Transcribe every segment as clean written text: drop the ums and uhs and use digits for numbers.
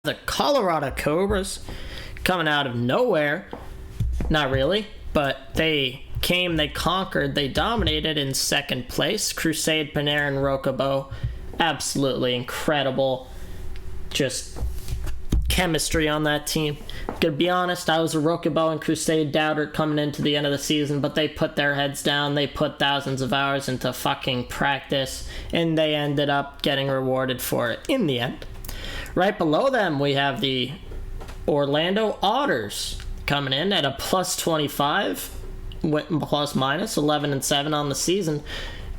The Colorado Cobras coming out of nowhere. Not really, but they came, they conquered, they dominated in second place. Crusade, Panarin, Rokobo, absolutely incredible. Just chemistry on that team. Gonna be honest, I was a Rokobo and Crusade doubter coming into the end of the season, but they put their heads down, they put thousands of hours into fucking practice, and they ended up getting rewarded for it in the end. Right below them, we have the Orlando Otters coming in at a plus 25, plus minus 11-7 on the season,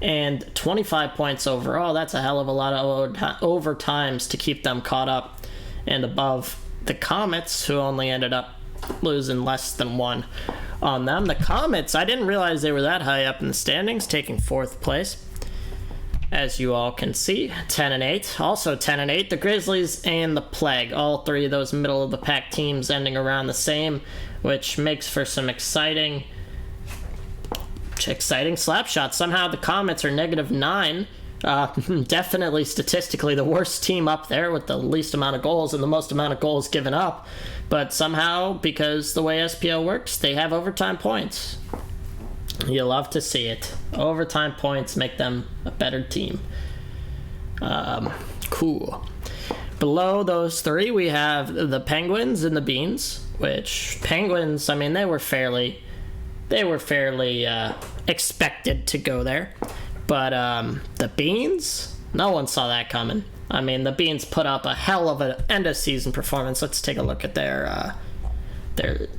and 25 points overall. That's a hell of a lot of overtimes to keep them caught up and above the Comets, who only ended up losing less than one on them. The Comets, I didn't realize they were that high up in the standings, taking fourth place. As you all can see, 10-8. Also 10-8, the Grizzlies and the Plague. All three of those middle-of-the-pack teams ending around the same, which makes for some exciting slapshots. Somehow the Comets are -9. Definitely statistically the worst team up there with the least amount of goals and the most amount of goals given up. But somehow, because the way SPL works, they have overtime points. You love to see it. Overtime points make them a better team. Cool. Below those three, we have the Penguins and the Beans, which Penguins, I mean, they were fairly expected to go there. But the Beans, no one saw that coming. I mean, the Beans put up a hell of an end-of-season performance. Let's take a look at their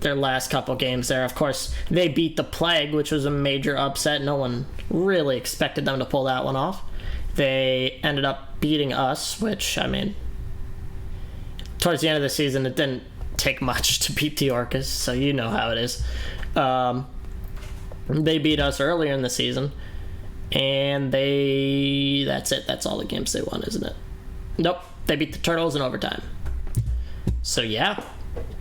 last couple games there. Of course, they beat the Plague, which was a major upset. No one really expected them to pull that one off. They ended up beating us, which, I mean, towards the end of the season, it didn't take much to beat the Orcas, so you know how it is. They beat us earlier in the season, and that's it. That's all the games they won, isn't it? Nope, they beat the Turtles in overtime. So, yeah.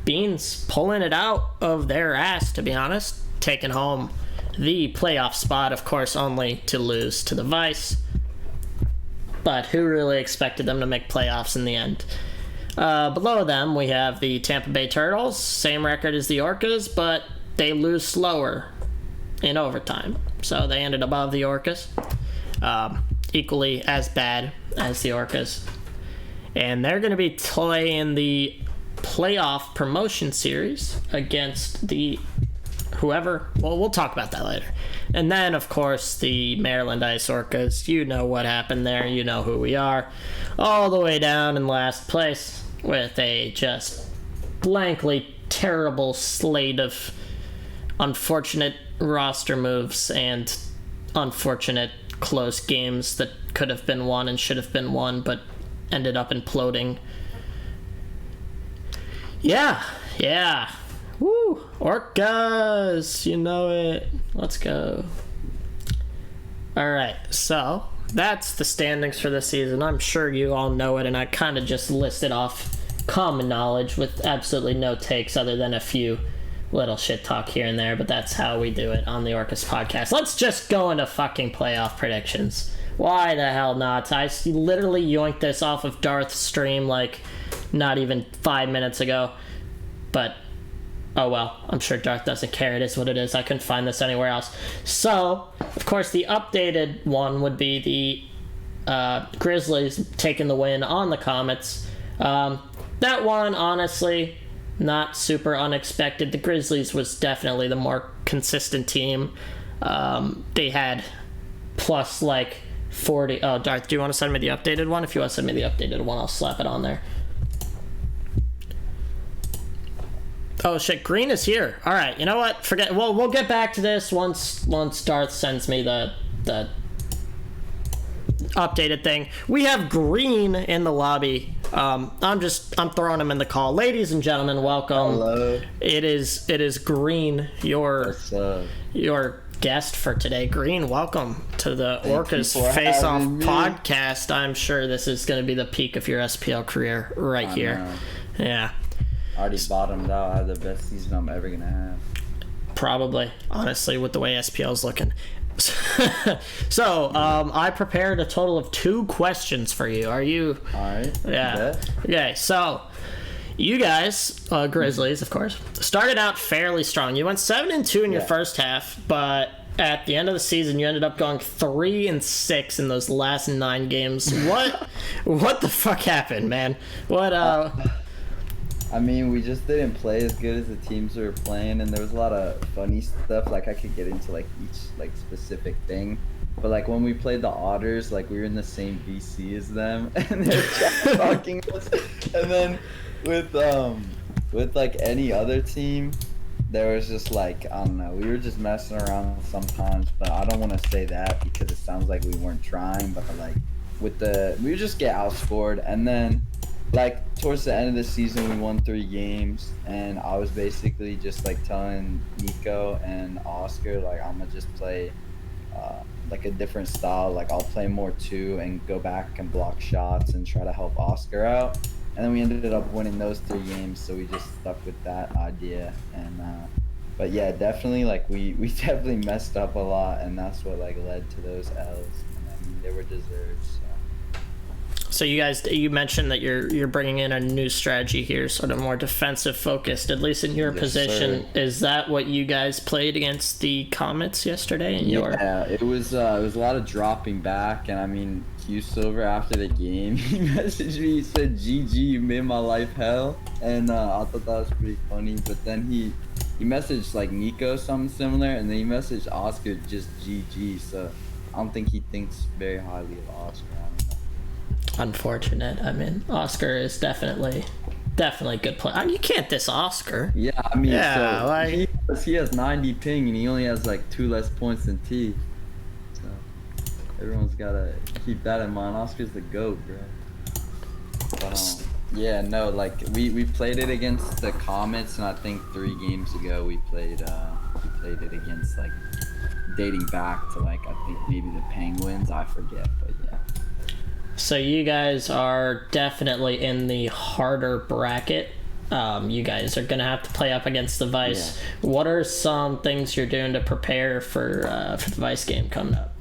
Beans pulling it out of their ass, to be honest, taking home the playoff spot, of course, only to lose to the Vice. But who really expected them to make playoffs in the end? Below them, we have the Tampa Bay Turtles, same record as the Orcas, but they lose slower in overtime. So they ended above the Orcas, equally as bad as the Orcas. And they're going to be playing the playoff promotion series against the whoever. Well, we'll talk about that later. And then, of course, the Maryland Ice Orcas. You know what happened there. You know who we are. All the way down in last place with a just blankly terrible slate of unfortunate roster moves and unfortunate close games that could have been won and should have been won, but ended up imploding. Yeah. Woo! Orcas! You know it. Let's go. Alright, so that's the standings for the season. I'm sure you all know it, and I kind of just listed off common knowledge with absolutely no takes other than a few little shit talk here and there, but that's how we do it on the Orcas podcast. Let's just go into fucking playoff predictions. Why the hell not? I literally yoinked this off of Darth's stream like not even 5 minutes ago, but oh well, I'm sure Darth doesn't care. It is what it is. I couldn't find this anywhere else. So, of course, the updated one would be the Grizzlies taking the win on the Comets. That one, honestly, not super unexpected. The Grizzlies was definitely the more consistent team. They had plus like 40. Oh, Darth, do you want to send me the updated one? If you want to send me the updated one, I'll slap it on there. Oh shit, Green is here. All right, you know what? Forget. Well, we'll get back to this once Darth sends me the updated thing. We have Green in the lobby. I'm throwing him in the call. Ladies and gentlemen, welcome. Hello. It is Green, your guest for today. Green, welcome to the Orcas Faceoff podcast. I'm sure this is going to be the peak of your SPL career right here. Know. Yeah. Already bottomed out. I had the best season I'm ever going to have. Probably, honestly, with the way SPL is looking. So, I prepared a total of 2 questions for you. Are you? All right. Yeah. Okay, so you guys, Grizzlies, of course, started out fairly strong. You went 7-2 in your first half, but at the end of the season, you ended up going 3-6 in those last 9 games. What the fuck happened, man? What? I mean, we just didn't play as good as the teams we were playing, and there was a lot of funny stuff. Like, I could get into like each like specific thing, but like when we played the Otters, like we were in the same VC as them, and they were talking us. And then with like any other team, there was just like, I don't know, we were just messing around sometimes. But I don't want to say that because it sounds like we weren't trying. But like we would just get outscored, and then. Like, towards the end of the season, we won 3 games, and I was basically just, like, telling Nico and Oscar, like, I'm gonna just play, like, a different style. Like, I'll play more 2 and go back and block shots and try to help Oscar out. And then we ended up winning those 3 games, so we just stuck with that idea. And, but, yeah, definitely, like, we definitely messed up a lot, and that's what, like, led to those L's. And, I mean, they were deserved, so. So you mentioned that you're bringing in a new strategy here, sort of more defensive focused, at least in your position. Sir. Is that what you guys played against the Comets yesterday? Yeah, it was a lot of dropping back, and I mean, Q Silver after the game, he messaged me. He said, "GG, you made my life hell," and I thought that was pretty funny. But then he messaged like Nico something similar, and then he messaged Oscar just GG. So I don't think he thinks very highly of Oscar. Unfortunate. I mean, Oscar is definitely good player. You can't diss Oscar. Yeah, I mean, yeah, so like he has 90 ping and he only has like 2 less points than T. So everyone's gotta keep that in mind. Oscar's the GOAT, bro. But yeah, no, like we played it against the Comets, and I think 3 games ago we played it against like dating back to like I think maybe the Penguins. I forget, but yeah. So you guys are definitely in the harder bracket. You guys are gonna have to play up against the Vice. Yeah. What are some things you're doing to prepare for the Vice game coming up?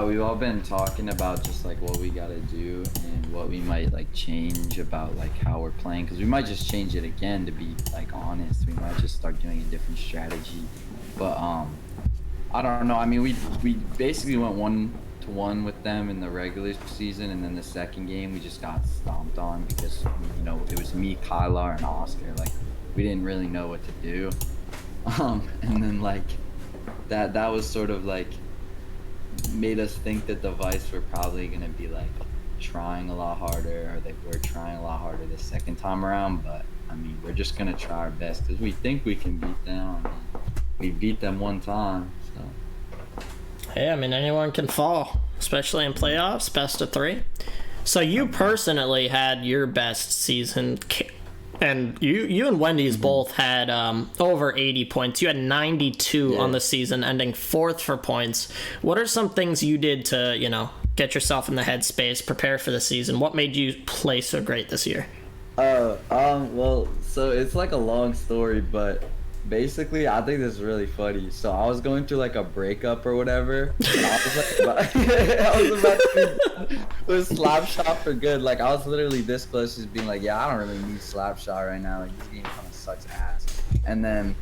We've all been talking about just like what we gotta do and what we might like change about like how we're playing, because we might just change it again. To be like honest, we might just start doing a different strategy. But I don't know. I mean, we basically went 1-1 with them in the regular season, and then the second game we just got stomped on because it was me, Kylar, and Oscar. Like we didn't really know what to do, and then like that was sort of like made us think that the Vice were probably gonna be like trying a lot harder, or they were trying a lot harder the second time around. But I mean, we're just gonna try our best because we think we can beat them. I mean, we beat them one time, so. Hey, I mean, anyone can fall, especially in playoffs, best of 3. So you personally had your best season, and you and Wendy's both had over 80 points. You had 92 on the season, ending 4th for points. What are some things you did to, get yourself in the headspace, prepare for the season? What made you play so great this year? Well, so it's like a long story, but basically, I think this is really funny. So I was going through like a breakup or whatever, and I was like, I was about to be done with Slapshot for good. Like I was literally this close to just being like, yeah, I don't really need Slapshot right now. Like this game kind of sucks ass. And then,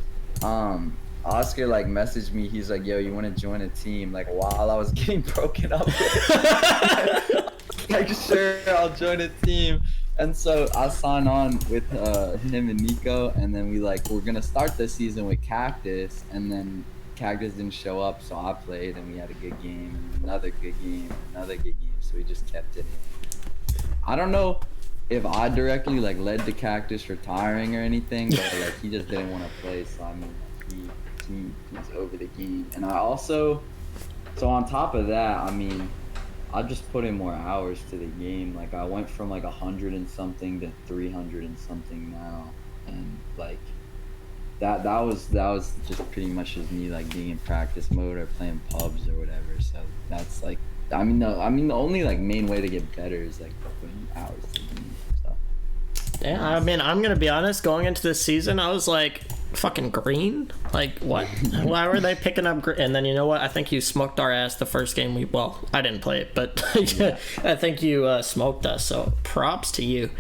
Oscar like messaged me. He's like, yo, you want to join a team? Like while I was getting broken up with. Like sure, I'll join a team. And so I signed on with him and Nico, and then we're gonna start the season with Cactus, and then Cactus didn't show up, so I played, and we had a good game, and another good game, and another good game, so we just kept it in. I don't know if I directly like led to Cactus retiring or anything, but like he just didn't want to play, so I mean he's over the game. And I also, so on top of that, I mean, I just put in more hours to the game. Like I went from like 100 and something to 300 and something now, and like that was just pretty much just me like being in practice mode or playing pubs or whatever. So that's like the only like main way to get better is like putting hours to the game. So. Yeah, I mean, I'm gonna be honest. Going into this season, I was like, fucking green? Like, what? Why were they picking up green? And then, you know what? I think you smoked our ass the first game well, I didn't play it, but I think you smoked us, so props to you.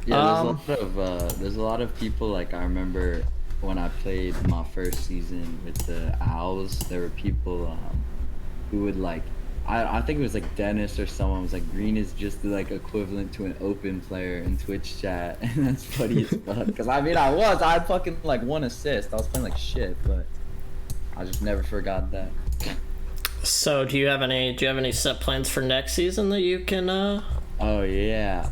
Yeah, there's a lot of people, like, I remember when I played my first season with the Owls, there were people who would, like, I think it was like Dennis or someone was like, green is just like equivalent to an open player in Twitch chat, and that's funny as fuck. Because I mean, I had fucking like 1 assist. I was playing like shit, but I just never forgot that. So do you have any set plans for next season that you can? Oh yeah.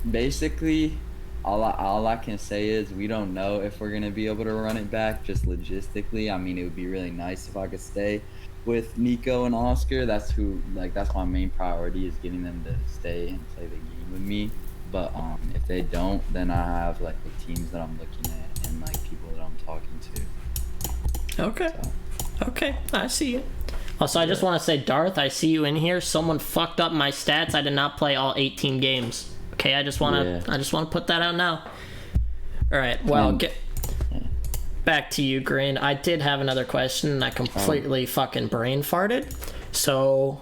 Basically, all I can say is we don't know if we're gonna be able to run it back. Just logistically, I mean, it would be really nice if I could stay with Nico and Oscar. That's my main priority, is getting them to stay and play the game with me. But if they don't, then I have like the teams that I'm looking at and like people that I'm talking to. Okay. So. Okay, I see you. Also, I just want to say, Darth, I see you in here. Someone fucked up my stats. I did not play all 18 games. Okay, I just want to put that out now. All right. Well, back to you, Green. I did have another question, and I completely fucking brain farted. So,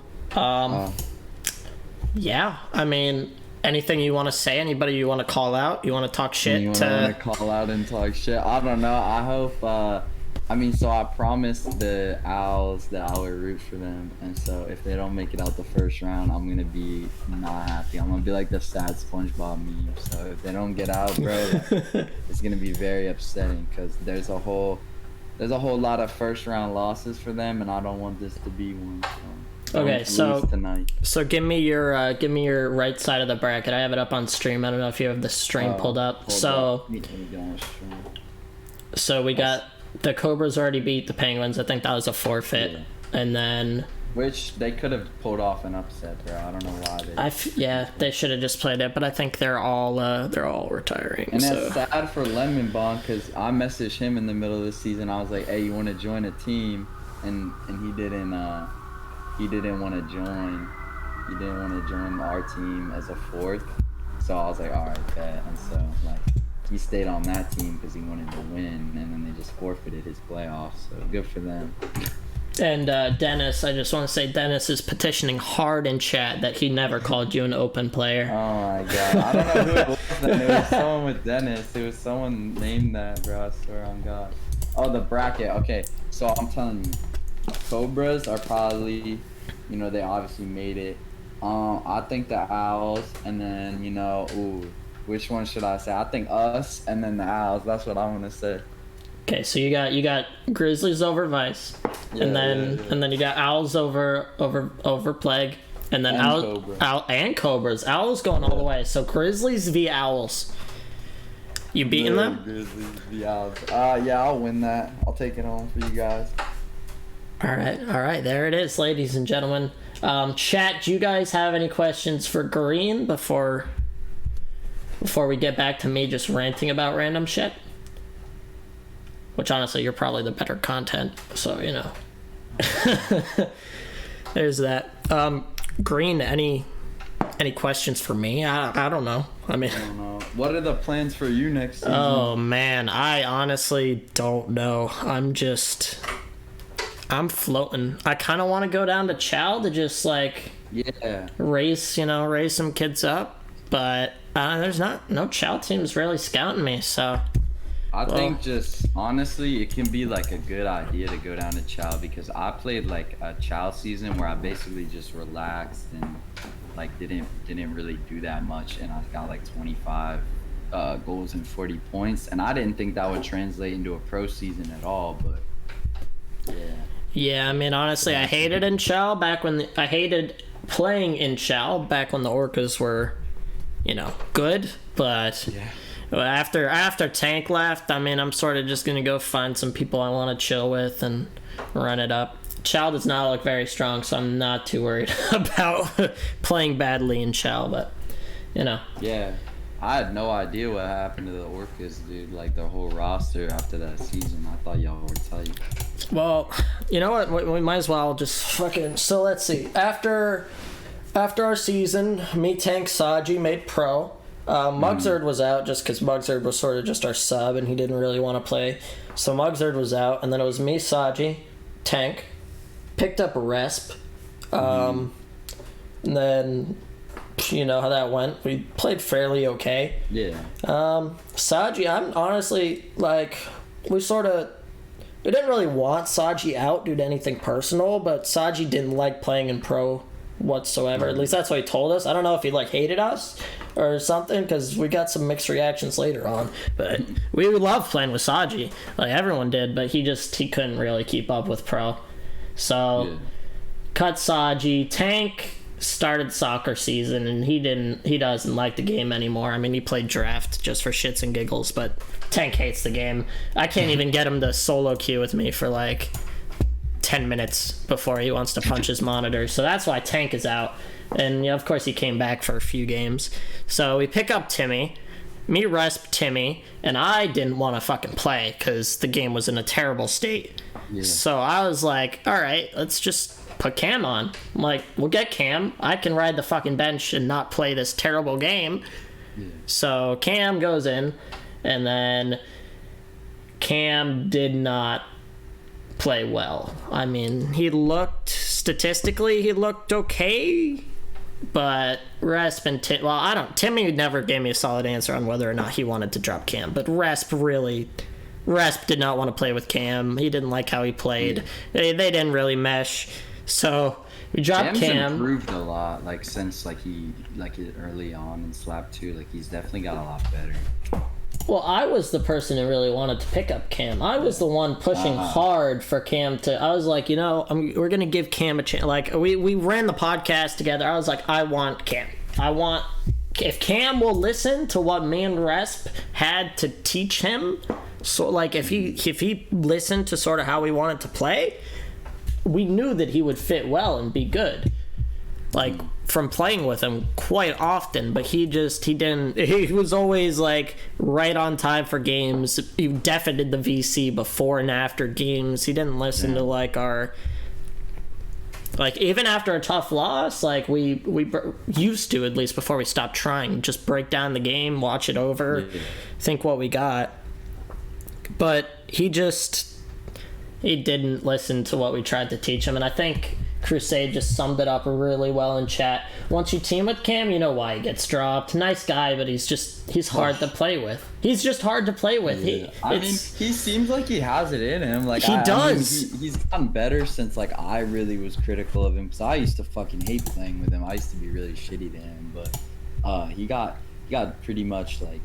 yeah. I mean, anything you want to say? Anybody you want to call out? You want to talk shit? You want to call out and talk shit? I don't know. I hope. So I promised the Owls that I would root for them, and so if they don't make it out the first round, I'm gonna be not happy. I'm gonna be like the sad SpongeBob meme. So if they don't get out, bro, it's gonna be very upsetting, because there's a whole lot of first round losses for them, and I don't want this to be one. So okay, so give me your right side of the bracket. I have it up on stream. I don't know if you have the stream pulled up. So we got. The Cobras already beat the Penguins. I think that was a forfeit. Yeah. And then... Which they could have pulled off an upset, bro. I don't know why they... they should have just played it, but I think they're all retiring. And that's sad for Lemon Bomb, because I messaged him in the middle of the season. I was like, hey, you want to join a team? And he didn't want to join. He didn't want to join our team as a fourth. So I was like, all right, bet. And so, like... He stayed on that team because he wanted to win, and then they just forfeited his playoffs. So good for them. And Dennis, I just want to say Dennis is petitioning hard in chat that he never called you an open player. Oh my god, I don't know who it was. Then. It was someone with Dennis. It was someone named that, bro. I swear on God. Oh, the bracket. Okay, so I'm telling you, Cobras are probably, they obviously made it. I think the Owls, and then which one should I say? I think us and then the Owls. That's what I want to say. Okay, so you got Grizzlies over Vice, and then you got Owls over Plague, and then Cobras. Owls going all the way. So Grizzlies v Owls. You beating them? Grizzlies v Owls. Yeah, I'll win that. I'll take it home for you guys. All right. There it is, ladies and gentlemen. Chat, do you guys have any questions for Green before we get back to me just ranting about random shit? Which, honestly, you're probably the better content, so, There's that. Green, any questions for me? I don't know. I don't know. What are the plans for you next season? Oh, man, I honestly don't know. I'm floating. I kind of want to go down to Chow to just, raise some kids up, but... there's no Chow teams really scouting me, so... I think just, honestly, it can be, a good idea to go down to Chow, because I played, a Chow season where I basically just relaxed and, didn't really do that much, and I got, 25 goals and 40 points, and I didn't think that would translate into a pro season at all, but, yeah. Yeah, I mean, honestly, I hated in Chow I hated playing in Chow back when the Orcas were... good, but after Tank left, I mean, I'm sort of just gonna go find some people I want to chill with and run it up. Chow does not look very strong, so I'm not too worried about playing badly in Chow, but Yeah, I had no idea what happened to the Orcas, dude. Their whole roster after that season. I thought y'all would tell you. Well, you know what? We might as well just fucking. So let's see. After our season, me, Tank, Saji made pro, Mugzerd was out just because Mugzerd was sort of just our sub and he didn't really want to play. So Mugzerd was out, and then it was me, Saji, Tank, picked up Resp, and then you know how that went. We played fairly okay. Yeah. Saji, I'm honestly, like, we didn't really want Saji out due to anything personal, but Saji didn't like playing in pro whatsoever. At least that's what he told us. I don't know if he, like, hated us or something, because we got some mixed reactions later on. But we loved playing with Saji. Like, everyone did, but he couldn't really keep up with pro. So, cut Saji. Tank started soccer season, and he doesn't like the game anymore. I mean, he played draft just for shits and giggles, but Tank hates the game. I can't even get him to solo queue with me for like 10 minutes before he wants to punch his monitor. So that's why Tank is out. And of course he came back for a few games. So we pick up Timmy, me, Resp, Timmy, and I didn't want to fucking play because the game was in a terrible state. Yeah. So I was like, all right, let's just put Cam on. I'm like, we'll get Cam. I can ride the fucking bench and not play this terrible game. Yeah. So Cam goes in, and then Cam did not play well. I mean, statistically he looked okay, but Resp and Timmy never gave me a solid answer on whether or not he wanted to drop Cam, but Resp did not want to play with Cam. He didn't like how he played. They didn't really mesh. So we dropped Cam's Cam. Improved a lot, like since early on in Slap 2. Like he's definitely got a lot better. Well, I was the person who really wanted to pick up Cam. I was the one pushing hard for Cam to. I was like, we're gonna give Cam a chance. Like we ran the podcast together. I was like, I want Cam. If Cam will listen to what me and Resp had to teach him. So like if he listened to sort of how we wanted to play, we knew that he would fit well and be good. Like from playing with him quite often, but he was always like right on time for games. He definitely did the VC before and after games. He didn't listen to like our, like even after a tough loss, like we used to, at least before we stopped trying, just break down the game, watch it over, think what we got. But he didn't listen to what we tried to teach him, and I think Crusade just summed it up really well in chat. Once you team with Cam, you know why he gets dropped. Nice guy, but he's hard to play with. He's just hard to play with. Yeah. He seems like he has it in him. Like he does. He's gotten better since like I really was critical of him, because I used to fucking hate playing with him. I used to be really shitty to him, but he got pretty much like,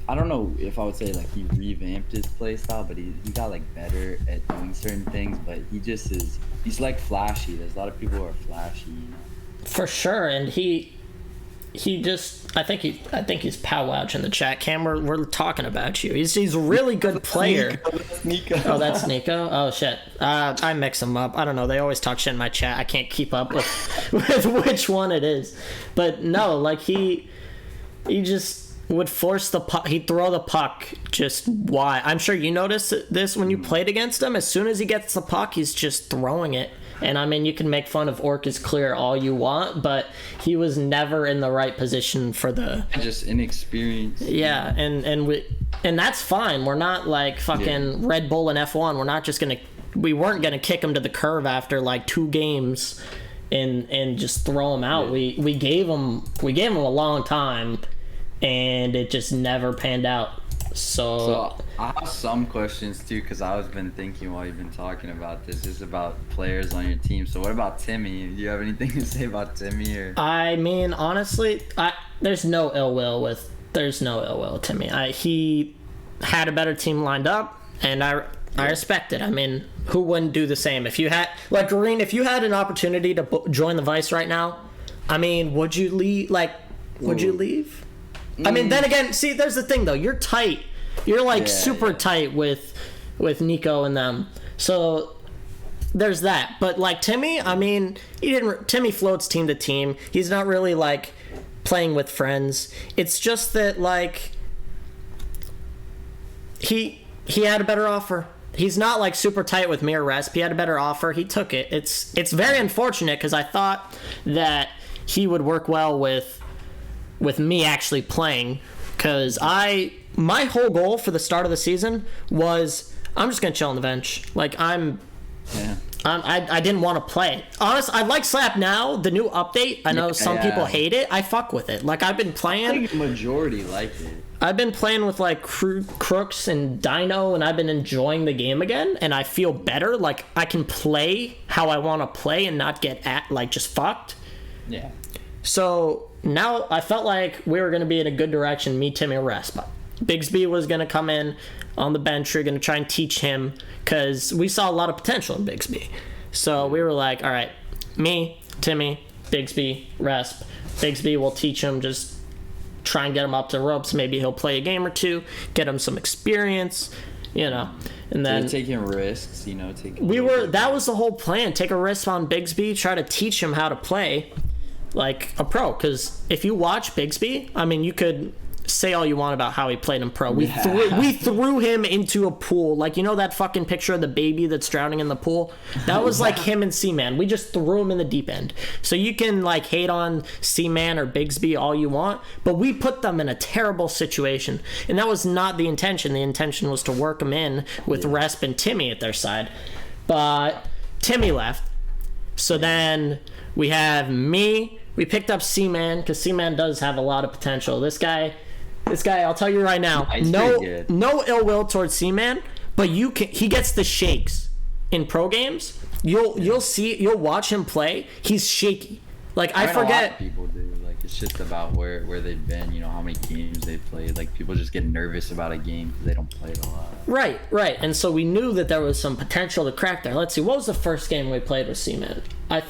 I don't know if I would say like he revamped his play style, but he got like better at doing certain things. But he's like flashy. There's a lot of people who are flashy, For sure, and he just I think he's powwouch in the chat. Cam, we're talking about you. He's a really good player. That's Nico. Oh, that's Nico. Oh shit. I mix them up. I don't know. They always talk shit in my chat. I can't keep up with which one it is. But no, like he just would force the puck. He'd throw the puck just wide. I'm sure you noticed this when you played against him. As soon as he gets the puck, he's just throwing it. And I mean, you can make fun of Orcas Clear all you want, but he was never in the right position for the. Just inexperienced. Yeah, and that's fine. We're not like fucking Red Bull and F1. We're not just gonna. We weren't gonna kick him to the curb after like 2 games, and just throw him out. Yeah. We gave him a long time. And it just never panned out. So I have some questions too, because I've been thinking while you've been talking about this, is about players on your team. So what about Timmy? Do you have anything to say about Timmy? Or I mean, honestly, there's no ill will with Timmy. He had a better team lined up, and I respect it. I mean, who wouldn't do the same? If you had, like, Green, if you had an opportunity to join the Vice right now, I mean, would you leave? Like, would you leave? I mean, then again, see, there's the thing, though. You're tight. You're, like, super tight with Nico and them. So, there's that. But, like, Timmy, I mean, Timmy floats team to team. He's not really, like, playing with friends. It's just that, like, he had a better offer. He's not, like, super tight with me or Resp. He had a better offer. He took it. It's very unfortunate, because I thought that he would work well with with me actually playing, because my whole goal for the start of the season was I'm just gonna chill on the bench. Like I didn't want to play. Honestly, I like Slap now. The new update. I know some people hate it. I fuck with it. Like I've been playing. I think the majority like it. I've been playing with like Crooks and Dino, and I've been enjoying the game again, and I feel better. Like I can play how I want to play and not get just fucked. Yeah. So now I felt like we were going to be in a good direction, me, Timmy, Rest. But Bigsby was going to come in on the bench. We're going to try and teach him, because we saw a lot of potential in Bigsby. So we were like, all right, me, Timmy, Bigsby, Resp. Bigsby will teach him, just try and get him up to ropes. Maybe he'll play a game or two, get him some experience, and then taking risks, that was the whole plan. Take a risk on Bigsby, try to teach him how to play like a pro. Because if you watch Bigsby, I mean, you could say all you want about how he played in pro. We threw him into a pool. Like, that fucking picture of the baby that's drowning in the pool? That was like him and C-Man. We just threw him in the deep end. So you can like hate on C-Man or Bigsby all you want, but we put them in a terrible situation. And that was not the intention. The intention was to work them in with Resp and Timmy at their side. But Timmy left. So then we have me. We picked up C-Man, because C-Man does have a lot of potential. This guy, I'll tell you right now, no ill will towards C-Man, but he gets the shakes in pro games. You'll watch him play. He's shaky. Like I forget. A lot of people do. Like it's just about where they've been. How many games they've played. Like people just get nervous about a game because they don't play it a lot. Right. And so we knew that there was some potential to crack there. Let's see. What was the first game we played with C-Man? I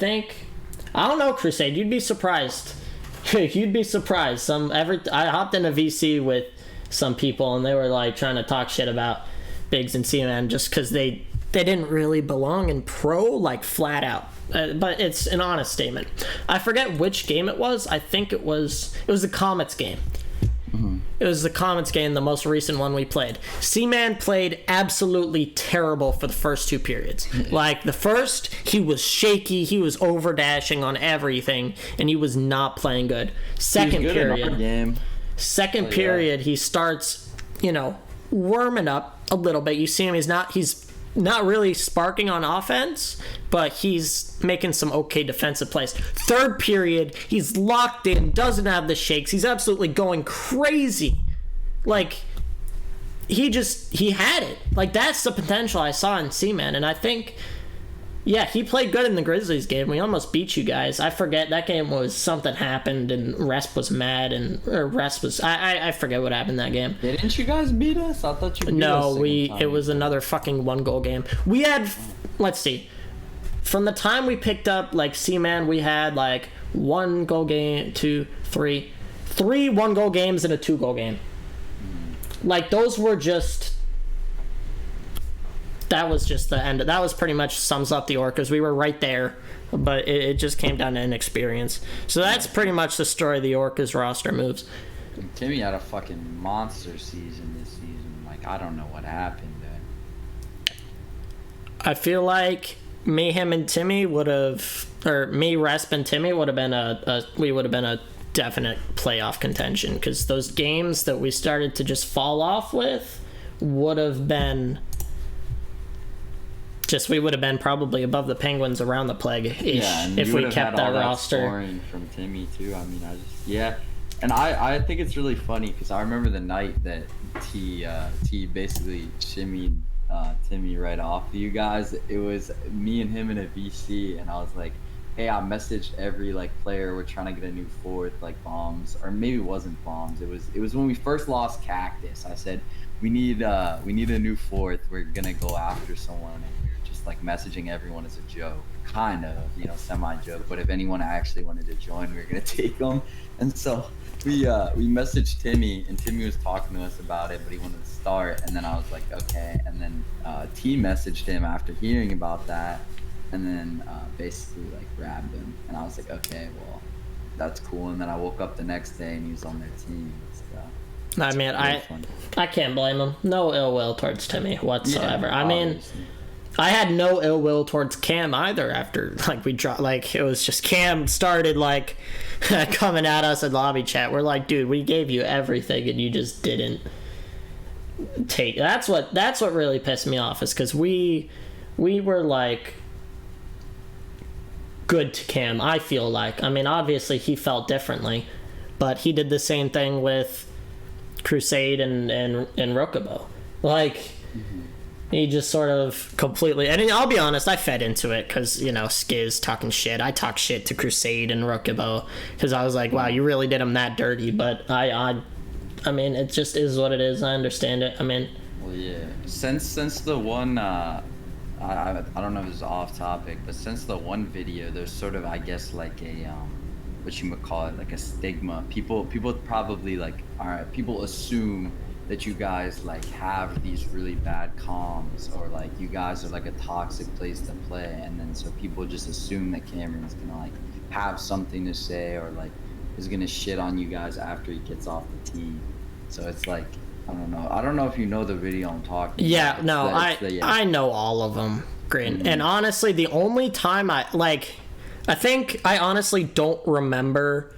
don't know, Crusade. You'd be surprised. You'd be surprised. I hopped in a VC with some people, and they were like trying to talk shit about Biggs and C-Man just because they didn't really belong in pro, like flat out. But it's an honest statement. I forget which game it was. I think it was the Comets game. Mm-hmm. It was the Comets game, the most recent one we played. C-Man played absolutely terrible for the first two periods. Like the first, he was shaky, he was over dashing on everything, and he was not playing good. Second period, he starts, warming up a little bit. You see him, he's not really sparking on offense, but he's making some okay defensive plays. Third period, he's locked in, doesn't have the shakes. He's absolutely going crazy. Like, he had it. Like, that's the potential I saw in C-Man. And I think, he played good in the Grizzlies game. We almost beat you guys. I forget, that game was something happened and Resp was mad I forget what happened that game. Didn't you guys beat us? I thought you beat us. No, it was another fucking 1-goal game. We had, let's see, from the time we picked up like C-Man, we had like 1-goal game, 3 1-goal games and a 2-goal game. Like those were just, that was just the end. That was pretty much sums up the Orcas. We were right there, but it just came down to inexperience. So that's pretty much the story of the Orcas roster moves. Timmy had a fucking monster season this season. Like, I don't know what happened there. I feel like me, him, and Timmy would have, or me, Resp, and Timmy would have been we would have been a definite playoff contention, because those games that we started to just fall off with would have been we would have been probably above the Penguins around the plague if we kept that roster. Scoring from Timmy too. I mean, and I think it's really funny because I remember the night that T basically shimmied Timmy right off to you guys. It was me and him in a VC, and I was like, hey, I messaged every player. We're trying to get a new fourth, bombs, or maybe it wasn't bombs. It was when we first lost Cactus. I said we need a new fourth. We're gonna go after someone, and we were just messaging everyone as a joke, kind of, semi joke. But if anyone actually wanted to join, we were gonna take them. And so we messaged Timmy, and Timmy was talking to us about it, but he wanted to start. And then I was like, okay. And then T messaged him after hearing about that. And then basically grabbed him, and I was like, okay, well, that's cool. And then I woke up the next day and he was on their team. I mean, I can't blame him. No ill will towards Timmy whatsoever. Yeah, I mean, I had no ill will towards Cam either after, like, we dropped, like, it was just Cam started, like, coming at us in lobby chat. We're like, dude, we gave you everything and you just didn't take. That's what really pissed me off, is because we were, like, good to Cam, I feel like. I mean, obviously he felt differently, but he did the same thing with Crusade and Rokubo. Like, he just sort of completely... And I'll be honest, I fed into it because, you know, Skiz talking shit. I talk shit to Crusade and Rokubo because I was like, wow, you really did him that dirty. But I mean, it just is what it is. I understand it. I mean... Well, yeah. Since the one... I don't know if it's off topic, but since the one video, there's sort of, I guess, like a... what you would call it, like a stigma. People probably, like, people assume that you guys, like, have these really bad comms, or like you guys are like a toxic place to play, and then so people just assume that Cameron's gonna, like, have something to say, or like is gonna shit on you guys after he gets off the team. So it's like, I don't know if you know the video I'm talking about. Yeah, I know all of them, Grin. And honestly, the only time I think I honestly don't remember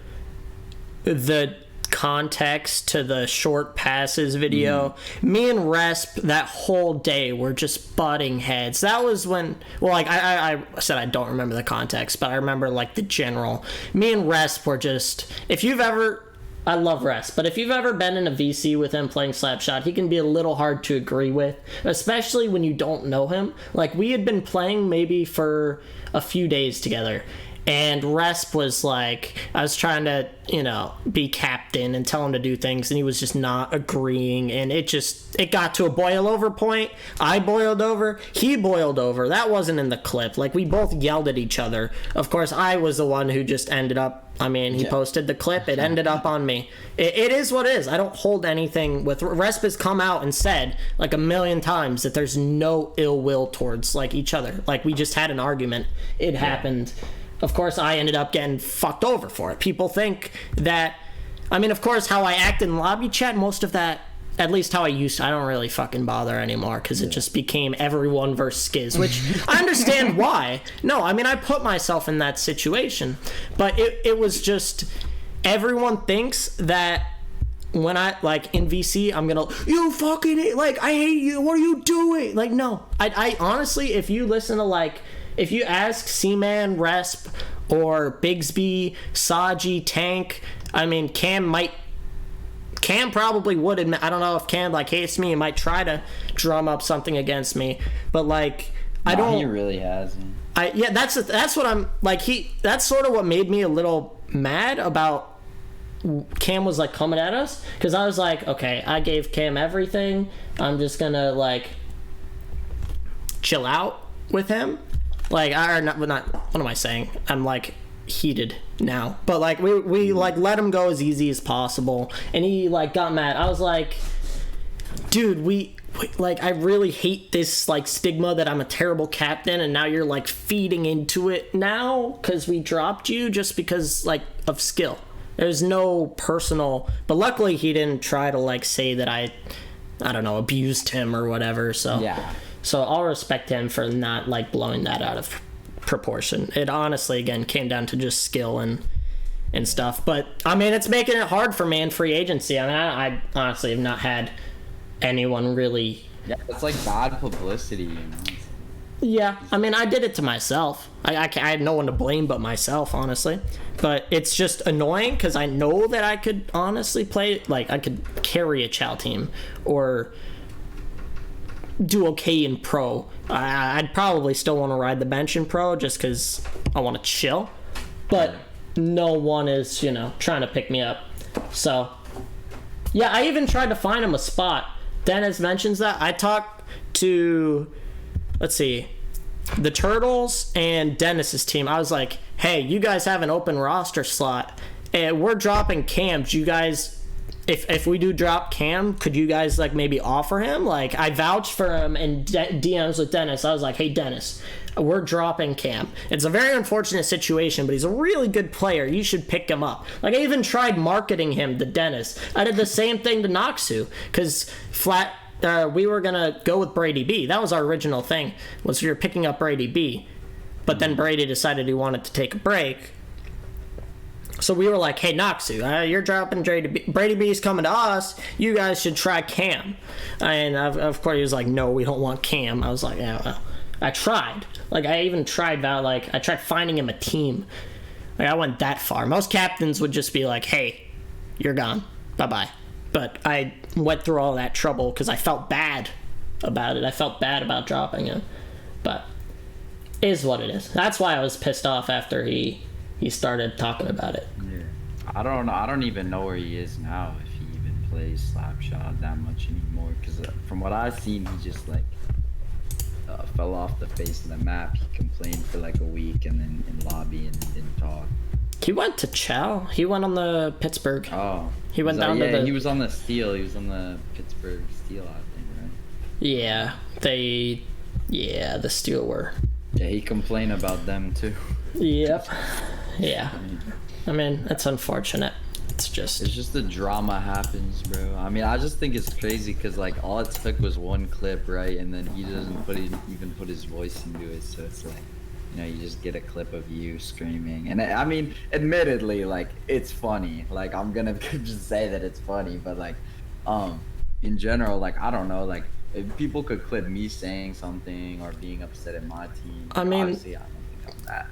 the context to the short passes video. Me and Resp that whole day were just butting heads. That was when, well, like, I said I don't remember the context, but I remember, like, the general. Me and Resp were just, if you've ever, I love Resp, but if you've ever been in a VC with him playing Slapshot, he can be a little hard to agree with, especially when you don't know him. Like, we had been playing maybe for a few days together, and Resp was like, I was trying to, you know, be captain and tell him to do things, and he was just not agreeing, and it got to a boil over point. I boiled over, he boiled over. That wasn't in the clip. Like, we both yelled at each other. Of course, I was the one who just ended up, I mean, he posted the clip, it ended up on me. It is what it is. I don't hold anything with... Resp has come out and said, like, a million times that there's no ill will towards, like, each other. Like, we just had an argument. It happened. Of course, I ended up getting fucked over for it. People think that... I mean, of course, how I act in lobby chat, most of that, at least how I used to, I don't really fucking bother anymore, because it just became everyone versus Skiz, which I understand why. No, I mean, I put myself in that situation. But it was just... Everyone thinks that when I, like, in VC, I'm gonna... You fucking... Like, I hate you. What are you doing? Like, no. I honestly, if you listen to, like... If you ask Seaman, Resp, or Bigsby, Saji, Tank, I mean, Cam probably would admit, I don't know if Cam, like, hates me and might try to drum up something against me, but, like, I don't... He really hasn't. Yeah, that's what I'm, like, that's sort of what made me a little mad about Cam was, like, coming at us, because I was like, okay, I gave Cam everything, I'm just gonna, like, chill out with him. Like, what am I saying? I'm, like, heated now. But, like, we like, let him go as easy as possible. And he, like, got mad. I was like, dude, like, I really hate this, like, stigma that I'm a terrible captain, and now you're, like, feeding into it now because we dropped you just because, like, of skill. There's no personal... But luckily he didn't try to, like, say that I don't know, abused him or whatever, so... Yeah. So I'll respect him for not, like, blowing that out of proportion. It honestly, again, came down to just skill and stuff. But, I mean, it's making it hard for me in free agency. I mean, I honestly have not had anyone really... Yeah, it's like bad publicity, you know? Yeah, I mean, I did it to myself. I had no one to blame but myself, honestly. But it's just annoying because I know that I could honestly play... Like, I could carry a Chow team or... do okay in pro. I'd probably still want to ride the bench in pro just because I want to chill, but no one is, you know, trying to pick me up. So yeah, I even tried to find him a spot. Dennis mentions that. I talked to, let's see, the Turtles and Dennis's team. I was like, hey, you guys have an open roster slot and we're dropping Cam. Do you guys, if we do drop Cam, could you guys, like, maybe offer him? Like, I vouched for him in DMs with Dennis. I was like, hey, Dennis, we're dropping Cam. It's a very unfortunate situation, but he's a really good player. You should pick him up. Like, I even tried marketing him to Dennis. I did the same thing to Noxu, because we were gonna go with Brady B. That was our original thing, was we were picking up Brady B. But then Brady decided he wanted to take a break. So we were like, hey, Noxu, you're dropping Brady B. Brady B's coming to us. You guys should try Cam. And of course he was like, no, we don't want Cam. I was like, yeah, well. I tried. Like, I even tried I tried finding him a team. Like, I went that far. Most captains would just be like, hey, you're gone. Bye-bye. But I went through all that trouble because I felt bad about it. I felt bad about dropping him. But is what it is. That's why I was pissed off after he started talking about it. Yeah. I don't know. I don't even know where he is now, if he even plays Slapshot that much anymore. Because from what I've seen, he just, like, fell off the face of the map. He complained for, like, a week and then in lobby and then didn't talk. He went to Chow. He went on the Pittsburgh. Oh. He went down to the... he was on the Steel. He was on the Pittsburgh Steel, I think, right? Yeah. The Steel were... Yeah, he complained about them too. Yep. Yeah. I mean, it's unfortunate. It's just the drama happens, bro. I mean, I just think it's crazy because, like, all it took was one clip, right? And then he doesn't even put his voice into it. So it's like, you know, you just get a clip of you screaming. And I mean, admittedly, like, it's funny. Like, I'm gonna just say that it's funny. But, like, in general, like, I don't know, like, if people could clip me saying something or being upset at my team, I mean, obviously I don't think I'm that.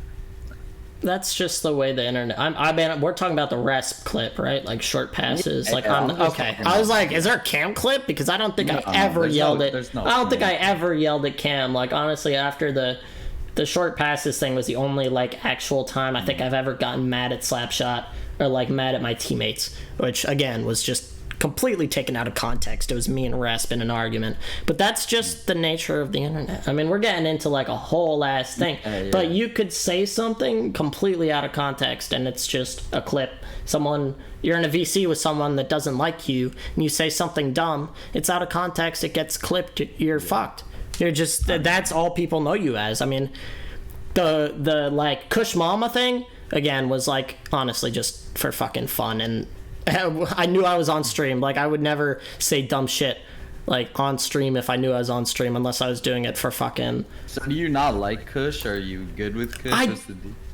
That's just the way the internet. I mean, we're talking about the resp clip, right? Like short passes. Okay. I was like, is there a Cam clip? Because I don't think I ever yelled at. I don't think I ever yelled at Cam. Like, honestly, after the short passes thing was the only, like, actual time I think I've ever gotten mad at Slapshot or, like, mad at my teammates, which again was just completely taken out of context. It was me and Rasp in an argument. But that's just the nature of the internet. I mean, we're getting into, like, a whole ass thing. Yeah. But you could say something completely out of context and it's just a clip. You're in a VC with someone that doesn't like you and you say something dumb. It's out of context. It gets clipped. You're fucked. You're just... That's all people know you as. I mean, the like, Kush Mama thing, again, was, like, honestly just for fucking fun. And I knew I was on stream. Like, I would never say dumb shit, like, on stream if I knew I was on stream unless I was doing it for fucking... So do you not like Kush? Are you good with Kush? I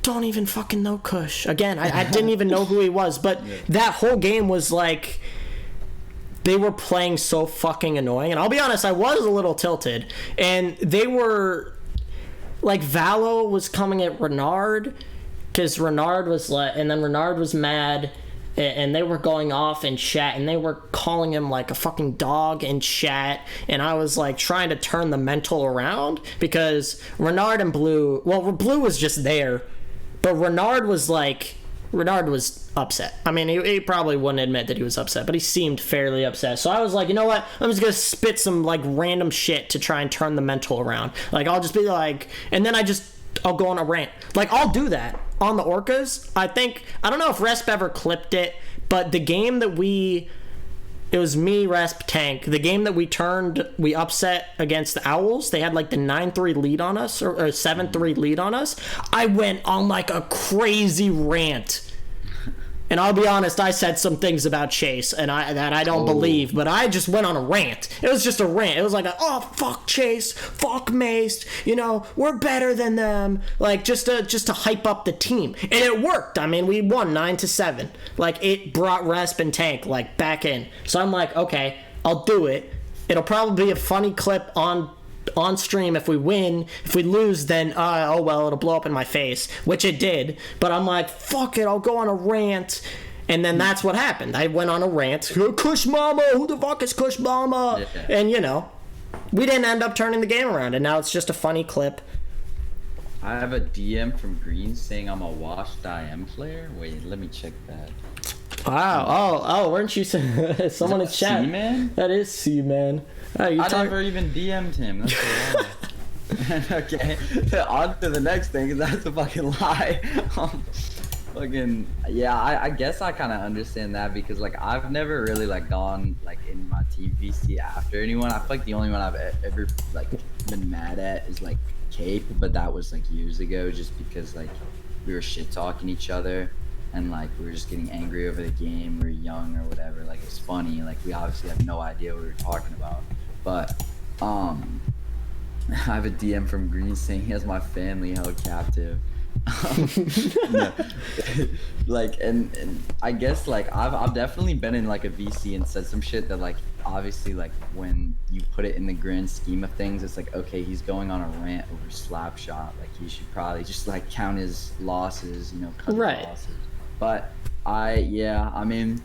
don't even fucking know Kush. Again, I didn't even know who he was. But that whole game was, like... They were playing so fucking annoying. And I'll be honest, I was a little tilted. And they were... Like, Valo was coming at Renard. Because Renard was like... And then Renard was mad... And they were going off in chat, and they were calling him like a fucking dog in chat, and I was like trying to turn the mental around because Renard and Blue, well, Blue was just there, but Renard was upset. I mean, he probably wouldn't admit that he was upset, but he seemed fairly upset. So I was like, you know what? I'm just gonna spit some like random shit to try and turn the mental around. Like, I'll just be like, and then I'll go on a rant. Like, I'll do that on the Orcas. I don't know if Resp ever clipped it, but the game that it was me, Resp, Tank. The game that we upset against the Owls, they had like the 9-3 lead on us, or 7-3 lead on us. I went on like a crazy rant. And I'll be honest, I said some things about Chase that I don't believe, but I just went on a rant. It was just a rant. It was like, oh, fuck Chase, fuck Mace, you know, we're better than them. Like, just to hype up the team. And it worked. I mean, we won 9-7. Like, it brought Resp and Tank, like, back in. So I'm like, okay, I'll do it. It'll probably be a funny clip on stream if we win. If we lose, then oh well, it'll blow up in my face, which it did. But I'm like, fuck it, I'll go on a rant. And then that's what happened. I went on a rant. Kush Mama, who the fuck is Kush Mama? Yeah. And you know, we didn't end up turning the game around, and now it's just a funny clip. I have a DM from Green saying I'm a washed IM player. Wait, let me check that. Wow. Oh, weren't you someone in chat? C-Man? That is C-Man. I never even DM'd him. That's a lie. Okay, on to the next thing, because that's a fucking lie. I guess I kind of understand that, because like I've never really like gone like in my team VC after anyone. I feel like the only one I've ever like been mad at is like Cape, but that was like years ago, just because like we were shit talking each other. And like we were just getting angry over the game. We were young or whatever. Like, it's funny. Like, we obviously have no idea what we were talking about. But I have a DM from Green saying he has my family held captive. No. Like, and I guess like I've definitely been in like a VC and said some shit that like obviously like when you put it in the grand scheme of things, it's like, okay, he's going on a rant over Slapshot, like he should probably just like count his losses, you know, cut his losses. But I mean,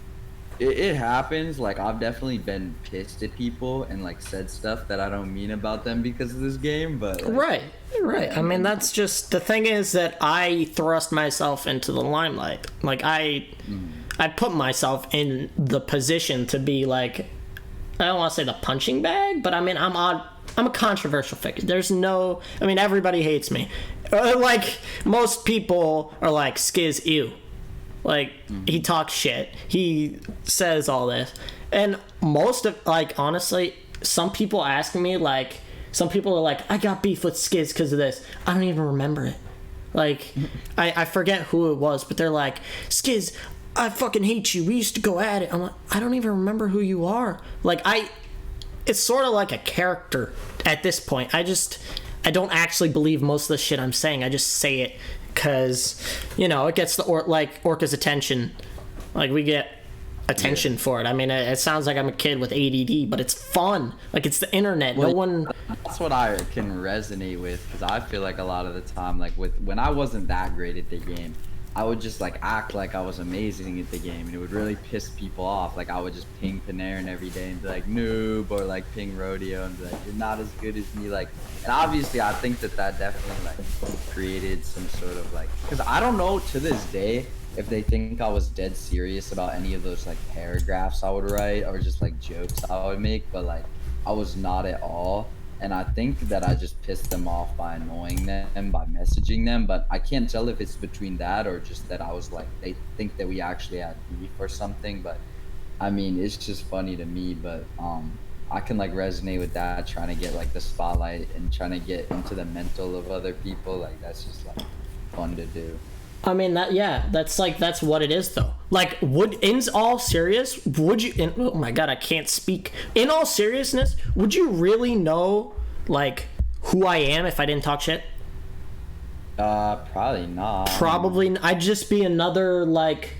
it happens. Like I've definitely been pissed at people and like said stuff that I don't mean about them because of this game, but like, right. I mean, that's just the thing is that I thrust myself into the limelight. Like I put myself in the position to be like, I don't want to say the punching bag, but I mean I'm a controversial figure. There's no, I mean everybody hates me. Like most people are like, Skiz, ew. Like, he talks shit. He says all this. And most of, like, honestly, some people ask me, like, some people are like, I got beef with Skiz because of this. I don't even remember it. Like, I forget who it was, but they're like, Skiz, I fucking hate you. We used to go at it. I'm like, I don't even remember who you are. Like, it's sort of like a character at this point. I don't actually believe most of the shit I'm saying. I just say it because, you know, it gets the Orca's attention. Like, we get attention for it. I mean, it sounds like I'm a kid with ADD, but it's fun. Like, it's the internet. Well, no one... That's what I can resonate with, because I feel like a lot of the time, like, when I wasn't that great at the game, I would just, like, act like I was amazing at the game, and it would really piss people off. Like, I would just ping Panarin every day and be like, noob, or, like, ping Rodeo and be like, you're not as good as me. Like, and obviously, I think that definitely, like, created some sort of, like, because I don't know to this day if they think I was dead serious about any of those, like, paragraphs I would write or just, like, jokes I would make, but, like, I was not at all. And I think that I just pissed them off by annoying them, by messaging them, but I can't tell if it's between that or just that I was like, they think that we actually had beef or something. But I mean, it's just funny to me, but I can like resonate with that, trying to get like the spotlight and trying to get into the mental of other people. Like, that's just like fun to do. I mean, that's what it is though. Like, in all serious, would you, oh my god, I can't speak. In all seriousness, would you really know, like, who I am if I didn't talk shit? Probably not. Probably, I'd just be another, like,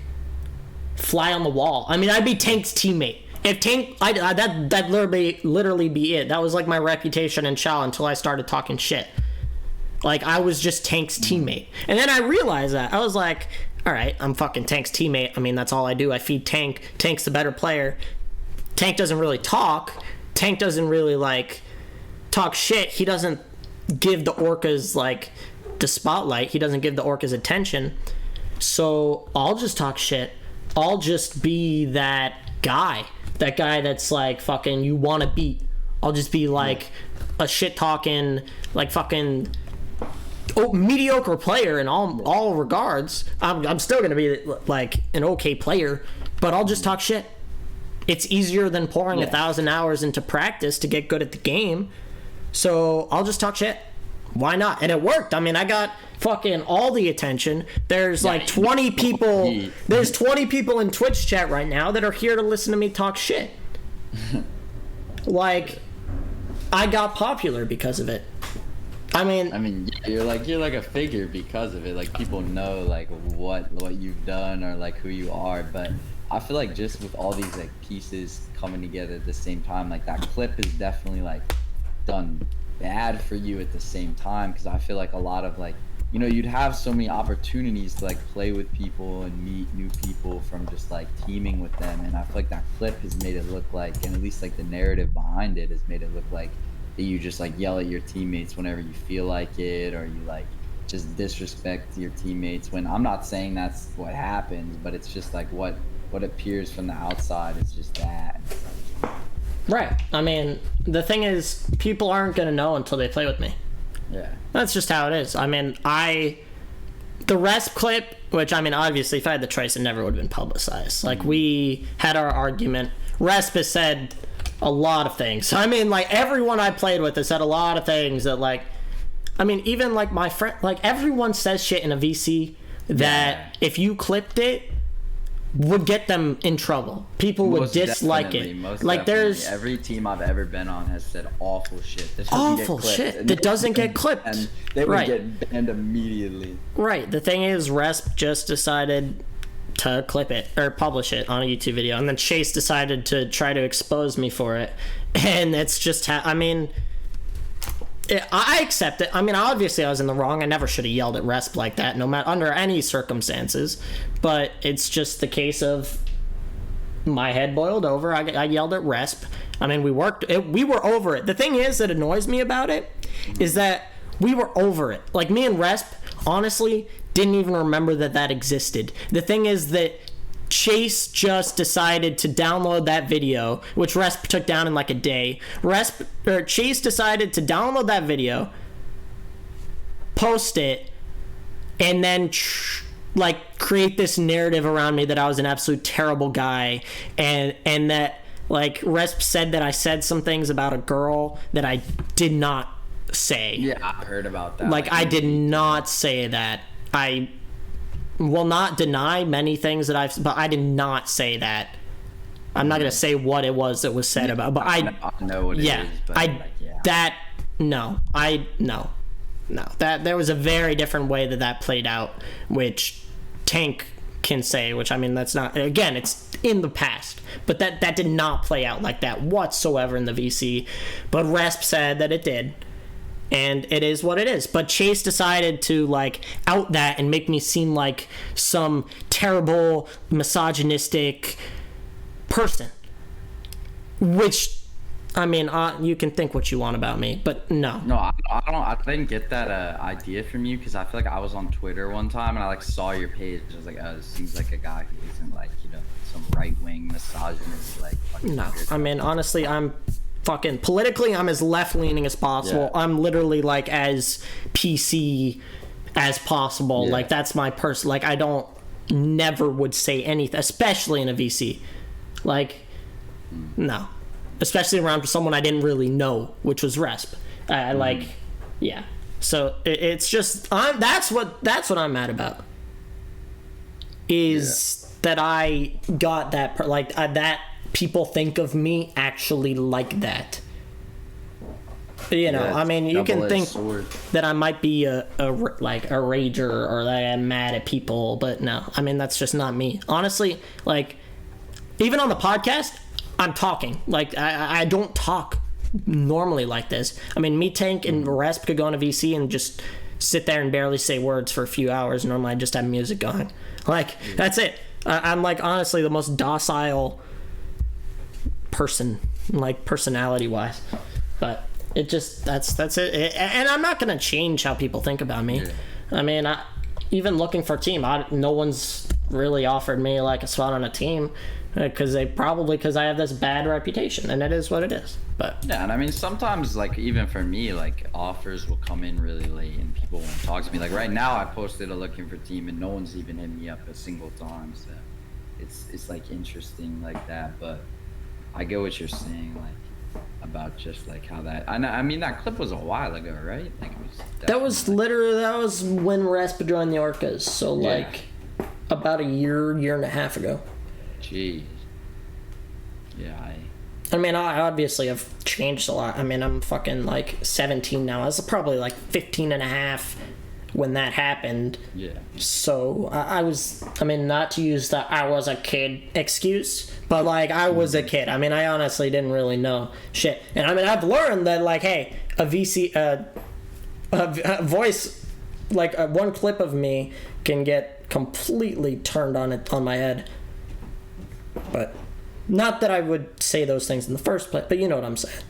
fly on the wall. I mean, I'd be Tank's teammate. If Tank, that'd literally be it. That was, like, my reputation in Chow until I started talking shit. Like, I was just Tank's teammate. And then I realized that. I was like, all right, I'm fucking Tank's teammate. I mean, that's all I do. I feed Tank. Tank's the better player. Tank doesn't really talk. Tank doesn't really, like, talk shit. He doesn't give the Orcas, like, the spotlight. He doesn't give the Orcas attention. So I'll just talk shit. I'll just be that guy. That guy that's, like, fucking you want to beat. I'll just be, like, a shit-talking, like, fucking... mediocre player in all regards. I'm still gonna be like an okay player, but I'll just talk shit. It's easier than pouring 1,000 hours into practice to get good at the game, so I'll just talk shit. Why not? And it worked. I mean, I got fucking all the attention. There's like 20 people. There's 20 people in Twitch chat right now that are here to listen to me talk shit. Like, I got popular because of it. I mean, you're like a figure because of it. Like, people know like what you've done or like who you are. But I feel like just with all these like pieces coming together at the same time, like that clip is definitely like done bad for you at the same time, because I feel like a lot of like, you know, you'd have so many opportunities to like play with people and meet new people from just like teaming with them, and I feel like that clip has made it look like, and at least like the narrative behind it has made it look like that you just like yell at your teammates whenever you feel like it, or you like just disrespect your teammates, when I'm not saying that's what happens, but it's just like what appears from the outside is just that. Right. I mean, the thing is, people aren't gonna know until they play with me. Yeah. That's just how it is. I mean, the Resp clip, which, I mean, obviously if I had the choice, it never would have been publicized. Like, we had our argument. Resp has said a lot of things. I mean, like, everyone I played with has said a lot of things that, like, I mean, even, like, my friend, like, everyone says shit in a VC that if you clipped it, would get them in trouble. People would dislike it. Like there's every team I've ever been on has said awful shit. Awful shit that doesn't get clipped. And they would get banned immediately. Right. The thing is, Resp just decided to clip it or publish it on a YouTube video, and then Chase decided to try to expose me for it, and it's just I mean, I accept it. I mean, obviously I was in the wrong. I never should have yelled at Resp like that, no matter under any circumstances. But it's just the case of my head boiled over. I yelled at Resp. I mean, we were over it. The thing is that annoys me about it is that we were over it. Like, me and Resp, honestly, didn't even remember that existed. The thing is that Chase just decided to download that video, which Resp took down in like a day. Chase decided to download that video, post it, and then create this narrative around me that I was an absolute terrible guy, and that like Resp said that I said some things about a girl that I did not say. Yeah, I heard about that. Like I did not say that. I will not deny many things but I did not say that. I'm not gonna say what it was that was said about, but I know what it is. But no. That there was a very different way that played out, which Tank can say, which I mean that's not, again, it's in the past, but that did not play out like that whatsoever in the VC. But Resp said that it did. And it is what it is. But Chase decided to like out that and make me seem like some terrible misogynistic person. Which, I mean, you can think what you want about me, but no. No, I didn't get that idea from you, because I feel like I was on Twitter one time and I like saw your page. I was like, oh, this seems like a guy who isn't like, you know, some right-wing misogynist like. No, I mean, honestly, I'm fucking politically, I'm as left-leaning as possible. Yeah. I'm literally like as PC as possible. Yeah. Like that's my person. Like I never would say anything, especially in a VC. Like no, especially around someone I didn't really know, which was Resp. Like yeah. So it's just that's what I'm mad about. Is that I got that that. People think of me actually like that. You know, I mean, you can think that I might be a rager or that I'm mad at people, but no, I mean, that's just not me. Honestly, like, even on the podcast, I'm talking. Like, I don't talk normally like this. I mean, me, Tank, and Resp could go on a VC and just sit there and barely say words for a few hours. Normally, I just have music going. Like, that's it. I'm, like, honestly the most docile person, like personality wise, but it just that's it. And I'm not gonna change how people think about me. I mean, even looking for a team, no one's really offered me like a spot on a team because I have this bad reputation, and it is what it is. But yeah, and I mean, sometimes like even for me, like offers will come in really late and people won't talk to me. Like right now I posted a looking for team and no one's even hit me up a single time, so it's like interesting like that. But I get what you're saying, like about just like how that. I mean, that clip was a while ago, right? Like it was. That was when Resp joined the Orcas. So like about a year and a half ago. Jeez. Yeah. I mean, I obviously have changed a lot. I mean, I'm fucking like 17 now. I was probably like 15 and a half when that happened. Yeah. So I was, I mean, not to use the I was a kid excuse, but like I was a kid. I mean, I honestly didn't really know shit. And I mean, I've learned that like, hey, a VC, a voice, like one clip of me can get completely turned on my head. But not that I would say those things in the first place, but you know what I'm saying.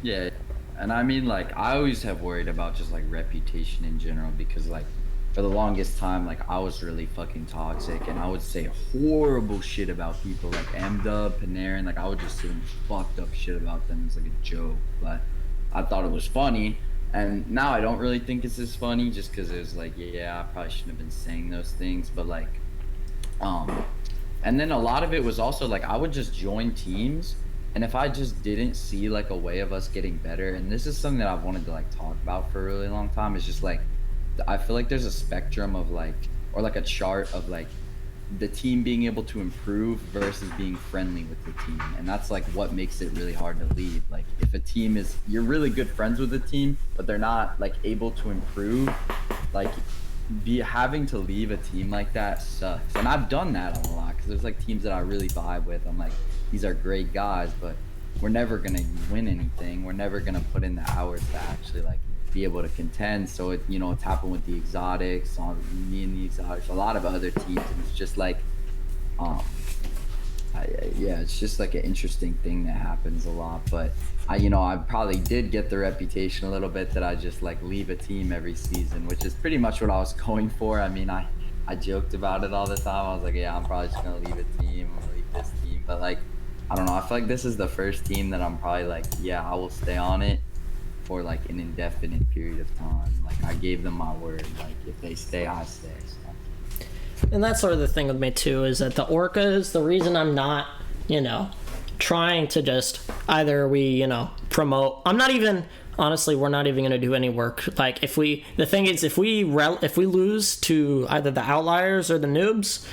Yeah. And I mean, like, I always have worried about just, like, reputation in general because, like, for the longest time, like, I was really fucking toxic and I would say horrible shit about people, like M-Dub, Panarin, like, I would just say fucked up shit about them as, like, a joke, but I thought it was funny, and now I don't really think it's as funny just because it was, like, yeah, I probably shouldn't have been saying those things, but, like, and then a lot of it was also, like, I would just join teams. And if I just didn't see like a way of us getting better, and this is something that I've wanted to like talk about for a really long time, is just like, I feel like there's a spectrum of like, or like a chart of like the team being able to improve versus being friendly with the team. And that's like what makes it really hard to leave. Like if a team is, you're really good friends with the team, but they're not like able to improve, like having to leave a team like that sucks. And I've done that a lot because there's like teams that I really vibe with. I'm like, these are great guys, but we're never gonna win anything. We're never gonna put in the hours to actually like be able to contend. So it, you know, it's happened with the Exotics, on me and the Exotics, a lot of other teams, and it's just like, yeah, it's just like an interesting thing that happens a lot. But I probably did get the reputation a little bit that I just like leave a team every season, which is pretty much what I was going for. I mean, I joked about it all the time. I was like, yeah, I'm probably just gonna leave a team. I'm gonna leave this team, but like, I don't know. I feel like this is the first team that I'm probably like, yeah, I will stay on it for like an indefinite period of time. Like I gave them my word. Like if they stay, I stay. So. And that's sort of the thing with me too, is that the Orcas, the reason I'm not, trying to just either we, promote. I'm not even, honestly, we're not even going to do any work. Like the thing is, if we lose to either the Outliers or the Noobs,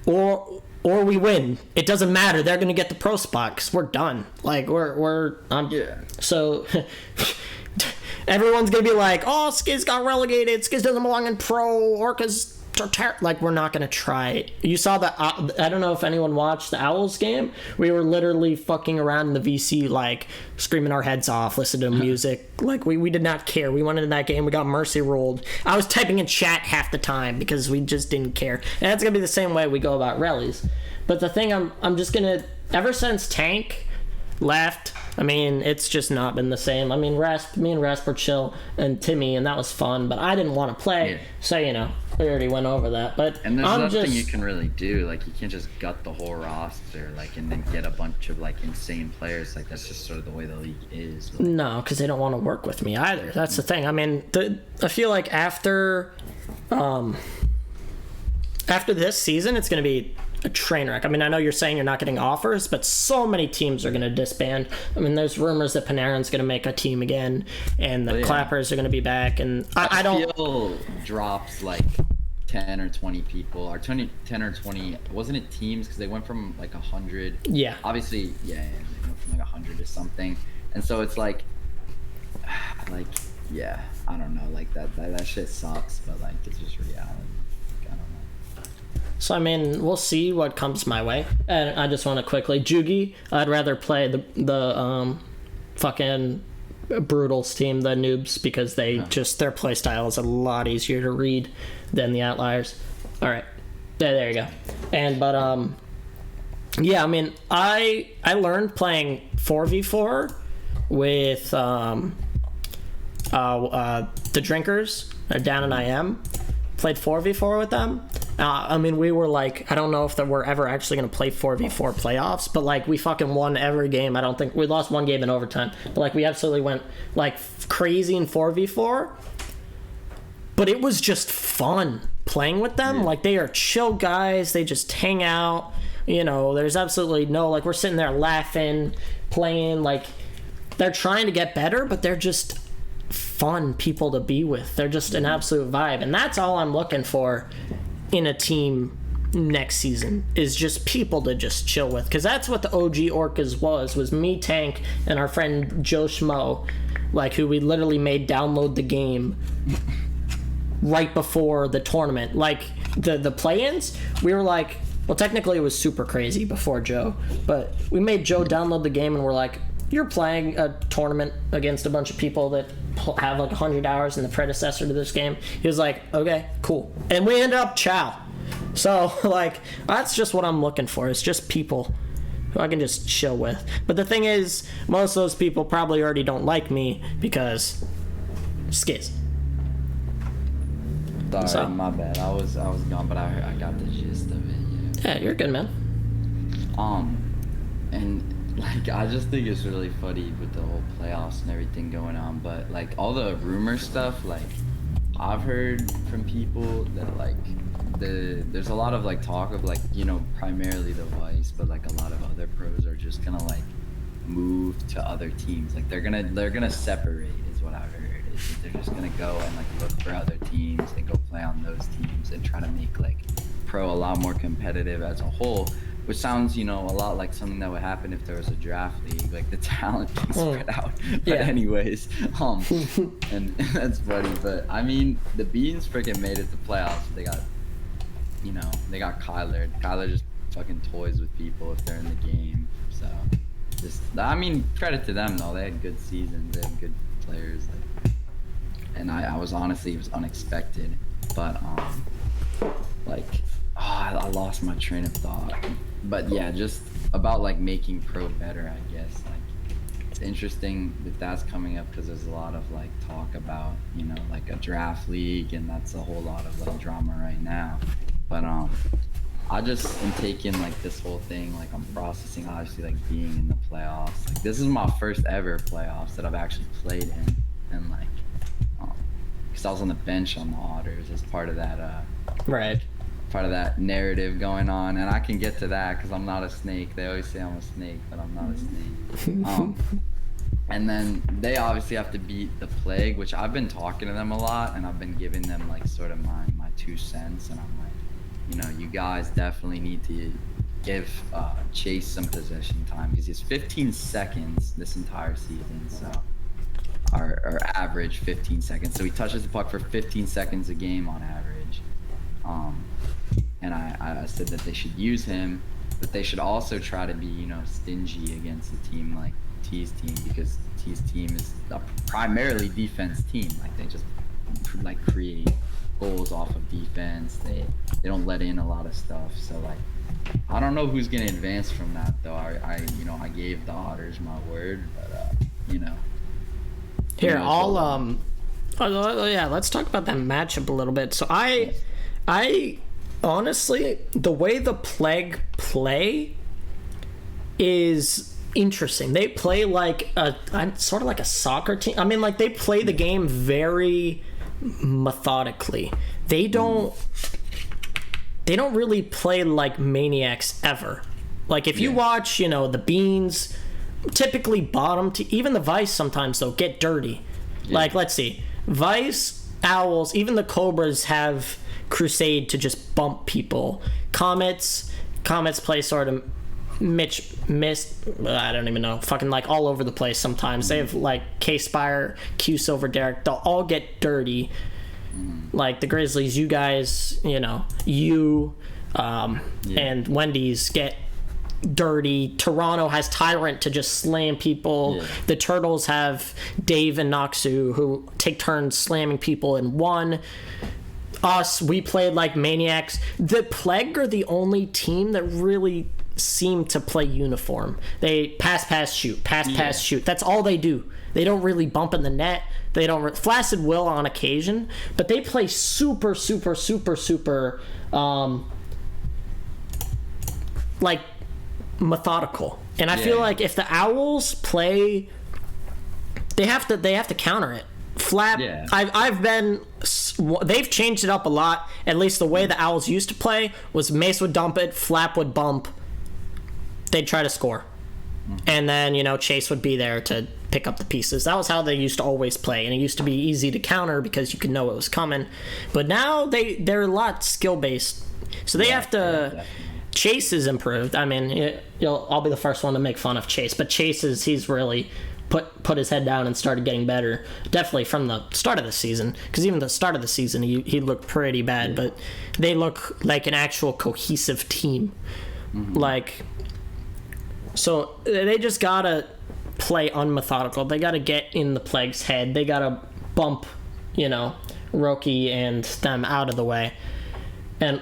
or we win, it doesn't matter. They're gonna get the pro spot because we're done. Like Yeah. So everyone's gonna be like, "Oh, Skiz got relegated. Skiz doesn't belong in pro. Orcas are like, we're not gonna try it." You saw that? I don't know if anyone watched the Owls game. We were literally fucking around in the VC, like screaming our heads off, listening to music. Like we did not care. We went into that game. We got mercy rolled. I was typing in chat half the time because we just didn't care. And that's gonna be the same way we go about rallies. But the thing I'm just gonna, ever since Tank left, I mean, it's just not been the same. I mean, me and Rasp were chill, and Timmy, and that was fun, but I didn't want to play, yeah. So, we already went over that. But and there's nothing you can really do. Like, you can't just gut the whole roster, like, and then get a bunch of, like, insane players. Like, that's just sort of the way the league is. Like, no, because they don't want to work with me either. That's the thing. I mean, I feel like after this season, it's going to be a train wreck. I mean, I know you're saying you're not getting offers, but so many teams are going to disband. I mean, there's rumors that Panarin's going to make a team again, and the Clappers are going to be back. And I don't feel drops like 10 or 20 people, or 10 or 20. Wasn't it teams? Because they went from like 100. Yeah. Obviously, yeah, they went from like 100 to something, and so it's like, yeah, I don't know, like that shit sucks, but like it's just reality. So, I mean, we'll see what comes my way. And I just want to quickly, Jugi, I'd rather play the fucking Brutals team than Noobs, because their playstyle is a lot easier to read than the Outliers. All right. There you go. Yeah, I mean, I learned playing 4v4 with the Drinkers down in IM. Played 4v4 with them. I mean, we were like, I don't know if we're ever actually going to play 4v4 playoffs, but like we fucking won every game. I don't think we lost one game in overtime, but like we absolutely went like crazy in 4v4. But it was just fun playing with them. Like, they are chill guys. They just hang out. There's absolutely no, like, we're sitting there laughing, playing. Like, they're trying to get better, but they're just fun people to be with. They're just an absolute vibe. And that's all I'm looking for in a team next season, is just people to just chill with. Because that's what the OG Orcas was me, Tank, and our friend Joe Schmo, like, who we literally made download the game right before the tournament. Like, the play-ins, we were like, well, technically it was super crazy before Joe, but we made Joe download the game, and we're like, you're playing a tournament against a bunch of people that have like 100 hours in the predecessor to this game. He was like, okay, cool. And we ended up chow. So, like, that's just what I'm looking for. It's just people who I can just chill with. But the thing is, most of those people probably already don't like me because Skiz. Sorry, my bad. I was gone, but I got the gist of it. Yeah, you're good, man. And like, I just think it's really funny with the whole playoffs and everything going on, but like all the rumor stuff, like I've heard from people that like there's a lot of like talk of like, primarily the Vice, but like a lot of other pros are just gonna like move to other teams. Like they're gonna separate, is what I've heard. Is that they're just gonna go and like look for other teams and go play on those teams and try to make like pro a lot more competitive as a whole, which sounds, you know, a lot like something that would happen if there was a draft league, like the talent being spread out. But anyways, and that's funny. But I mean, the Beans freaking made it to playoffs. They got, you know, they got Kyler. Kyler just fucking toys with people if they're in the game. So, just, I mean, credit to them though. They had good seasons. They had good players. And I was honestly, it was unexpected. But I lost my train of thought. But yeah, just about like making pro better, I guess. Like, it's interesting that that's coming up because there's a lot of like talk about, you know, like a draft league, and that's a whole lot of like drama right now. But I just am taking like this whole thing, like I'm processing obviously like being in the playoffs. Like this is my first ever playoffs that I've actually played in, and like because I was on the bench on the Otters as part of that part of that narrative going on, and I can get to that because I'm not a snake. They always say I'm a snake, but I'm not a snake. And then they obviously have to beat the Plague, which I've been talking to them a lot, and I've been giving them like sort of my 2 cents, and I'm like, you know, you guys definitely need to give Chase some possession time because he's 15 seconds this entire season, so our average 15 seconds. So he touches the puck for 15 seconds a game on average. And I said that they should use him, but they should also try to be, you know, stingy against a team like T's team, because T's team is a primarily defense team. Like they just like create goals off of defense. They don't let in a lot of stuff. So like, I don't know who's gonna advance from that though. I you know, I gave the Otters my word, but you know. Here, let's talk about that matchup a little bit. So I honestly, the way the Plague play is interesting. They play like sort of like a soccer team. I mean, like they play the game very methodically. They don't really play like maniacs ever. Like if you watch, you know, the Beans, typically bottom to even the Vice sometimes though get dirty. Like let's see, Vice, Owls, even the Cobras have crusade to just bump people. Comets play sort of missed, I don't even know, fucking like all over the place sometimes. They have like K-Spire, Q Silver Derek, they'll all get dirty. Like the Grizzlies, you guys, you know, and Wendy's get dirty. Toronto has Tyrant to just slam people. The Turtles have Dave and Noxu who take turns slamming people in one. Us, we played like maniacs. The Plague are the only team that really seem to play uniform. They pass, shoot, pass, shoot. That's all they do. They don't really bump in the net. They don't. Flaccid will on occasion, but they play super, like methodical. And I feel like if the Owls play, they have to counter it. Flap. They've changed it up a lot. At least the way the Owls used to play was Mace would dump it, Flap would bump, they'd try to score, and then, you know, Chase would be there to pick up the pieces. That was how they used to always play, and it used to be easy to counter because you could know it was coming. But now they're a lot skill based, so they have to. Chase is improved. I mean, I'll be the first one to make fun of Chase, but he's really put his head down and started getting better. Definitely from the start of the season, because even the start of the season he looked pretty bad, but they look like an actual cohesive team. Like, so they just gotta play unmethodical. They gotta get in the Plague's head. They gotta bump, you know, Roki and them out of the way. And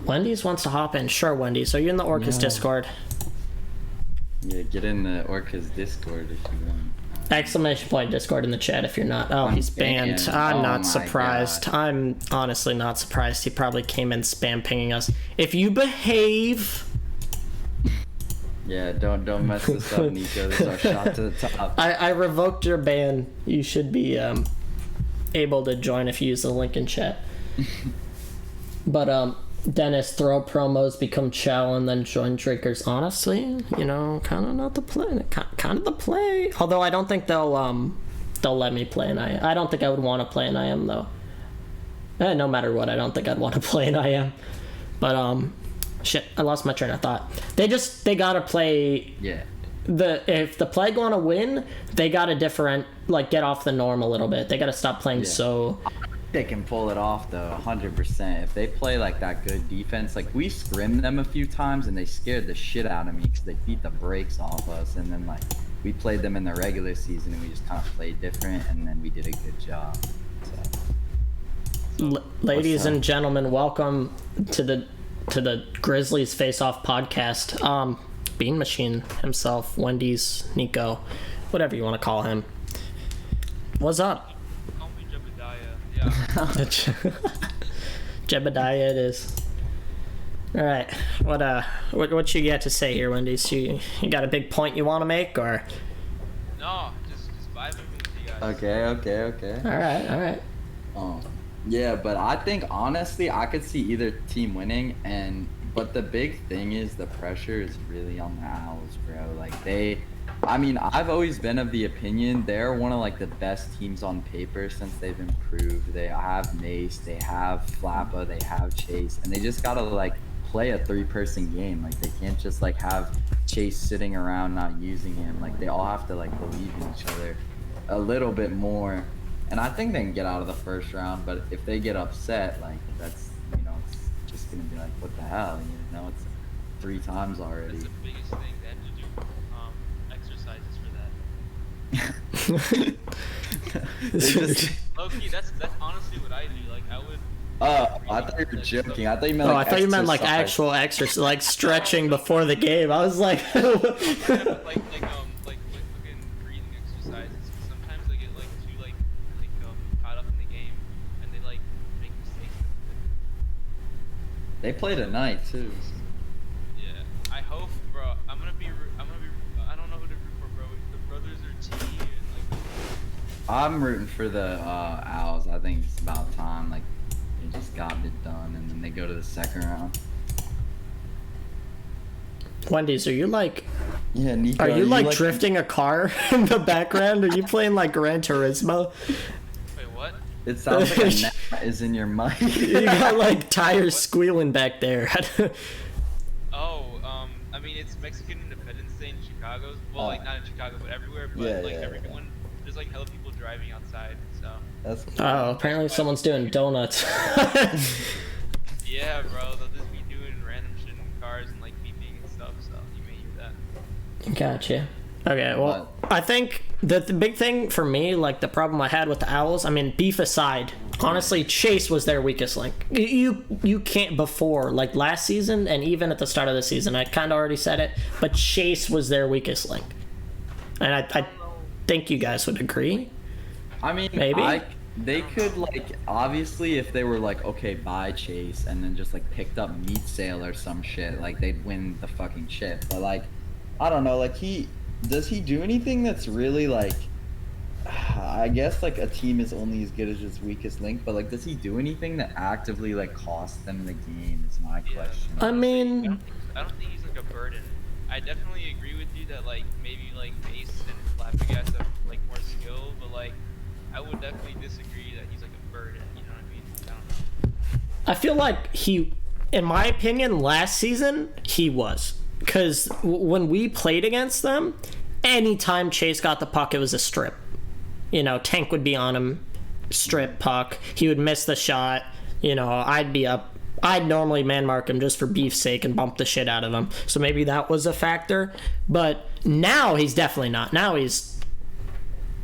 Wendy's wants to hop in. Sure, Wendy's. Are you in the Orcas Discord? Yeah, get in the Orcas Discord if you want. Exclamation point Discord in the chat if you're not. Oh, he's banned. I'm not surprised. God. I'm honestly not surprised. He probably came in spam pinging us. If you behave... Yeah, don't mess this up, Nico. This is our shot to the top. I revoked your ban. You should be able to join if you use the link in chat. But Dennis, throw promos, become Chow, and then join Drakers. Honestly, you know, kind of not the play. Kind of the play. Although I don't think they'll let me play an IM. I don't think I would want to play an IM though. No matter what, I don't think I'd want to play an IM. But shit, I lost my train of thought. They gotta play. Yeah. If the Plague want to win, they gotta get off the norm a little bit. They gotta stop playing so. They can pull it off though, 100%. If they play like that good defense, like we scrimmed them a few times and they scared the shit out of me because they beat the brakes off us, and then like we played them in the regular season and we just kind of played different, and then we did a good job. So. Ladies and gentlemen, welcome to the Grizzlies Faceoff podcast. Bean Machine himself, Wendy's, Nico, whatever you want to call him. What's up? Call me Jebediah. Yeah. Jebediah it is. All right, what you got to say here, Wendy's? You got a big point you want to make, or? No, just vibing with you guys. Okay. All right. Yeah, but I think honestly I could see either team winning, but the big thing is the pressure is really on the Owls, bro. Like I've always been of the opinion they're one of like the best teams on paper since they've improved. They have Mace, they have Flappa, they have Chase, and they just gotta like play a 3-person game. Like they can't just like have Chase sitting around not using him. Like they all have to like believe in each other a little bit more. And I think they can get out of the first round, but if they get upset, like that's, it's just gonna be like, what the hell, it's 3 times already. That's the biggest thing. They have to do exercises for that. Low-key, that's honestly what I do. Like I would. I thought you were joking. I thought you meant like I thought you meant like actual exercise, like stretching before the game. I was like. like fucking breathing exercises. Sometimes I get like too caught up in the game, and they like make mistakes. They play tonight too. Yeah, I hope, bro. I'm gonna be. I don't know who to root for, bro. The brothers are T and like. I'm rooting for the Owls. I think it's about time. Like they just got it done, and then they go to the second round. Wendy's, are you like? Yeah, Nico. Are you like drifting a car in the background? Are you playing like Gran Turismo? Wait, what? It sounds like a gnat is in your mic. You got like tires squealing back there. I mean, it's Mexican Independence Day in Chicago. Well, like not in Chicago, but everywhere. But everyone, there's like hella people driving outside. So. That's cool. Oh, apparently someone's doing donuts. Yeah, bro. They'll just be doing random shit in cars and like beeping and stuff. So you may hear that. Gotcha. Okay, well, I think that the big thing for me, like the problem I had with the Owls, I mean, beef aside, honestly, Chase was their weakest link. You can't before, like last season and even at the start of the season, I kind of already said it, but Chase was their weakest link. And I think you guys would agree. I mean, maybe. They could, like, obviously if they were like, okay, bye Chase, and then just like picked up Meat Sale or some shit, like they'd win the fucking shit. But like, I don't know, like does he do anything that's really like, I guess like a team is only as good as its weakest link, but like does he do anything that actively like costs them the game is my question. I mean, I don't think he's like a burden. I definitely agree with you that like maybe like Mace and Flappagas have like more skill, but like I would definitely disagree that he's like a burden, you know what I mean? I don't know. I feel like he, in my opinion, last season, he was. Because when we played against them, anytime Chase got the puck, it was a strip. Tank would be on him, strip puck. He would miss the shot. I'd be up. I'd normally man mark him just for beef's sake and bump the shit out of him. So maybe that was a factor. But now he's definitely not. Now he's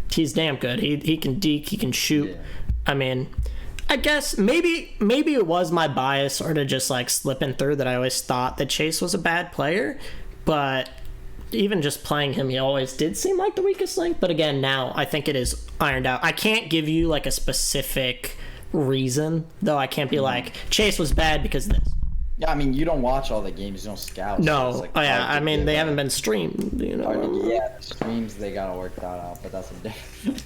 damn good. He can deke, he can shoot. Yeah. I mean, I guess maybe it was my bias sort of just like slipping through that I always thought that Chase was a bad player, but even just playing him, he always did seem like the weakest link. But again, now I think it is ironed out. I can't give you like a specific reason, though. I can't be like Chase was bad because of this. Yeah, I mean, you don't watch all the games, you don't scout. No, so like I mean, they haven't been streamed. Yeah, the streams, they gotta work that out, but that's a different.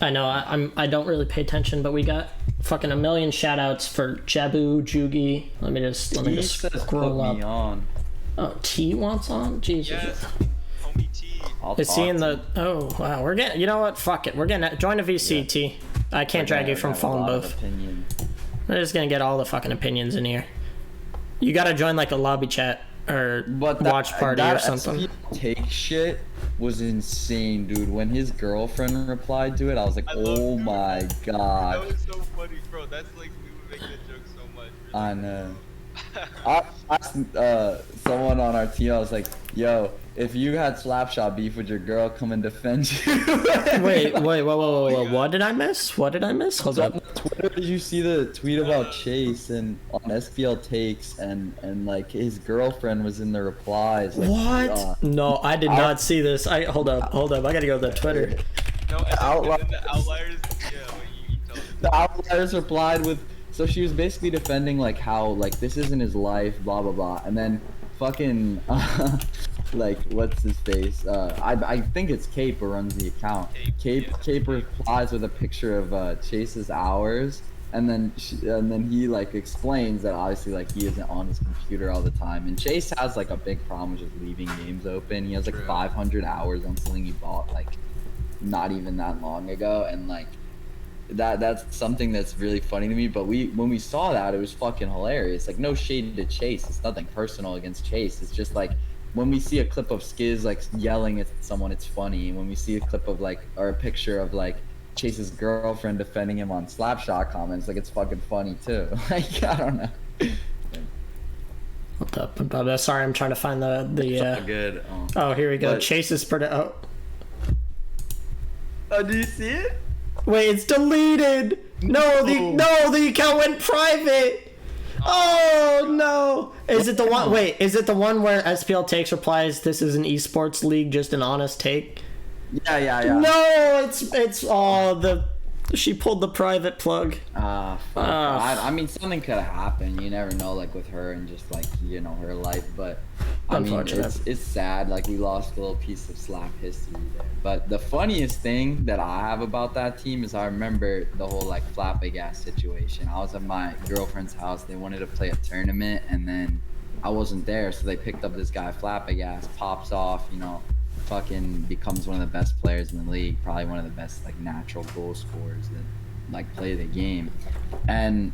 I know, I don't really pay attention, but we got fucking a million shout-outs for Jabu, Jugi. Let me just scroll up. Me on. Oh, T wants on? Jesus. Yes, homie T. Is he in the... Oh, wow. We're getting... You know what? Fuck it. We're getting... Join a VC, T. I can't drag you from phone booth. We're just gonna get all the fucking opinions in here. You gotta join like a lobby chat or watch party or something. Take shit was insane, dude. When his girlfriend replied to it, I was like, oh my god. That was so funny, bro. That's like, we would make that joke so much. Really. I know. I asked someone on our team, I was like, yo, if you had Slapshot beef, would your girl come and defend you? wait, whoa. What did I miss? Hold up. On Twitter, did you see the tweet about Chase and on SPL takes and like his girlfriend was in the replies? Like, What? No, I did not see this. Hold up. I gotta go to the Twitter. No, and then the outliers, yeah, you told me. The outliers replied with, so she was basically defending like how like this isn't his life, blah blah blah, and then fucking like what's his face? I think it's Cape who runs the account. Cape replies with a picture of Chase's hours, and then he like explains that obviously like he isn't on his computer all the time, and Chase has like a big problem with just leaving games open. He has like 500 hours on something he bought like not even that long ago, and like that's something that's really funny to me. But when we saw that, it was fucking hilarious. Like, no shade to Chase, it's nothing personal against Chase, it's just like when we see a clip of Skiz like yelling at someone, it's funny. And when we see a clip of like, or a picture of like Chase's girlfriend defending him on Slapshot comments, like it's fucking funny too. Like, I don't know. What up? Sorry, I'm trying to find the good. Oh, here we go. But, Chase is pretty. Oh, do you see it? wait, it's deleted. No, the account went private. Oh no! Is it the one? Wait, is it the one where SPL takes replies? This is an esports league, just an honest take. Yeah. No, it's she pulled the private plug. Fuck. I mean, something could have happened. You never know, like with her and just like her life. But I mean, it's sad. Like we lost a little piece of Slap history there. But the funniest thing that I have about that team is I remember the whole like Flapjack situation. I was at my girlfriend's house. They wanted to play a tournament, and then I wasn't there, so they picked up this guy Flapjack, pops off, fucking becomes one of the best players in the league, probably one of the best like natural goal scorers that like play the game. And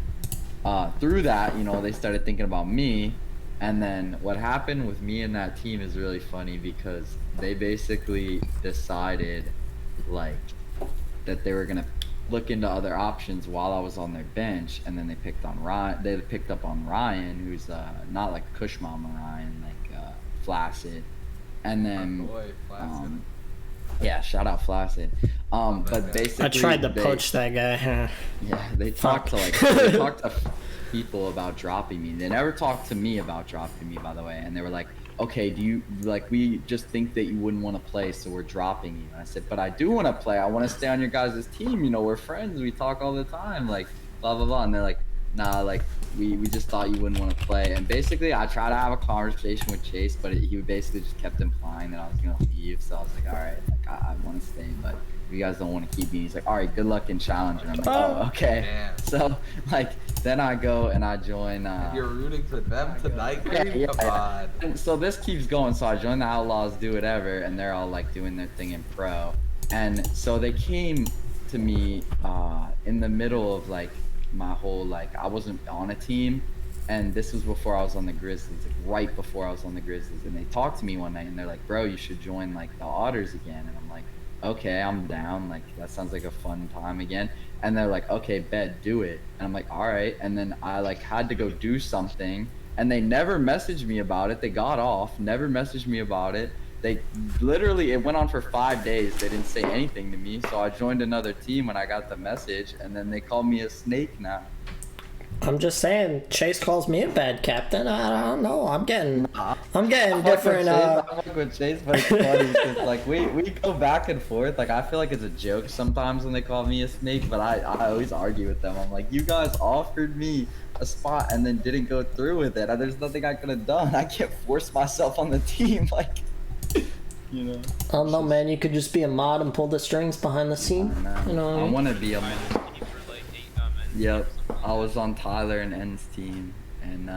through that, they started thinking about me. And then what happened with me and that team is really funny because they basically decided like that they were gonna look into other options while I was on their bench, and then they picked on Ryan. They picked up on Ryan, who's not like Kush Mama Ryan, like Flaccid. And then yeah, shout out Flaccid. But basically I tried to poach that guy. Yeah, they talked to people about dropping me. They never talked to me about dropping me, by the way. And they were like, okay, do you like, we just think that you wouldn't want to play, so we're dropping you. And I said, but I do want to play. I want to stay on your guys' team. We're friends. We talk all the time. Like, blah, blah, blah. And they're like, nah, like, we just thought you wouldn't want to play. And basically, I tried to have a conversation with Chase, but he basically just kept implying that I was going to leave. So I was like, all right, like, I want to stay, but if you guys don't want to keep me. He's like, all right, good luck in Challenge. And I'm like, oh, okay. Damn. So, like, then I go and I join. You're rooting for them tonight, baby? Yeah. Come on. And so this keeps going. So I join the Outlaws, do whatever, and they're all like doing their thing in pro. And so they came to me in the middle of like my whole, like, I wasn't on a team, and this was before I was on the Grizzlies, like right before I was on the Grizzlies. And they talked to me one night and they're like, bro, you should join like the Otters again. And I'm like, okay, I'm down. Like, that sounds like a fun time again. And they're like, okay, bet, do it. And I'm like, all right. And then I like had to go do something, and they never messaged me about it. They got off, never messaged me about it. They literally, it went on for 5 days. They didn't say anything to me. So I joined another team when I got the message, and then they called me a snake now. I'm just saying, Chase calls me a bad captain. I don't know. I'm getting different. I fuck with Chase, but it's funny because like we go back and forth. Like, I feel like it's a joke sometimes when they call me a snake, but I always argue with them. I'm like, you guys offered me a spot and then didn't go through with it. There's nothing I could have done. I can't force myself on the team. Like, I don't know, man. You could just be a mod and pull the strings behind the scene. I want to be a mod. Yep, I was on Tyler and N's team, and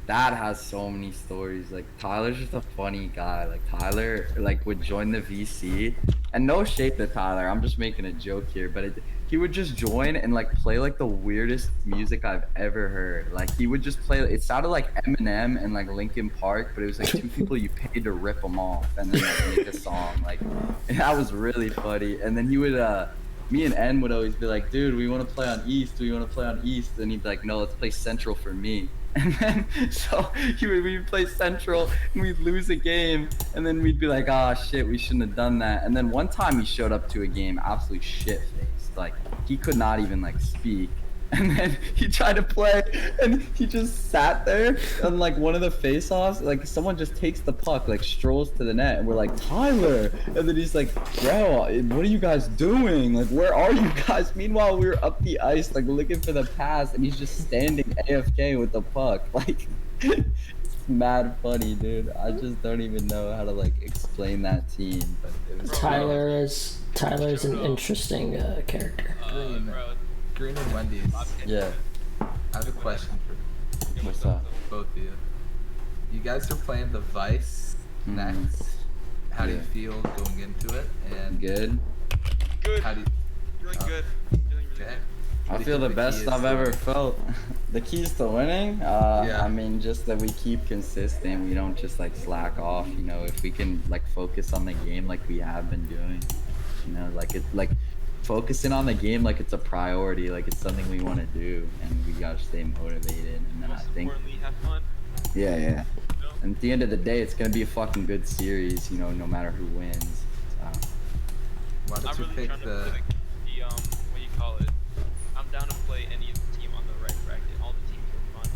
that has so many stories. Like, Tyler's just a funny guy. Like, Tyler like would join the VC, And no shade to Tyler, I'm just making a joke here, but he would just join and like play like the weirdest music I've ever heard. Like he would just play. It sounded like Eminem and like Linkin Park, but it was like two people you paid to rip them off and then like make a song. Like that was really funny. And then he would, me and N would always be like, dude, we want to play on East. We want to play on East. And he'd be like, no, let's play Central for me. And then so we'd play Central and we'd lose a game, and then we'd be like, oh shit, we shouldn't have done that. And then one time he showed up to a game absolutely shit-faced, like he could not even like speak. And then he tried to play, and he just sat there on like one of the face-offs. Like someone just takes the puck, like strolls to the net, and we're like, Tyler. And then he's like, bro, what are you guys doing? Like, where are you guys? Meanwhile, we were up the ice, like looking for the pass, and he's just standing AFK with the puck. Like, it's mad funny, dude. I just don't even know how to like explain that team. But it was Tyler's an interesting character. Green and Wendy's. Yeah. I have a question for What's up? both of you. You guys are playing the Vice next. How do you feel going into it? And Good. Good. how do you? Feeling good. Feeling really Okay. good. I feel the best I've ever felt. The keys to winning? Yeah. I mean, just that we keep consistent. We don't just like slack off. You know, if we can like focus on the game like we have been doing. You know, like it's like focusing on the game like it's a priority, like it's something we want to do, and we gotta stay motivated. And then I Most think, importantly, have fun. yeah. You know? And at the end of the day, it's gonna be a fucking good series. You know, no matter who wins. So. Why I'm did you really pick trying to the? play the what do you call it? I'm down to play any team on the right bracket. All the teams were fun.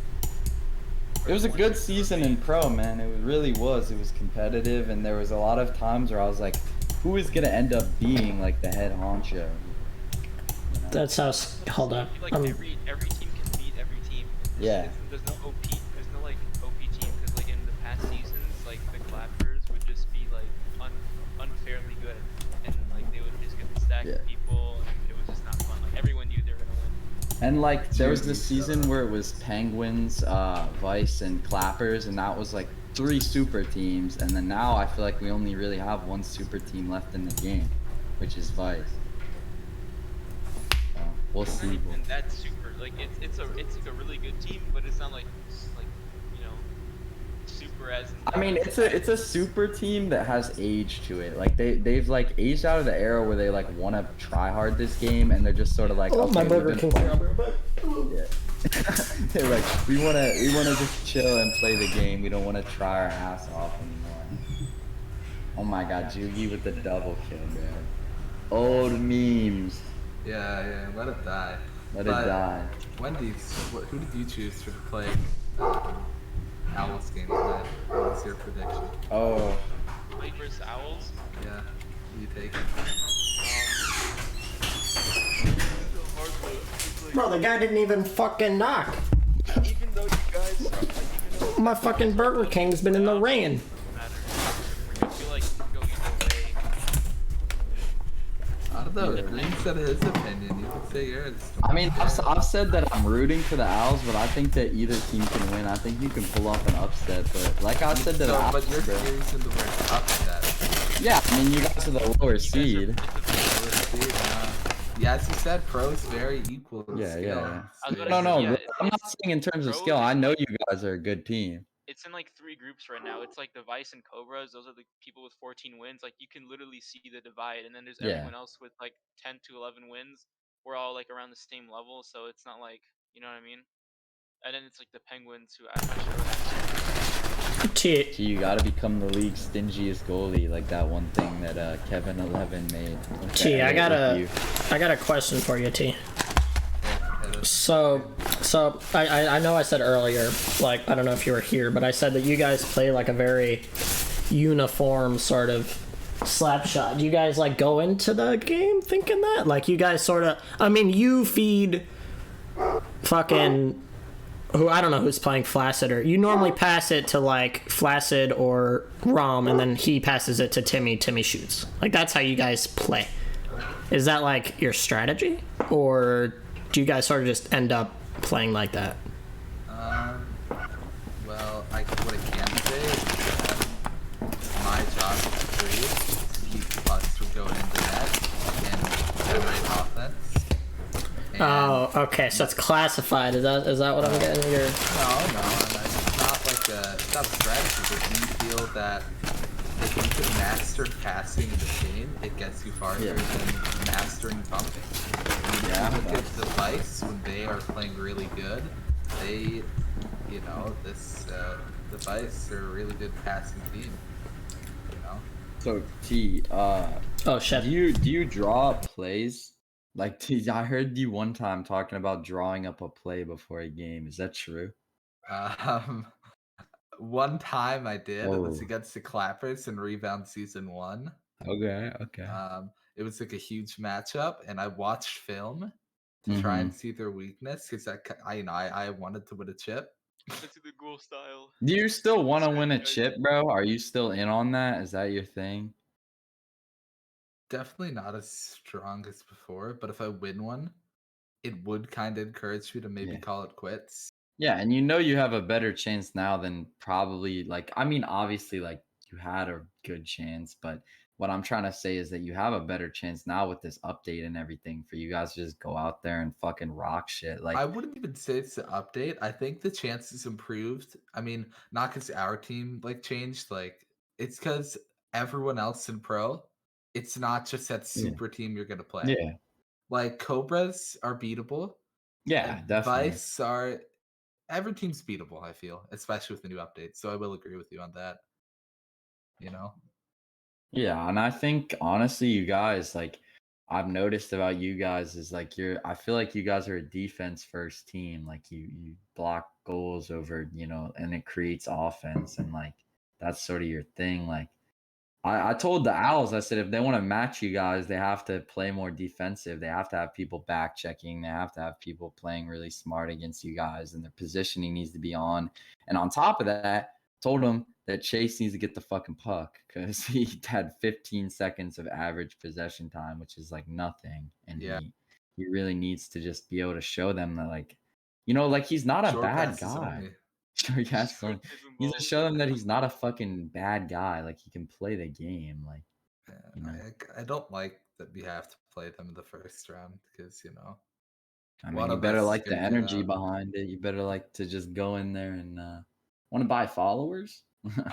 It was a good season in pro, man. It really was. It was competitive, and there was a lot of times where I was like, who is gonna end up being like the head honcho? You know? That's how. Hold I up. feel like every team can beat every team. Yeah. There's no OP. There's no like OP team because like in the past seasons, like the Clappers would just be like unfairly good, and like they would just get the stack of people, and it was just not fun. Like everyone knew they were gonna win. And like there was this season where it was Penguins, Vice, and Clappers, and that was like 3 super teams. And then now I feel like we only really have 1 super team left in the game, which is Vice. So, we'll see. And that's super. Like it's like a really good team, but it's not like you know super as. In, I mean, it's a super team that has age to it. Like they've like aged out of the era where they like want to try hard this game, and they're just sort of like, Oh, my okay, Burger we've King. been playing- Yeah. They're like, we wanna just chill and play the game. We don't wanna try our ass off anymore. Oh my god, Jugi with the double kill, man. Old memes. Yeah, let it die. Let it die. Wendy's, who did you choose to play Owls game tonight? What was your prediction? Oh, Mike versus Owls. Yeah, who you take? Bro, the guy didn't even fucking knock. Even though you guys, My fucking Burger King's been in the rain. I feel like it can go either way. I don't know. Green said his opinion. You can say yours. I mean, I've said that I'm rooting for the Owls, but I think that either team can win. I think you can pull off an upset, but like I said to the Owls, but you're bro. using the word upset. Yeah, I mean, you guys are the lower seed. Yeah, as you said, pro is very equal in Yeah, skill. yeah. I was No, gonna no, say, yeah, I'm not saying in terms of Pro skill. is I know like- you guys are a good team. It's in like 3 groups right now. It's like the Vice and Cobras. Those are the people with 14 wins. Like you can literally see the divide, and then there's Yeah. everyone else with like 10 to 11 wins. We're all like around the same level, so it's not like, you know what I mean. And then it's like the Penguins, who I'm not sure what T. So you gotta become the league's stingiest goalie, like that one thing that Kevin 11 made. with T, the I edit got with you. a question for you, T. So I know I said earlier, like, I don't know if you were here, but I said that you guys play like a very uniform sort of Slapshot. Do you guys like go into the game thinking that? Like you guys sort of, I mean, you feed fucking, who, I don't know who's playing Flaccid, or you normally pass it to like Flaccid or Rom, and then he passes it to Timmy shoots. Like that's how you guys play. Is that like your strategy, or do you guys sort of just end up playing like that? Well, what I can say is that my job is to keep us from going into Oh, okay. So it's classified. Is that what I'm getting? No, it's not like it's not strategy, but do you feel that if you can master passing in the game, it gets you farther than mastering pumping? Yeah. Look at the Vice when they are playing really good. They, the Vice are a really good passing team. So T, Oh shit. do you draw up plays? Like T, I heard you one time talking about drawing up a play before a game. Is that true? One time I did. It was Oh. against the Clappers in Rebound Season 1. Okay. It was like a huge matchup, and I watched film to try and see their weakness because I wanted to win a chip. Into the ghoul style. Do you still want to win a chip, bro? Are you still in on that? Is that your thing? Definitely not as strong as before, but if I win one, it would kind of encourage me to maybe call it quits. Yeah, and you have a better chance now than probably obviously you had a good chance, but what I'm trying to say is that you have a better chance now with this update and everything for you guys to just go out there and fucking rock shit. Like I wouldn't even say it's an update. I think the chances improved. I mean, not because our team changed, it's because everyone else in pro, it's not just that super team you're gonna play. Yeah. Like Cobras are beatable. Yeah, and definitely. Vice every team's beatable, I feel, especially with the new updates. So I will agree with you on that. Yeah, and I think honestly, you guys, I've noticed about you guys is I feel like you guys are a defense first team. Like you block goals over, and it creates offense, and that's sort of your thing. Like I told the Owls, I said if they want to match you guys, they have to play more defensive. They have to have people back checking. They have to have people playing really smart against you guys, and their positioning needs to be on. And on top of that, told them that Chase needs to get the fucking puck because he had 15 seconds of average possession time, which is nothing. And he really needs to just be able to show them that he's not a bad guy. Sure, yes, he needs to show them that he's not a fucking bad guy. He can play the game. I don't like that we have to play them in the first round because I mean, you better like the energy behind it. You better to just go in there and want to buy followers.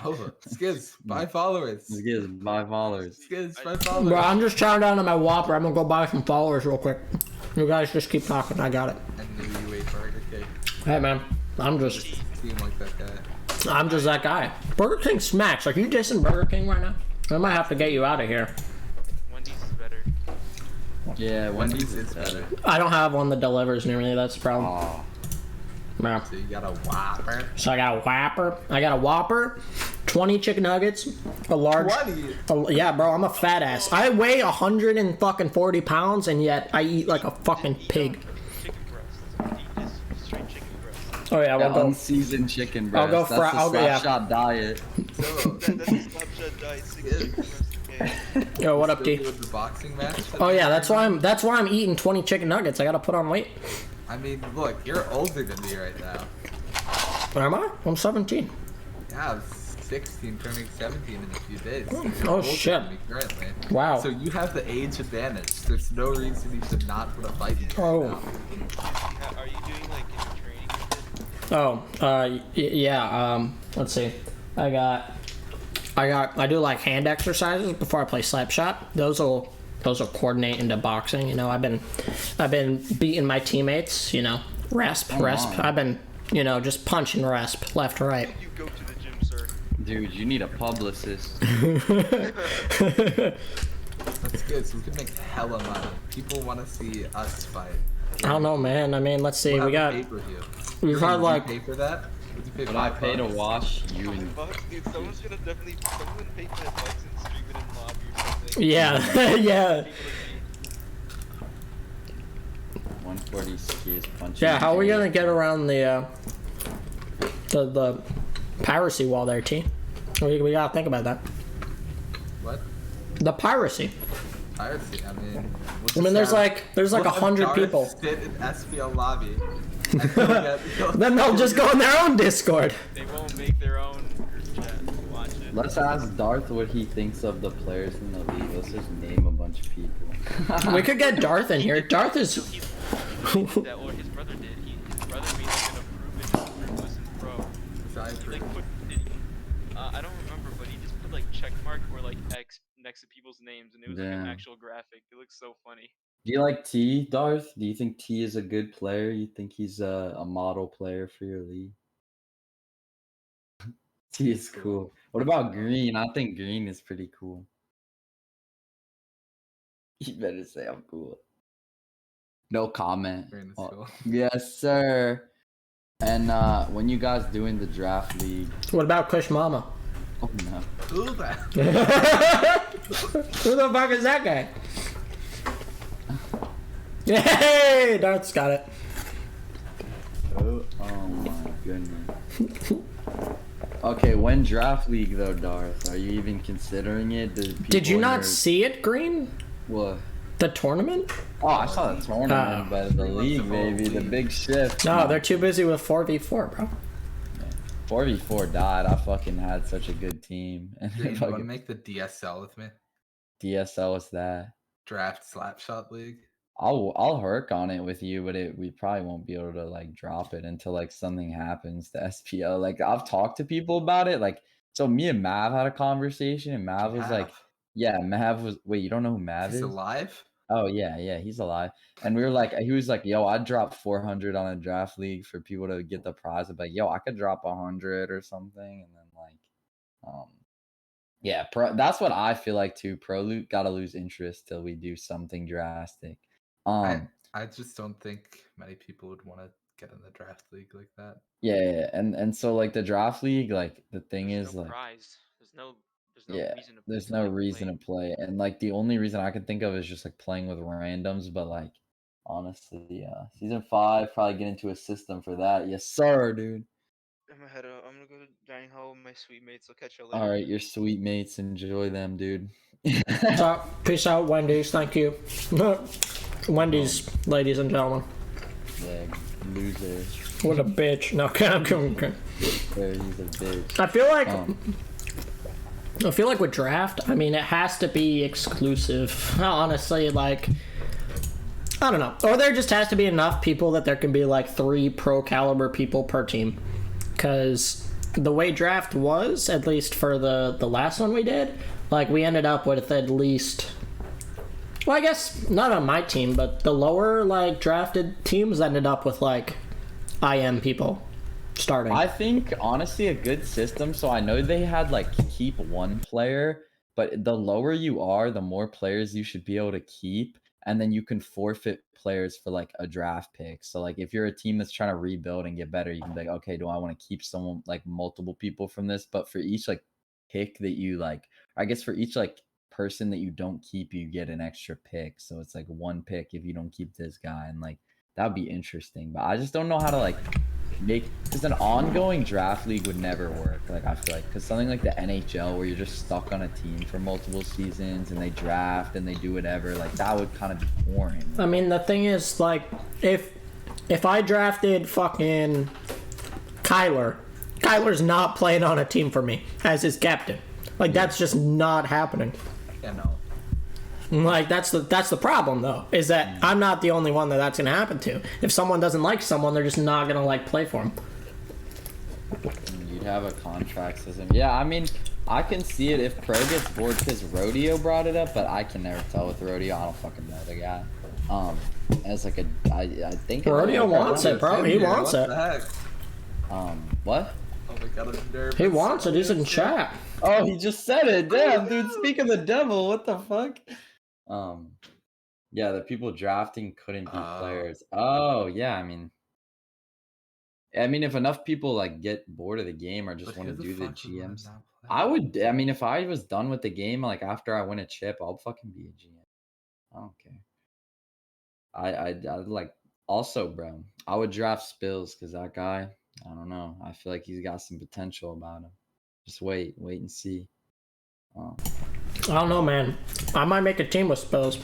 Oh, Skiz, buy followers. Skiz, buy followers. Skiz, buy followers. Bro, I'm just chowing down on my Whopper. I'm gonna go buy some followers real quick. You guys just keep talking. I got it. I knew you ate Burger King. Hey man, I'm just that guy. Burger King smacks. You dissing Burger King right now? I might have to get you out of here. Wendy's is better. Yeah, Wendy's is better. I don't have one that delivers near me. That's the problem. Oh. No. So you got a Whopper. So I got a Whopper, 20 chicken nuggets, a large. 20? Yeah, bro, I'm a fat ass. I weigh 140 pounds, and yet I eat like a fucking pig. Chicken breast. Eat just straight chicken breast. Oh yeah, we'll go. Unseasoned chicken breast. I'll go That's the Slapshot diet. So that's a Slapshot diet. 6 chicken breast a day. Yo, what up, D? With the boxing match? Oh yeah, that's why I'm eating 20 chicken nuggets. I gotta put on weight. I mean, look, you're older than me right now. Where am I? I'm 17. Yeah, I'm 16, turning 17 in a few days. So Oh, you're older shit. than me currently. Wow. So you have the age advantage. There's no reason you should not put a fight in you Oh. right now. Are you doing any training? Yeah. Let's see. I do hand exercises before I play Slapshot. Those will coordinate into boxing. I've been beating my teammates. Resp. I've been just punching resp left to right. You go to the gym, sir. Dude, you need a publicist. That's good. So we can make hella money. People want to see us fight. I don't know, man. I mean, let's see. We'll We got. have a pay-per-view. We've had Would you pay for that? Would you pay Would I $5? pay to watch you and Dude, someone's gonna pay $10 and stream it in lobby or something. Yeah. Yeah. 140 skis punching? Yeah. How are we gonna get around the piracy wall there, T? We gotta think about that. What? The piracy. Piracy. I mean, There's like 100 people. Sit in SPL lobby. Then they'll just go in their own Discord. They won't make their own group chat. Watch it. Let's ask Darth what he thinks of the players in the league. Let's just name a bunch of people. We could get Darth in here. Darth is. So he that or his brother did. His brother made like an improvement in pro. He, like put, I don't remember, but he just put like check mark or like X next to people's names, and it was like an actual graphic. It looks so funny. Do you like T, Darth? Do you think T is a good player? You think he's a model player for your league? T is cool. What about Green? I think Green is pretty cool. You better say I'm cool. No comment. Green is Oh, cool. yes, sir. And when you guys doing the draft league? What about Kush Mama? Oh no. Who that? Who the fuck is that guy? Hey, Darth's got it. Oh my goodness. Okay, when draft league though, Darth? Are you even considering it? Did you not see it, Green? What? The tournament? Oh, I saw the tournament, but the league, baby, the big shift. No, they're too busy with 4v4, bro. 4v4 died. I fucking had such a good team. And Dude, you want to make the DSL with me? DSL was that? Draft Slapshot League. I'll work on it with you, but we probably won't be able to like drop it until like something happens to SPO. Like I've talked to people about it. Like so, me and Mav had a conversation, and Mav was like, "Yeah, Mav was. Wait, you don't know who Mav is? He's alive? Oh yeah, he's alive." And we were like, he was like, "Yo, I'd drop 400 on a draft league for people to get the prize." I'm like, "Yo, I could drop 100 or something," and then like, yeah, that's what I feel like too. Pro gotta lose interest till we do something drastic. I just don't think many people would want to get in the draft league like that. Yeah, and so like the draft league, like the thing There's is no like prize. There's no yeah, reason to there's no reason to play, and like the only reason I can think of is just like playing with randoms. But like honestly, season 5 probably get into a system for that. Yes, sir, dude. I'm gonna head out. I'm gonna go to dining hall with my sweet mates. I'll catch you later. All right, your sweet mates, enjoy them, dude. So, peace out, Wendy's. Thank you. Wendy's, ladies and gentlemen. Yeah, loser. What a bitch. No, come. He's a bitch. I feel like with draft, I mean, it has to be exclusive. Honestly, like, I don't know. Or there just has to be enough people that there can be like 3 pro caliber people per team. Because the way draft was, at least for the last one we did, like we ended up with at least, well, I guess not on my team, but the lower like drafted teams ended up with like IM people starting. I think honestly a good system. So I know they had like keep 1 player, but the lower you are, the more players you should be able to keep, and then you can forfeit players for like a draft pick. So like if you're a team that's trying to rebuild and get better, you can be like, okay, do I want to keep someone like multiple people from this? But for each like pick that you like, I guess for each like person that you don't keep, you get an extra pick. So it's like 1 pick if you don't keep this guy, and like that would be interesting. But I just don't know how to like make, because an ongoing draft league would never work. Like I feel like, because something like the NHL where you're just stuck on a team for multiple seasons and they draft and they do whatever, like that would kind of be boring. I mean, the thing is, like, if I drafted fucking Kyler's not playing on a team for me as his captain. Like, that's just not happening. Yeah, no. Like, that's the problem, though, is that I'm not the only one that's going to happen to. If someone doesn't like someone, they're just not going to, like, play for him. You'd have a contract system. Yeah, I mean, I can see it if Pro gets bored, because Rodeo brought it up, but I can never tell with Rodeo. I don't fucking know the guy. As like I think Rodeo wants it, bro. He wants it. What? Oh my god, I'm nervous. He wants it. He's in chat. Oh, he just said it. Damn, dude. Speak of the devil. What the fuck? Yeah, the people drafting couldn't be players. Oh, yeah. I mean, if enough people like get bored of the game or just want to do the GMs, I would. I mean, if I was done with the game, like after I win a chip, I'll fucking be a GM. I don't care. I like also, bro. I would draft Spills because that guy. I don't know. I feel like he's got some potential about him. Just wait and see. I don't know, man. I might make a team with Spills.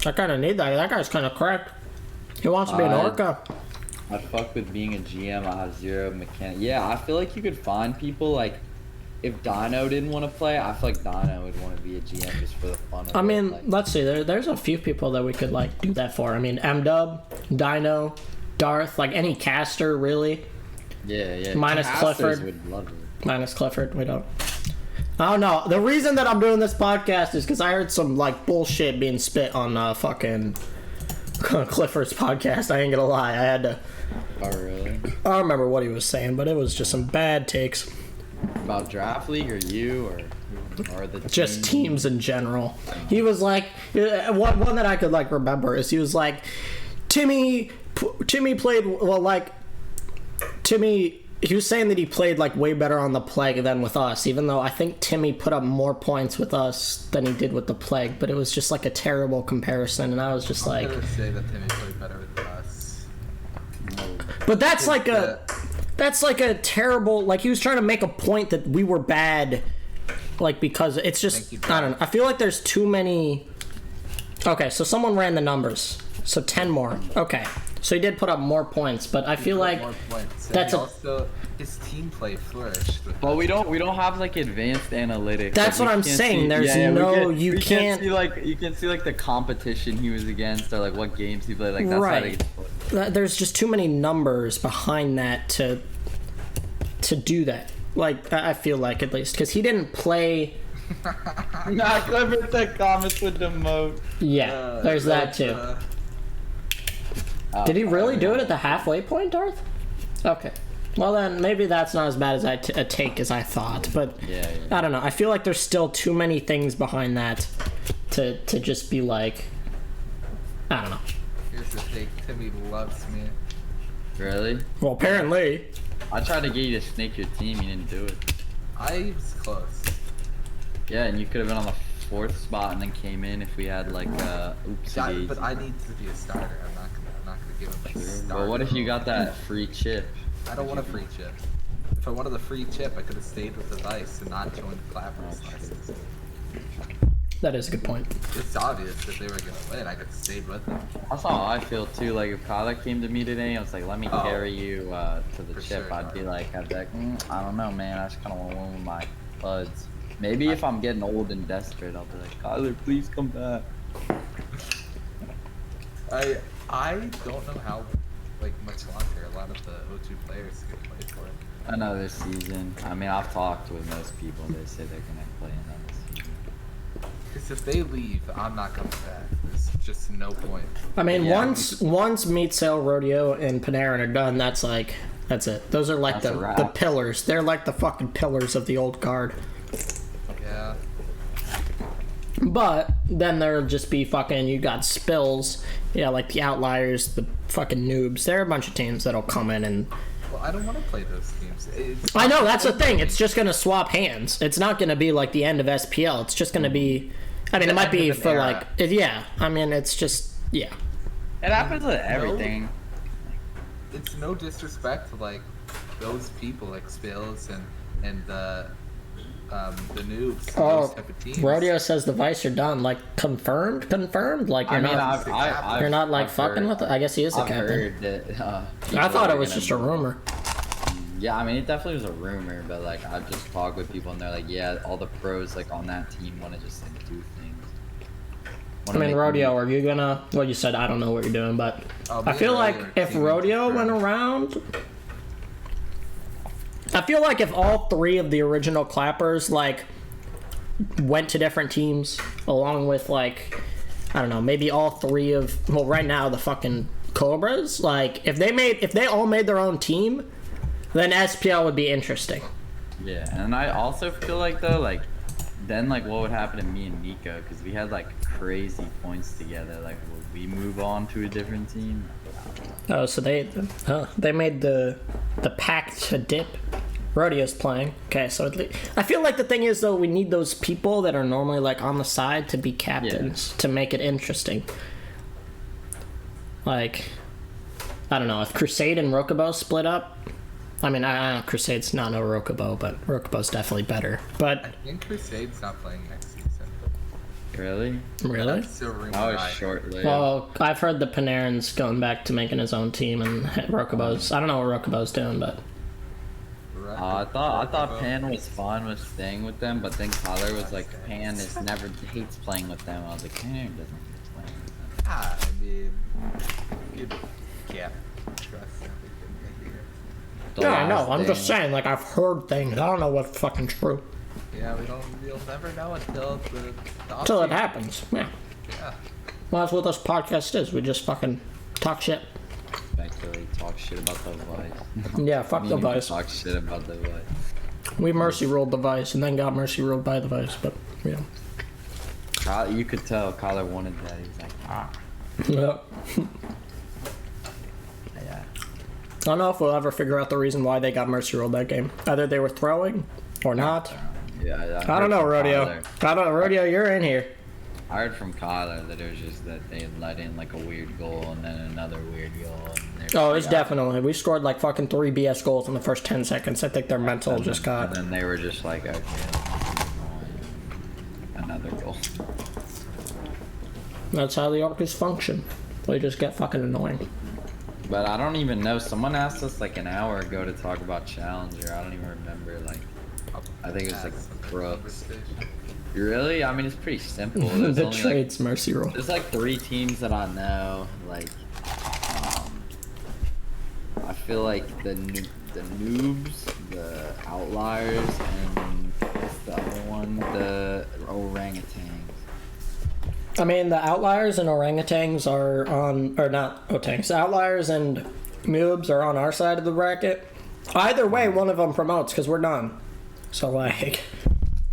I kind of need that. That guy's kind of cracked. He wants to be an Orca. I fuck with being a GM. I have 0 mechanic. Yeah, I feel like you could find people like if Dino didn't want to play, I feel like Dino would want to be a GM just for the fun of it. I mean, like, let's see. There's a few people that we could like do that for. I mean, M-Dub, Dino, Darth, like any caster really. yeah. Minus Casters Clifford. would love it. Minus Clifford, we don't. I don't know. The reason that I'm doing this podcast is because I heard some like bullshit being spit on fucking Clifford's podcast. I ain't gonna lie. I had to. Oh, really? I don't remember what he was saying, but it was just some bad takes. About Draft League or you or the Just team? teams in general. He was like, one that I could like remember is he was like, Timmy played well. Like Timmy, he was saying that he played like way better on the Plague than with us, even though I think Timmy put up more points with us than he did with the Plague. But it was just like a terrible comparison, and I was just I'm like, gonna say that Timmy played better with us. but that's like a terrible, like he was trying to make a point that we were bad, like because it's just I don't know. I feel like there's too many. Okay, so someone ran the numbers, so 10 more. Okay, so he did put up more points, but I feel like that's also his team play flourished. But we don't have like advanced analytics. That's like, what I'm can't saying. See, There's you we can't see like you can see like the competition he was against or like what games he played. Like that's right. how There's just too many numbers behind that to do that. Like I feel like at least because he didn't play. Not Clifford the comments with the mode. Yeah, there's that too. Did he really do it at the halfway point, Darth? Okay. Well then, maybe that's not as bad as a take as I thought, but Yeah. I don't know. I feel like there's still too many things behind that to just be like, I don't know. Here's the thing, Timmy loves me. Really? Well, apparently. I tried to get you to snake your team. You didn't do it. I was close. Yeah, and you could have been on the 4th spot and then came in if we had like oopsie. But I need to be a starter. I'm not gonna give him a starter. But what if you got that free chip? I don't want a free chip. If I wanted a free chip, I could have stayed with the dice and not joined the clappers last season. That is a good point. It's obvious that they were gonna win. I could have stayed with them. That's how I feel too. Like if Kyle came to me today and was like, "Let me Oh, carry you to the for chip," sure, I'd be like, I don't know, man. I just kind of want to win with my buds. Maybe if I'm getting old and desperate, I'll be like, Kyler, please come back. I don't know how much longer a lot of the O2 players could play for it. Another season. I mean, I've talked with most people. They say they're gonna play another season. Because if they leave, I'm not coming back. There's just no point. I mean, Yeah, once Meat Sale, Rodeo, and Panarin are done, that's it. Those are like That's a the wrap. pillars. They're like the fucking pillars of the old guard. Yeah. But then there'll just be fucking, you got Spills, like the Outliers, the fucking Noobs. There are a bunch of teams that'll come in and... Well, I don't want to play those teams. I know, that's the thing. It's just going to swap hands. It's not going to be like the end of SPL. It's just going to be... I mean, it might be for like... Yeah. I mean, it's just... Yeah. It happens with everything. It's no disrespect to those people like Spills and the noobs. Those type of teams. Rodeo says the Vice are done. Like, confirmed? Like, you're not... You're not like fucking with it? I guess he is a captain. Heard that, I thought it was just a rumor. Yeah, I mean, it definitely was a rumor, but like I just talk with people and they're like, yeah, all the pros like on that team want to just like do things. I mean, Rodeo, are you gonna... Well, you said I don't know what you're doing, but I feel like if Rodeo went around... I feel like if all 3 of the original Clappers, like, went to different teams, along with, like, I don't know, maybe all 3 of... Well, right now, the fucking Cobras, like, if they all made their own team, then SPL would be interesting. Yeah, and I also feel like, though, like, then, like, what would happen to me and Nico? Because we had, like, crazy points together. Like, would we move on to a different team? Oh, so they made the pact to dip. Rodeo's playing. Okay, so I feel like the thing is, though, we need those people that are normally, like, on the side to be captains to make it interesting. Like, I don't know, if Crusade and Rokubo split up, I mean, I know Crusade's not no Rokubo, but Rokubo's definitely better. But I think Crusade's not playing next season. Really? Really? I was short-lived. Well, I've heard the Panarin's going back to making his own team, and Rokubo's... I don't know what Rokubo's doing, but... I thought Pan was fun with staying with them, but then Kyler was like, Pan hates playing with them. I was like, Pan doesn't hate playing with them. I mean, you can't trust everything here. Yeah, I know. I'm just saying, like, I've heard things. I don't know what's fucking true. Yeah, you'll never know until Until it happens. Yeah. Yeah. Well, that's what this podcast is. We just fucking talk shit. Speculate, talk shit about the Vice. Yeah, fuck the Vice. Talk shit about the Vice. We mercy rolled the Vice and then got mercy rolled by the Vice, but, you know. You could tell Kyler wanted that. He's like, Yeah. yeah. I don't know if we'll ever figure out the reason why they got mercy rolled that game. Either they were throwing or not. Yeah, I don't know, Rodeo. I don't know, Rodeo, you're in here. I heard from Kyler that it was just that they had let in like a weird goal and then another weird goal. And Oh, it's definitely. We scored like fucking 3 BS goals in the first 10 seconds. I think their mental just got... And then they were just like, okay, another goal. That's how the Orcas function. They just get fucking annoying. But I don't even know. Someone asked us like an hour ago to talk about Challenger. I don't even remember. Like, I think it was like Brooks. Really? I mean, it's pretty simple. There's The only, trades mercy roll. There's like 3 teams that I know. Like, I feel like the noobs, the outliers, and what's the other one? The orangutans. I mean, the outliers and orangutans are on, or not otangs. Outliers and moobs are on our side of the bracket. Either way, one of them promotes because we're done. So like,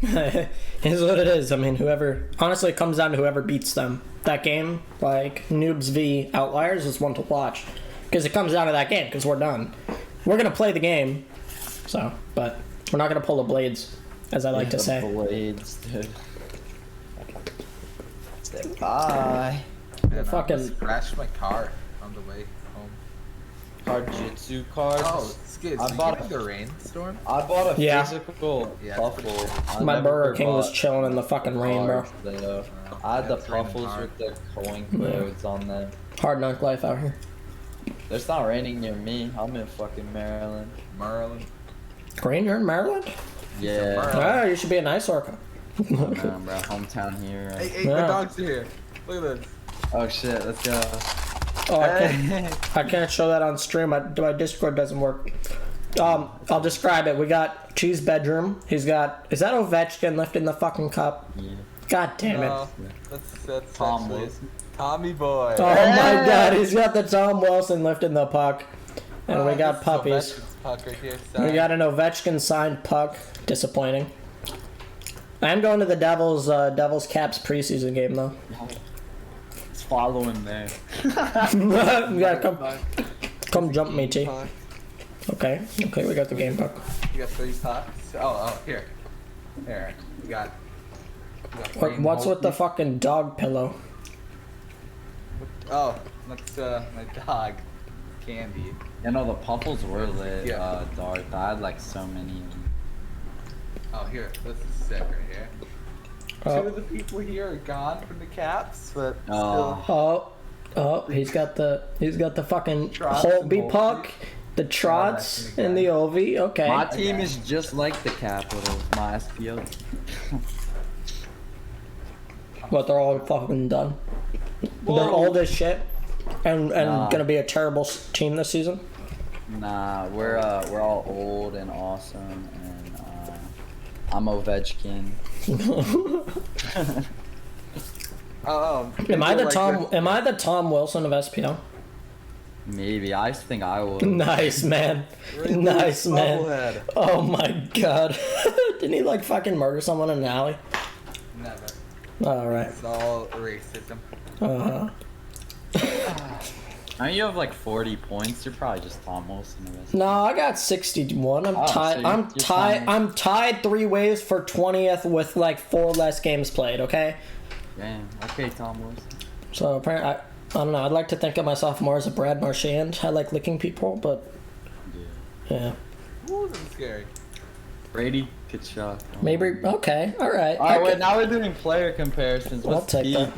is what it is. I mean, whoever, honestly, it comes down to whoever beats them. That game, like noobs v outliers, is one to watch because it comes down to that game because we're done. We're gonna play the game, so but we're not gonna pull the blades, as I like to say. Blades, dude. Bye. And Fucking- I almost crashed my car on the way home. Jujitsu cards. Oh, Skids, I did bought you have the rainstorm? I bought a Yeah. physical Yeah, puffle. I My never Burger King was bought chilling in the fucking rain, bro. cards, though. I had the it's raining puffles hard. with the coin codes on them. Hard knock life out here. It's not raining near me. I'm in fucking Maryland. Maryland. Green, you're in Maryland? Yeah. Maryland. Ah, you should be a nice orca. Man, bro. Hometown here. Hey, hey, Yeah. my dogs are here. Look at this. Oh shit, let's go. Oh, I can't show that on stream. My Discord doesn't work. I'll describe it. We got Cheese bedroom. He's got, is that Ovechkin lifting the fucking cup? Yeah. God damn it. No, that's Tom actually Wilson. Tommy boy. Oh my god, he's got the Tom Wilson lifting the puck. And we got This is puppies. Ovechkin's puck right here, We got an Ovechkin signed puck. Disappointing. I'm going to the Devils Caps preseason game though. Let's follow him there. You gotta come jump me, T. Puck. Okay, we got the game puck. You got 3 pucks. Oh, here. Here. We got What's with the fucking dog pillow? Oh, that's my dog, Candy. You know, the puffles were lit, Yeah. Darth. I had like so many of them. Oh, here. This is sick right here. Oh. 2 of the people here are gone from the Caps, but Oh. Oh, he's got the fucking Trots and Holtby Holtby. puck, the Trots that's and the Ovi. Okay. My team is just like the Capitals, my SPO. But they're all fucking done. They're Whoa. old as shit, and Nah. gonna be a terrible team this season. Nah, we're all old and awesome, and I'm Ovechkin. Am I the Tom Wilson of SPL? Maybe I think I would. Nice man, nice man. Oh my god, didn't he like fucking murder someone in an alley? Never. All right. It's all racism. I mean, you have like 40 points. You're probably just Tom Wilson. Of No, I got 61. I'm Oh, so tied. you're I'm tied. I'm tied 3 ways for 20th with like 4 less games played. Okay. Damn. Okay, Tom Wilson. So apparently, I don't know. I'd like to think of myself more as a Brad Marchand. I like licking people, but yeah. Ooh, that's scary. Brady Kachuk. Maybe. Okay. All right. Alright, wait, now we're doing player comparisons. I'll What's take T? that.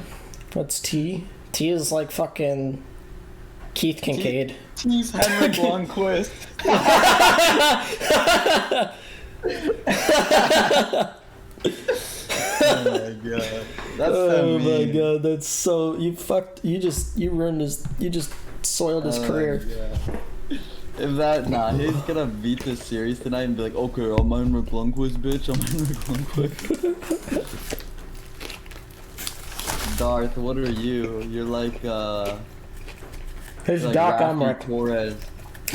What's T? T is like fucking Keith Kincaid. He's Henrik Lundqvist. Oh my god. That's so mean. God, that's so you ruined you just soiled his career. Yeah. If that he's gonna beat this series tonight and be like, okay, I'm Henrik Lundqvist, bitch. I'm Henrik Lundqvist. Darth, what are you? You're like He's like Doc Rafi Emmerich. Torres.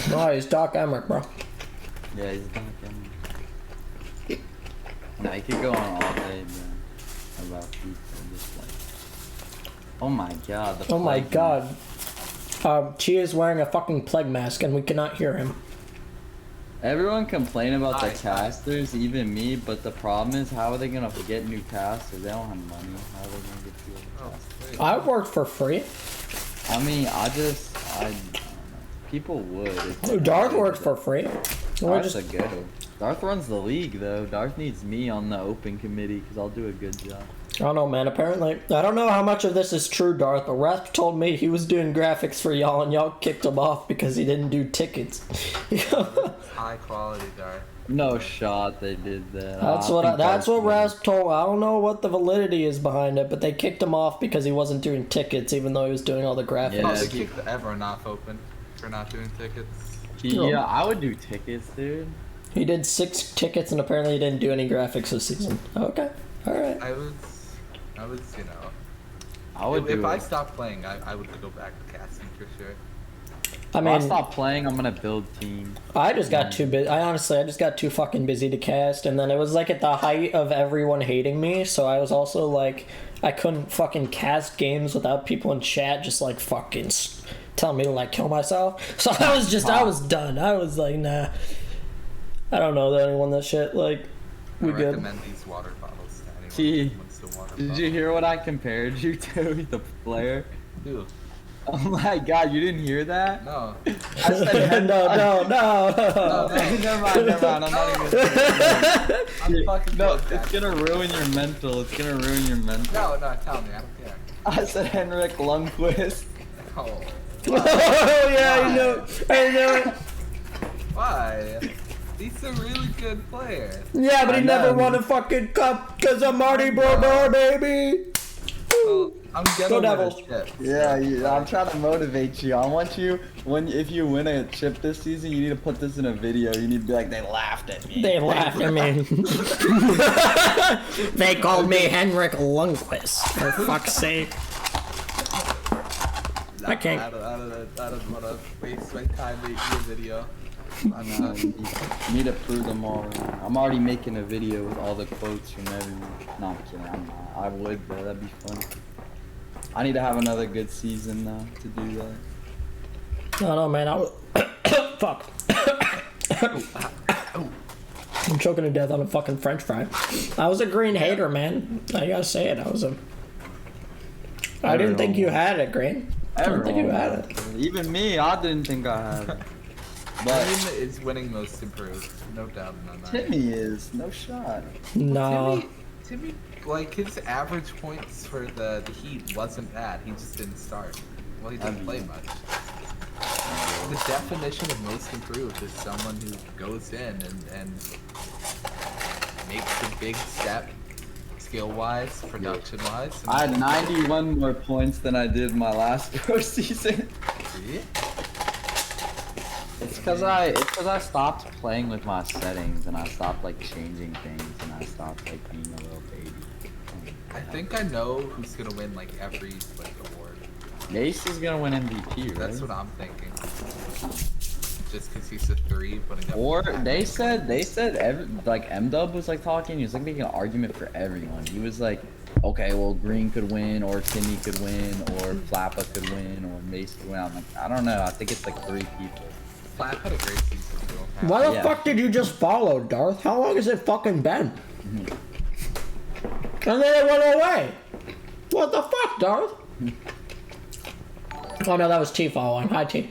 No, he's Doc Emmerich, bro. Yeah, he's Doc Emmerich. Nah, he could go on all day, man. About people just like, oh my god. Oh my god. Chi is wearing a fucking plague mask and we cannot hear him. Everyone complain about the casters, even me, but the problem is, how are they gonna get new casters? They don't have money. How are they gonna get new casters? I worked for free. I mean, I don't know. People would. Darth works for free. Darth's a go. Darth runs the league, though. Darth needs me on the open committee, because I'll do a good job. I don't know, man. Apparently, I don't know how much of this is true, Darth, but Rasp told me he was doing graphics for y'all, and y'all kicked him off because he didn't do tickets. High quality, Darth. No shot they did that. That's what Rasp told. I don't know what the validity is behind it, but they kicked him off because he wasn't doing tickets, even though he was doing all the graphics. Yeah, they kicked everyone off open for not doing tickets. Yeah, I would do tickets, dude. He did 6 tickets, and apparently he didn't do any graphics this season. Okay, all right. I was, you know. I would if I stopped playing, I would go back to casting for sure. I mean, I'll stop playing. I'm gonna build teams. I just got too busy. I just got too fucking busy to cast, and then it was like at the height of everyone hating me. So I was also like, I couldn't fucking cast games without people in chat just like fucking telling me to like kill myself. So I was done. I was like, nah. I don't know anyone that shit. Like, we I good. recommend these water bottles to anyone Gee, who wants the water did bottle. you hear what I compared you to? The player? Dude, Oh my god, you didn't hear that? no. I said no. never mind, I'm not even gonna I'm fucking No, good, it's gonna ruin your mental. It's gonna ruin your mental. No, tell me, I don't care. I said Henrik Lundqvist. Oh, Oh yeah, I know it. why? He's a really good player. Yeah, but he I never know. won a fucking cup because of Marty Brodeur, baby. Well, I'm gonna Go win a Devils. chip. Yeah, I'm trying to motivate you. I want you, if you win a chip this season, you need to put this in a video. You need to be like, they laughed at me. They laughed at me. They called me Henrik Lundqvist. For fuck's sake. I can't. I don't want to waste my time making a video. I know, you need to prove them all. I'm already making a video with all the quotes from everyone. No, I'm kidding. I'm not. I would, though. That'd be fun. I need to have another good season now to do that. I don't know, man. Fuck. I'm choking to death on a fucking French fry. I was a green hater, man. I gotta say it. I didn't think you had it, Green. I don't think you had it. Even me, I didn't think I had it. But But is winning most improved, no doubt on that. Timmy is. No shot. No. Timmy, like his average points for the Heat wasn't bad. He just didn't start. Well, he didn't play much. The definition of most improved is someone who goes in and makes a big step, skill-wise, production-wise. I had 91 more points than I did my last pro season. See? It's because I stopped playing with my settings and I stopped like changing things and I stopped like being a little baby. I think I know who's gonna win like every like award. Ace is gonna win MVP, right? That's what I'm thinking. Just because he's a 3, putting up. Or they said like M-Dub was like talking. He was like making an argument for everyone. He was like, okay, well Green could win, or Timmy could win, or Flappa could win, or Mace could win. I'm like, I don't know. I think it's like 3 people. Flap had a great season too. Why the Yeah. fuck did you just follow, Darth? How long has it fucking been? And then it went away. What the fuck, Darth? Oh no, that was T following. Hi, T.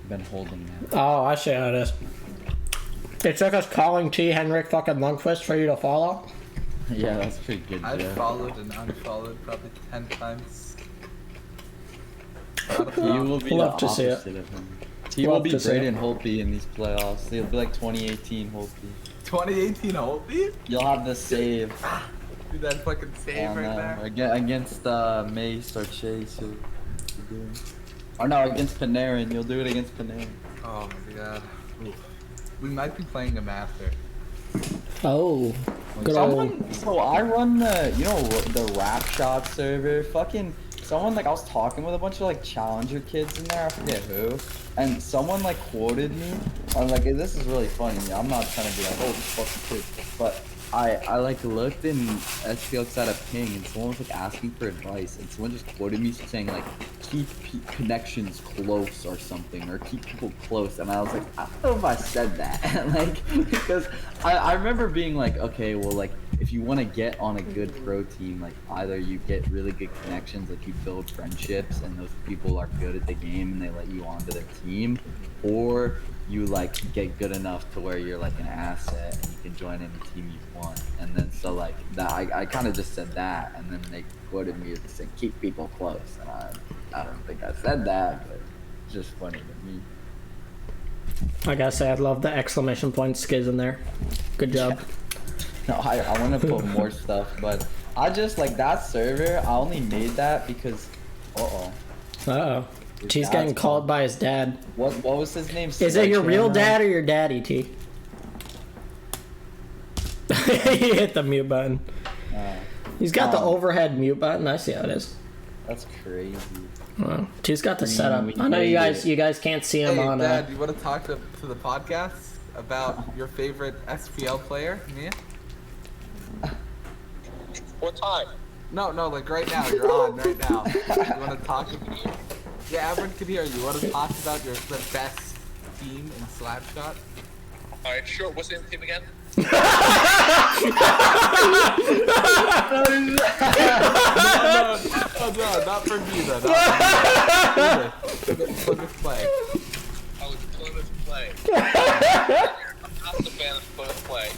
Been holding that. Oh, I see how it is. It took us calling T Henrik fucking Lundqvist for you to follow? Yeah, that's pretty good. I've Joe. followed and unfollowed probably 10 times. He will be Love the to see it. opposite of him. He Love will be to see it. Braden Holtby in these playoffs. He'll be like 2018 Holtby. 2018 Holtby? You'll have the save. Dude, that fucking save right there. Against Mace or Chase. You'll do it. Or no, against Panarin. You'll do it against Panarin. Oh my god. Oof. We might be playing a master. Oh, good old. So I run the Rap Shot server. Fucking someone like I was talking with a bunch of like Challenger kids in there. I forget who. And someone like quoted me. I'm like, hey, this is really funny. I'm not trying to be like, oh, this fucking kid. But I like looked in SPL at a ping and someone was like asking for advice and someone just quoted me saying like keep connections close or something or keep people close and I was like I don't know if I said that like because I remember being like okay well like if you want to get on a good pro team like either you get really good connections like you build friendships and those people are good at the game and they let you onto their team or you like get good enough to where you're like an asset and you can join any team you want. And then so like that I kind of just said that and then they quoted me as saying keep people close and I don't think I said that but it's just funny to me. I gotta say I love the exclamation point skis in there. Good job. No, I want to put more stuff but I just like that server I only made that because Uh-oh. T's getting called by his dad. What was his name? Is it your real dad or your daddy, T? He hit the mute button. He's got the overhead mute button. I see how it is. That's crazy. Well, T's got the setup. I know you guys can't see him on. Dad, you want to talk to the podcast about your favorite SPL player, Mia? What time? No, like right now. You're on right now. You want to talk? Yeah, everyone can hear you. You want to talk about the best team in Slapshot? Alright, sure. What's the team again? No, not for me though. Plymouth Play. Oh, it's Plymouth Play. I'm not a fan of Plymouth Play.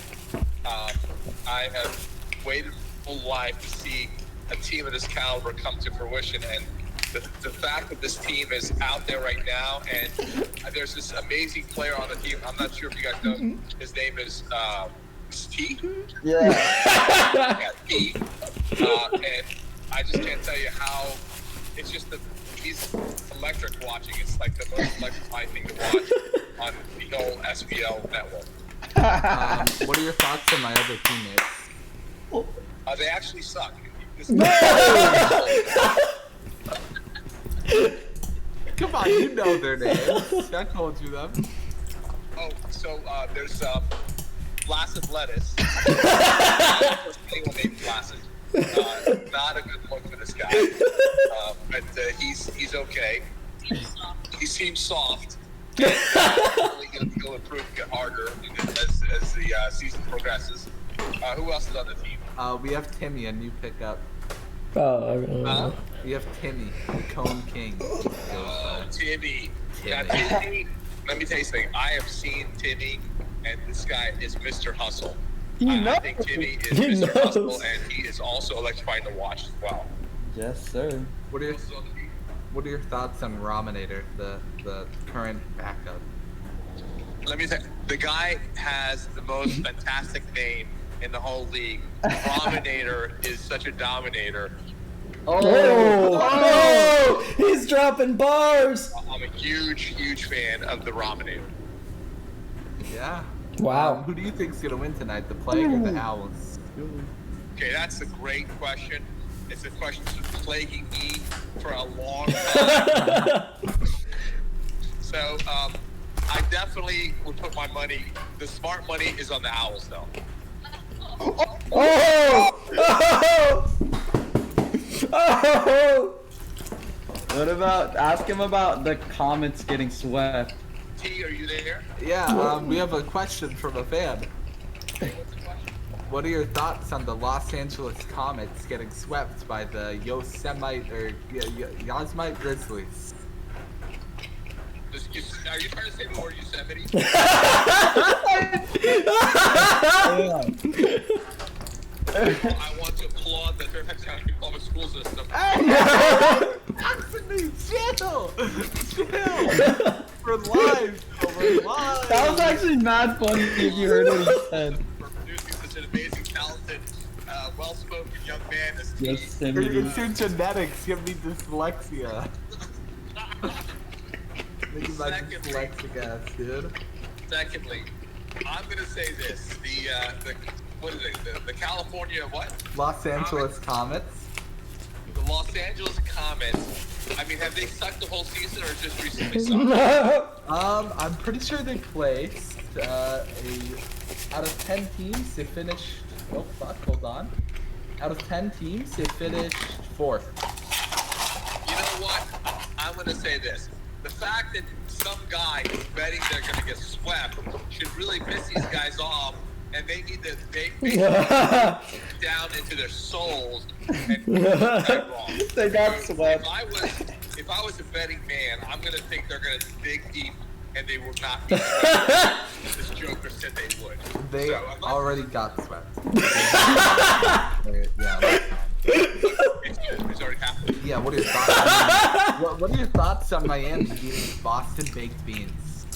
I have waited my whole life to see a team of this caliber come to fruition, and the fact that this team is out there right now, and there's this amazing player on the team. I'm not sure if you guys know. His name is T. Yeah. T. And I just can't tell you how. It's just he's electric watching. It's like the most electrifying thing to watch on the whole SPL network. What are your thoughts on my other teammates? They actually suck. Come on, you know their names. I told you them. Oh, so there's Placid Lettuce. First anyone named Placid. Not a good look for this guy. But he's okay. He seems soft. And he'll improve, get harder as the season progresses. Who else is on the team? We have Timmy, a new pickup. We have Timmy, the Cone King. Timmy. Now, Timmy. Let me tell you something. I have seen Timmy, and this guy is Mr. Hustle. I think Timmy is Mr. Hustle, and he is also electrifying to watch as well. Yes, sir. What are your thoughts on Raminator, the current backup? Let me say, the guy has the most fantastic name in the whole league. Raminator is such a dominator. Oh, he's dropping bars. I'm a huge fan of the Raminator. Yeah. Wow. Who do you think's gonna win tonight, the Plague or the Owls? Okay, that's a great question. It's a question that's been plaguing me for a long time. So, I definitely would put my money. The smart money is on the Owls, though. What about ask him about the Comets getting swept? T, are you there? Yeah, we have a question from a fan. What are your thoughts on the Los Angeles Comets getting swept by the Yosemite Grizzlies? Are you trying to say the word Yosemite? I want to applaud the Fairfax County Public School System. That's a new channel! We're live. We're live. That was actually mad funny if you heard what he said. For producing such an amazing, talented, well-spoken young man as Steve. Yes, Timmy. It's your genetics. Give me dyslexia. Think about Secondly. dyslexic ass, dude. Secondly, I'm gonna say this: the what is it? The California what? Los Angeles Comets. The Los Angeles Comets. I mean, have they sucked the whole season or just recently sucked? I'm pretty sure they placed out of 10 teams, they finished. Oh fuck! Hold on. Out of 10 teams, they finished 4th. You know what? I'm gonna say this. The fact that some guy is betting they're gonna get swept should really piss these guys off, and they need to down into their souls and prove that wrong. They got swept. If I was a betting man, I'm gonna think they're gonna dig deep, and they will not be swept. This Joker said they would. They So, I'm not- already got swept. It's already happened. Yeah. What are your thoughts? What are your thoughts on Miami beating Boston Baked Beans?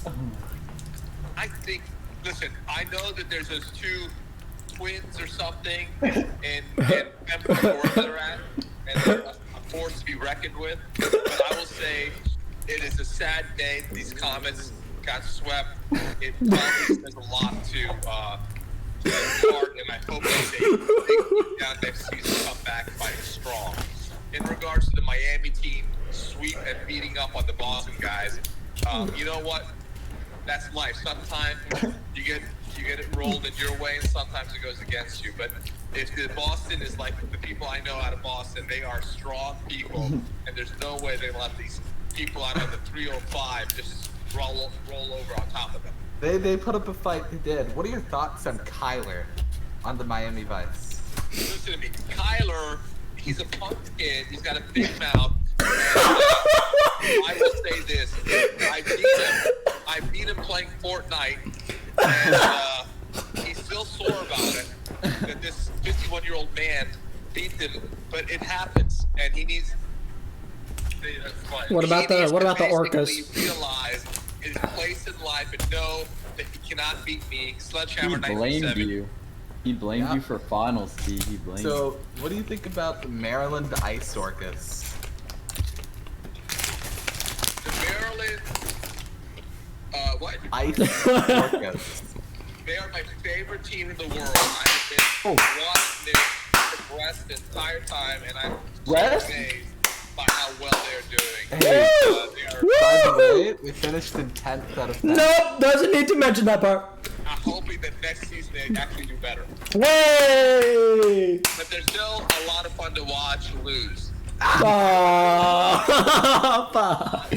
I think. Listen, I know that there's those two twins or something in Memphis, wherever they're at, and they're a force to be reckoned with. But I will say, it is a sad day. These Comets got swept. It probably says a lot to Hart, and I hope that they keep down next season, come back fighting strong. In regards to the Miami team sweep and beating up on the Boston guys, you know what? That's life. Sometimes you get it rolled in your way, and sometimes it goes against you. But if the Boston is like the people I know out of Boston, they are strong people, and there's no way they let these people out of the 305 just roll over on top of them. They put up a fight. They did. What are your thoughts on Kyler on the Miami Vice? Listen to me, Kyler. He's a punk kid. He's got a big mouth. I will say this: I beat him playing Fortnite, and he's still sore about it. That this 51-year-old man beat him, but it happens, and he needs. What about the Orcas? Realize his place in life and know that he cannot beat me. Sledgehammer He blamed 97. you. He blamed you for finals, T. He blamed you. So, what do you think about the Maryland Ice Orcas? The Maryland, what? Ice Orcas. They are my favorite team in the world. I have been watching them progress the entire time, and I'm so West? amazed by how well they are doing. Hey. They are, By the way, we finished in 10th out of 10. Nope, doesn't need to mention that part. I'm hoping that next season they actually do better. Way! But they're still a lot of fun to watch lose. Oh, I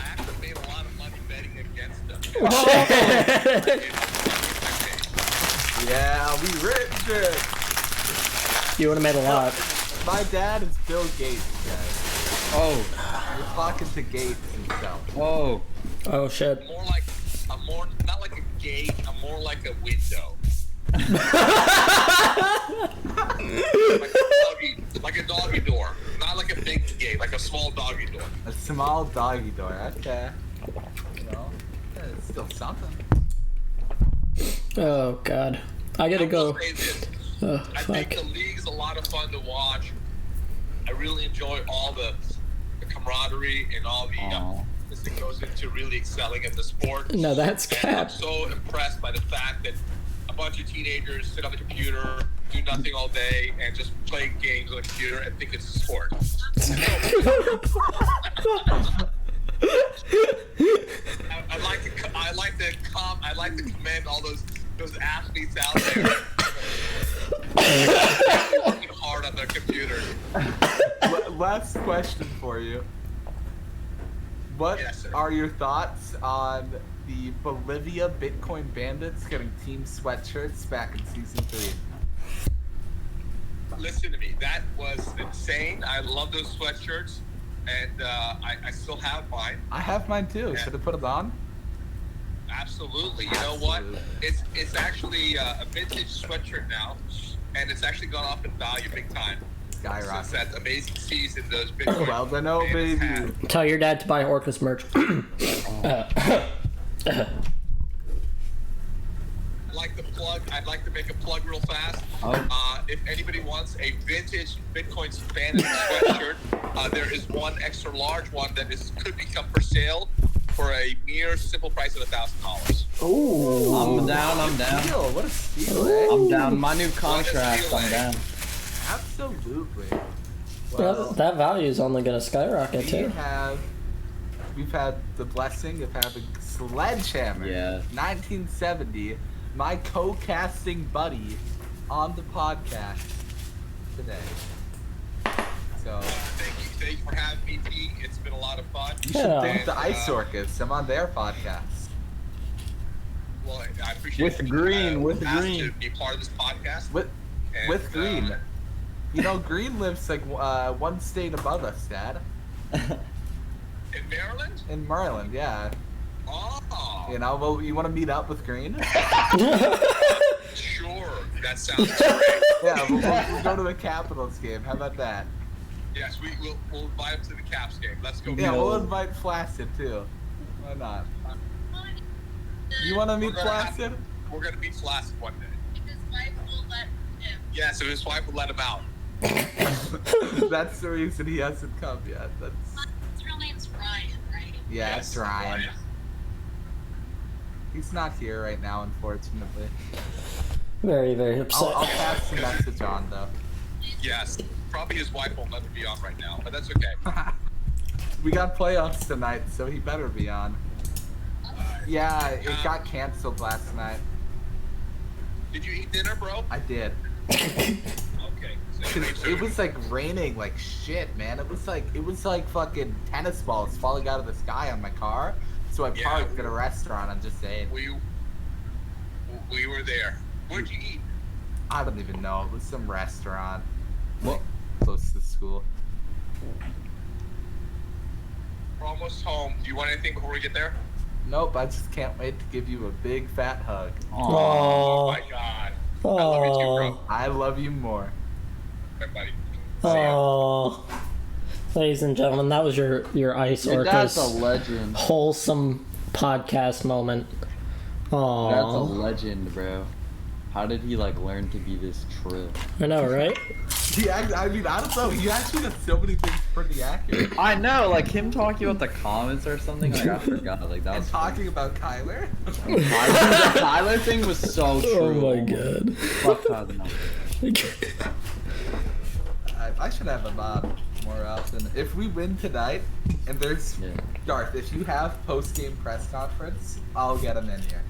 actually made a lot of money betting against them. Yeah, we rich it. You would have made a lot. My dad is Bill Gates, guys. Oh, We're talking to Gates himself. oh. Oh shit. Not like a gate, I'm more like a window. like a doggy door. Not like a big gate, like a small doggy door. A small doggy door. Okay. You know, yeah, it's still something. Oh god. I gotta I will go. say this. Oh, I think fuck. the league's a lot of fun to watch. I really enjoy all the camaraderie and all the this that goes into really excelling at the sport. No, that's And I'm cap. so impressed by the fact that a bunch of teenagers sit on the computer, do nothing all day, and just play games on the computer and think it's a sport. I like to commend all those athletes out there working hard on their computers. Last question for you. What Yes, sir. are your thoughts on the Bolivia Bitcoin Bandits getting team sweatshirts back in season 3? Listen to me, that was insane. I love those sweatshirts, and I still have mine. I have mine too. Yeah. Should I put them on? Absolutely. You know what? Absolutely. It's actually a vintage sweatshirt now, and it's actually gone up in value big time. Skyrocket. that amazing season those Bitcoin. Well, then, oh, banners baby. had. Tell your dad to buy Orcas merch. I'd like to make a plug real fast. Oh. If anybody wants a vintage Bitcoin fantasy sweatshirt, there is one extra large one that could become for sale for a mere simple price of $1,000. Ooh. I'm down. Steal, what a steal, eh? I'm down. My new contract. I'm down. Absolutely. Well, That value is only gonna skyrocket too. We've had the blessing of having Sledgehammer, Yeah. 1970, my co-casting buddy, on the podcast today. So Thank you for having me, Pete. It's been a lot of fun. you should Yeah. thank the Ice Orcas. I'm on their podcast. Well, I appreciate With you, Green, with asked Green. to be part of this podcast. With And, Green. You know, Green lives like one state above us, Dad. In Maryland? In Maryland, yeah. Oh, You know, well, you want to meet up with Green? sure. That sounds great. Yeah, we'll go to a Capitals game. How about that? Yes, we'll invite him to the Caps game. Let's go. Yeah, meet we'll him. invite Flaccid too. Why not? You want to meet We're gonna have- Flaccid? We're gonna meet Flaccid one day. His wife will let him. Yeah, so his wife would let him out. That's the reason he hasn't come yet. His real name's Ryan, right? Yeah, Yes, it's Ryan. Ryan. He's not here right now, unfortunately. Very, very upset. I'll pass the message on though. Yes, probably his wife won't let him be on right now, but that's okay. We got playoffs tonight, so he better be on. Yeah, it got canceled last night. Did you eat dinner, bro? I did. Okay. So you made sure- It was like raining like shit, man. It was like fucking tennis balls falling out of the sky on my car. So I Yeah. parked at a restaurant. I'm just saying. we were there. Where'd you eat? I don't even know. It was some restaurant, like, close to school. We're almost home. Do you want anything before we get there? Nope. I just can't wait to give you a big fat hug. Oh Oh, my god. I love you too, bro. I love you more. Bye, buddy. See ya. oh. Ladies and gentlemen, that was your Ice Your dad's a Orcas legend. wholesome podcast moment. That's a Oh, legend, bro. How did he like learn to be this trill? I know, right? Yeah, I mean, I don't know. He actually got so many things pretty accurate. I know, like him talking about the comments or something. Like I forgot. Like that And was talking about Kyler. funny. The Tyler thing was so true. Oh my god. Fuck Tyler. No. I should have him on more often. If we win tonight, and there's Yeah. Darth, if you have post-game press conference, I'll get him in here.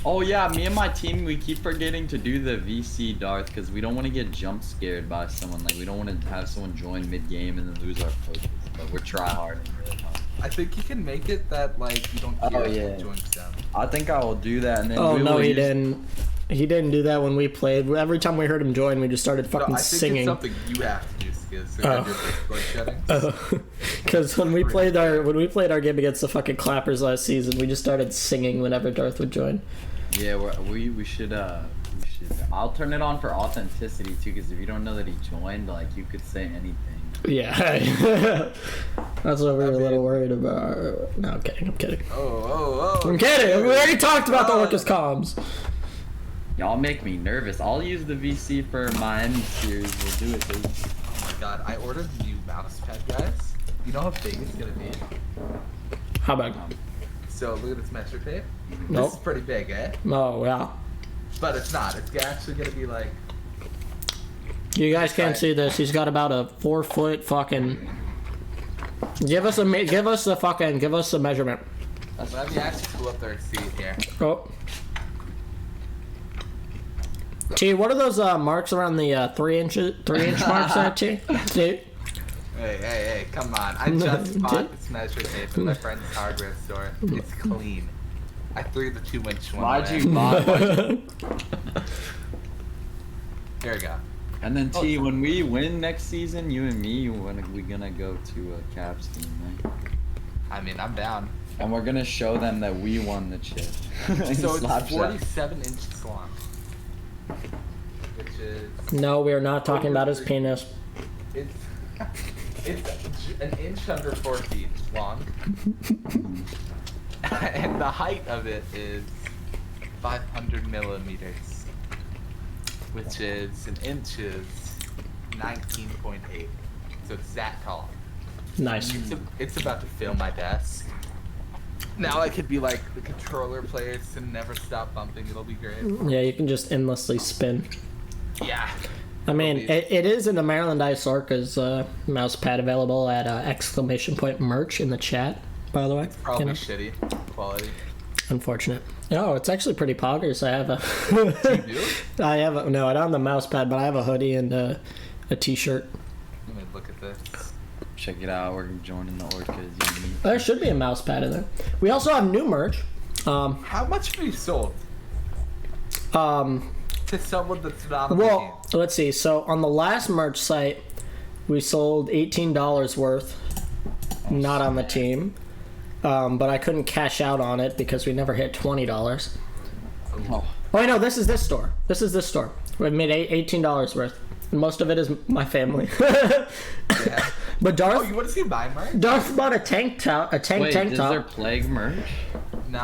Oh yeah, me and my team, we keep forgetting to do the VC Darth because we don't want to get jump scared by someone. Like we don't want to have someone join mid game and then lose our focus. But we're try hard really hard. I think you can make it that like you don't hear Oh, if yeah. it joins them. I think I will do that and then. Oh we no, will he use- didn't. He didn't do that when we played. Every time we heard him join, we just started No, fucking I think singing. it's something you have to do, Skizz. So Oh. your Discord settings. Because when we played our game against the fucking Clappers last season, we just started singing whenever Darth would join. Yeah, we should. I'll turn it on for authenticity too, because if you don't know that he joined, like you could say anything. Yeah, that's what we were a little worried about. No, I'm kidding. I'm kidding. Oh. I'm kidding. We already talked about the Orcas comms. Y'all make me nervous. I'll use the VC for my end series. We'll do it, dude. Oh my god, I ordered a new mouse pad, guys. You know how big it's gonna be? How about? So look at this measure tape. Nope. This is pretty big, eh? Oh yeah. But it's not. It's actually gonna be like. You guys can't see this. He's got about a 4 foot fucking. Give us the measurement. Let me actually pull up the receipt here. Oh. T, what are those marks around the 3 inch marks there, T? T? Hey, come on. I just bought this measure tape at my friend's hardware store. It's clean. I threw the 2-inch one Why'd away. you buy? Here we go. And then T, when we win next season, you and me, we gonna go to a Caps game, right? I mean, I'm down. And we're gonna show them that we won the chip. So it's Slapshot. 47 inches long. Which is... No, we are not talking about his penis. It's it's an inch under 4 feet long, and the height of it is 500 millimeters, which is an inch is 19.8. So it's that tall. Nice. It's about to fill my desk. Now I could be like the controller players and never stop bumping. It'll be great. Yeah, you can just endlessly spin. Yeah. I mean, it is in the Maryland Ice Orcas mouse pad available at ! merch in the chat, by the way. Probably You know? shitty quality. Unfortunate. No, it's actually pretty poggers. I have a. You do? I have a, no, I don't have the mouse pad, but I have a hoodie and a t-shirt. Let me look at this. Check it out. We're joining the Orcas. There should be a mouse pad in there. We also have new merch. How much have you sold to someone that's not on the team? Well, let's see. So on the last merch site, we sold $18 worth, not on the team. But I couldn't cash out on it because we never hit $20. Oh. Wait, no, this is this store. This is this store. We made $18 worth. Most of it is my family. Yeah. But Oh, you want to see my merch? Darth bought a tank top. Wait, Tank is top. there Plague merch? No,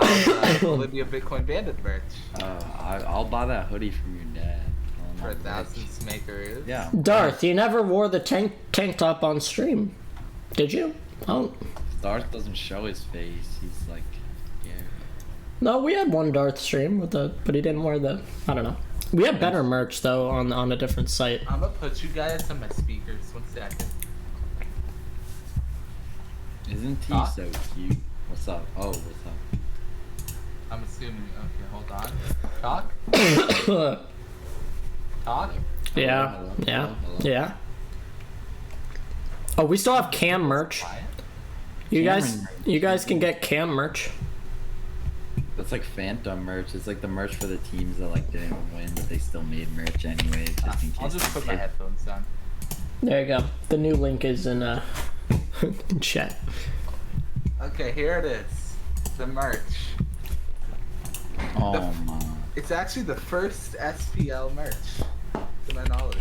Olivia Bitcoin Bandit merch. I'll buy that hoodie from your dad. For 1,000 smackers. Yeah. Darth, you never wore the tank top on stream, did you? Oh. Darth doesn't show his face. He's like, yeah. No, we had one Darth stream with but he didn't wear the. I don't know. We have better merch though on a different site. I'm gonna put you guys on my speakers. 1 second. Isn't he Huh? so cute? What's up? Oh, what's up? I'm assuming. Okay, hold on. Talk. Talk. Yeah, Hello, yeah, hello. yeah. Oh, we still have cam merch. Quiet. You guys can get cam merch. That's like Phantom merch. It's like the merch for the teams that like didn't win, but they still made merch anyways, just in case. I'll just they put my did. headphones on. There you go. The new link is in in chat. Okay, here it is. The merch. Oh my. It's actually the first SPL merch, to my knowledge.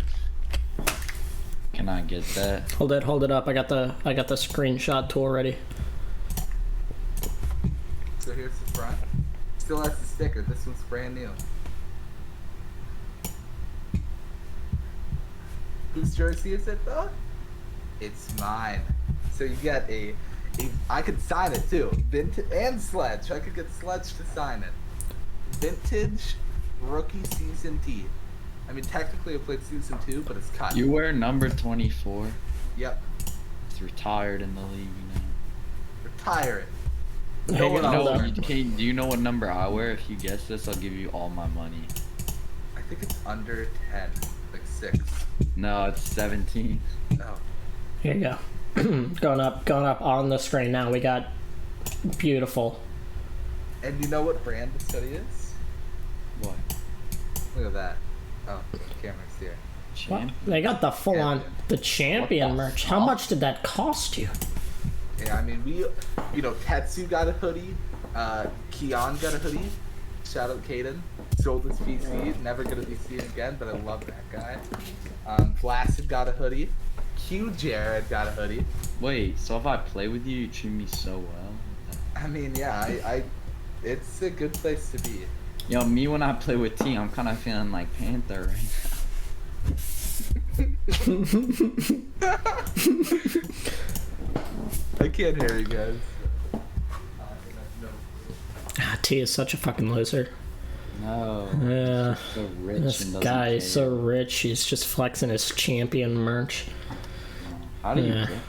Can I get that? Hold it up. I got the screenshot tool ready. So here's the front. Still has the sticker. This one's brand new. Whose jersey is it though? It's mine. So you get a I could sign it too. Vintage and Sledge. I could get Sledge to sign it. Vintage rookie season tee. I mean, technically I played season 2, but it's cut. You wear number 24. Yep. It's retired in the league, you know. Retire it. Hey, No one hold else up. wears it. Do you know what number I wear? If you guess this, I'll give you all my money. I think it's under 10, like 6. No, it's 17. Oh. Here you go. going up on the screen now. We got beautiful. And you know what brand this hoodie is? What? Look at that. Oh, the camera's here. Wow, Champ? they got the full on the champion What the merch. How fuck? much did that cost you? Yeah, I mean, Tetsu got a hoodie. Keon got a hoodie. Shout out Caden. Sold his PC. Never gonna be seen again, but I love that guy. Blasted got a hoodie. Q Jared got a hoodie. Wait, so if I play with you, you treat me so well? I mean, yeah, I it's a good place to be. Yo, me when I play with T, I'm kind of feeling like Panther right now. I can't hear you guys. T is such a fucking loser. No. Yeah. So rich This and doesn't guy is care. so rich. He's just flexing his champion merch. How do you Yeah. get that?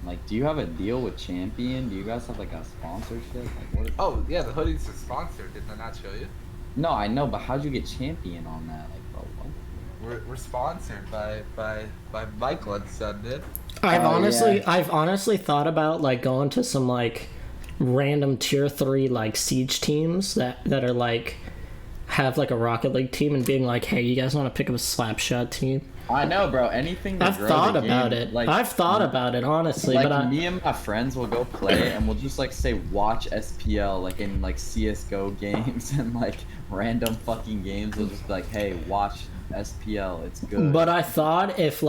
Like, do you have a deal with Champion? Do you guys have like a sponsorship? Like, what is Oh yeah, the hoodies are sponsored. Did I not show you? No, I know, but how'd you get Champion on that? Like, bro, what? We're sponsored by Michael and Son, dude. I've yeah. honestly thought about like going to some like random tier 3 like siege teams that are like have like a Rocket League team and being like, hey, you guys want to pick up a Slapshot team? I know, bro. Anything to I've grow thought the game. about it. Like, I've thought about it, honestly, like but me and my friends will go play and we'll just like say watch SPL like in like CS:GO games and like random fucking games. We'll just be like, hey, watch SPL. It's good. But I thought if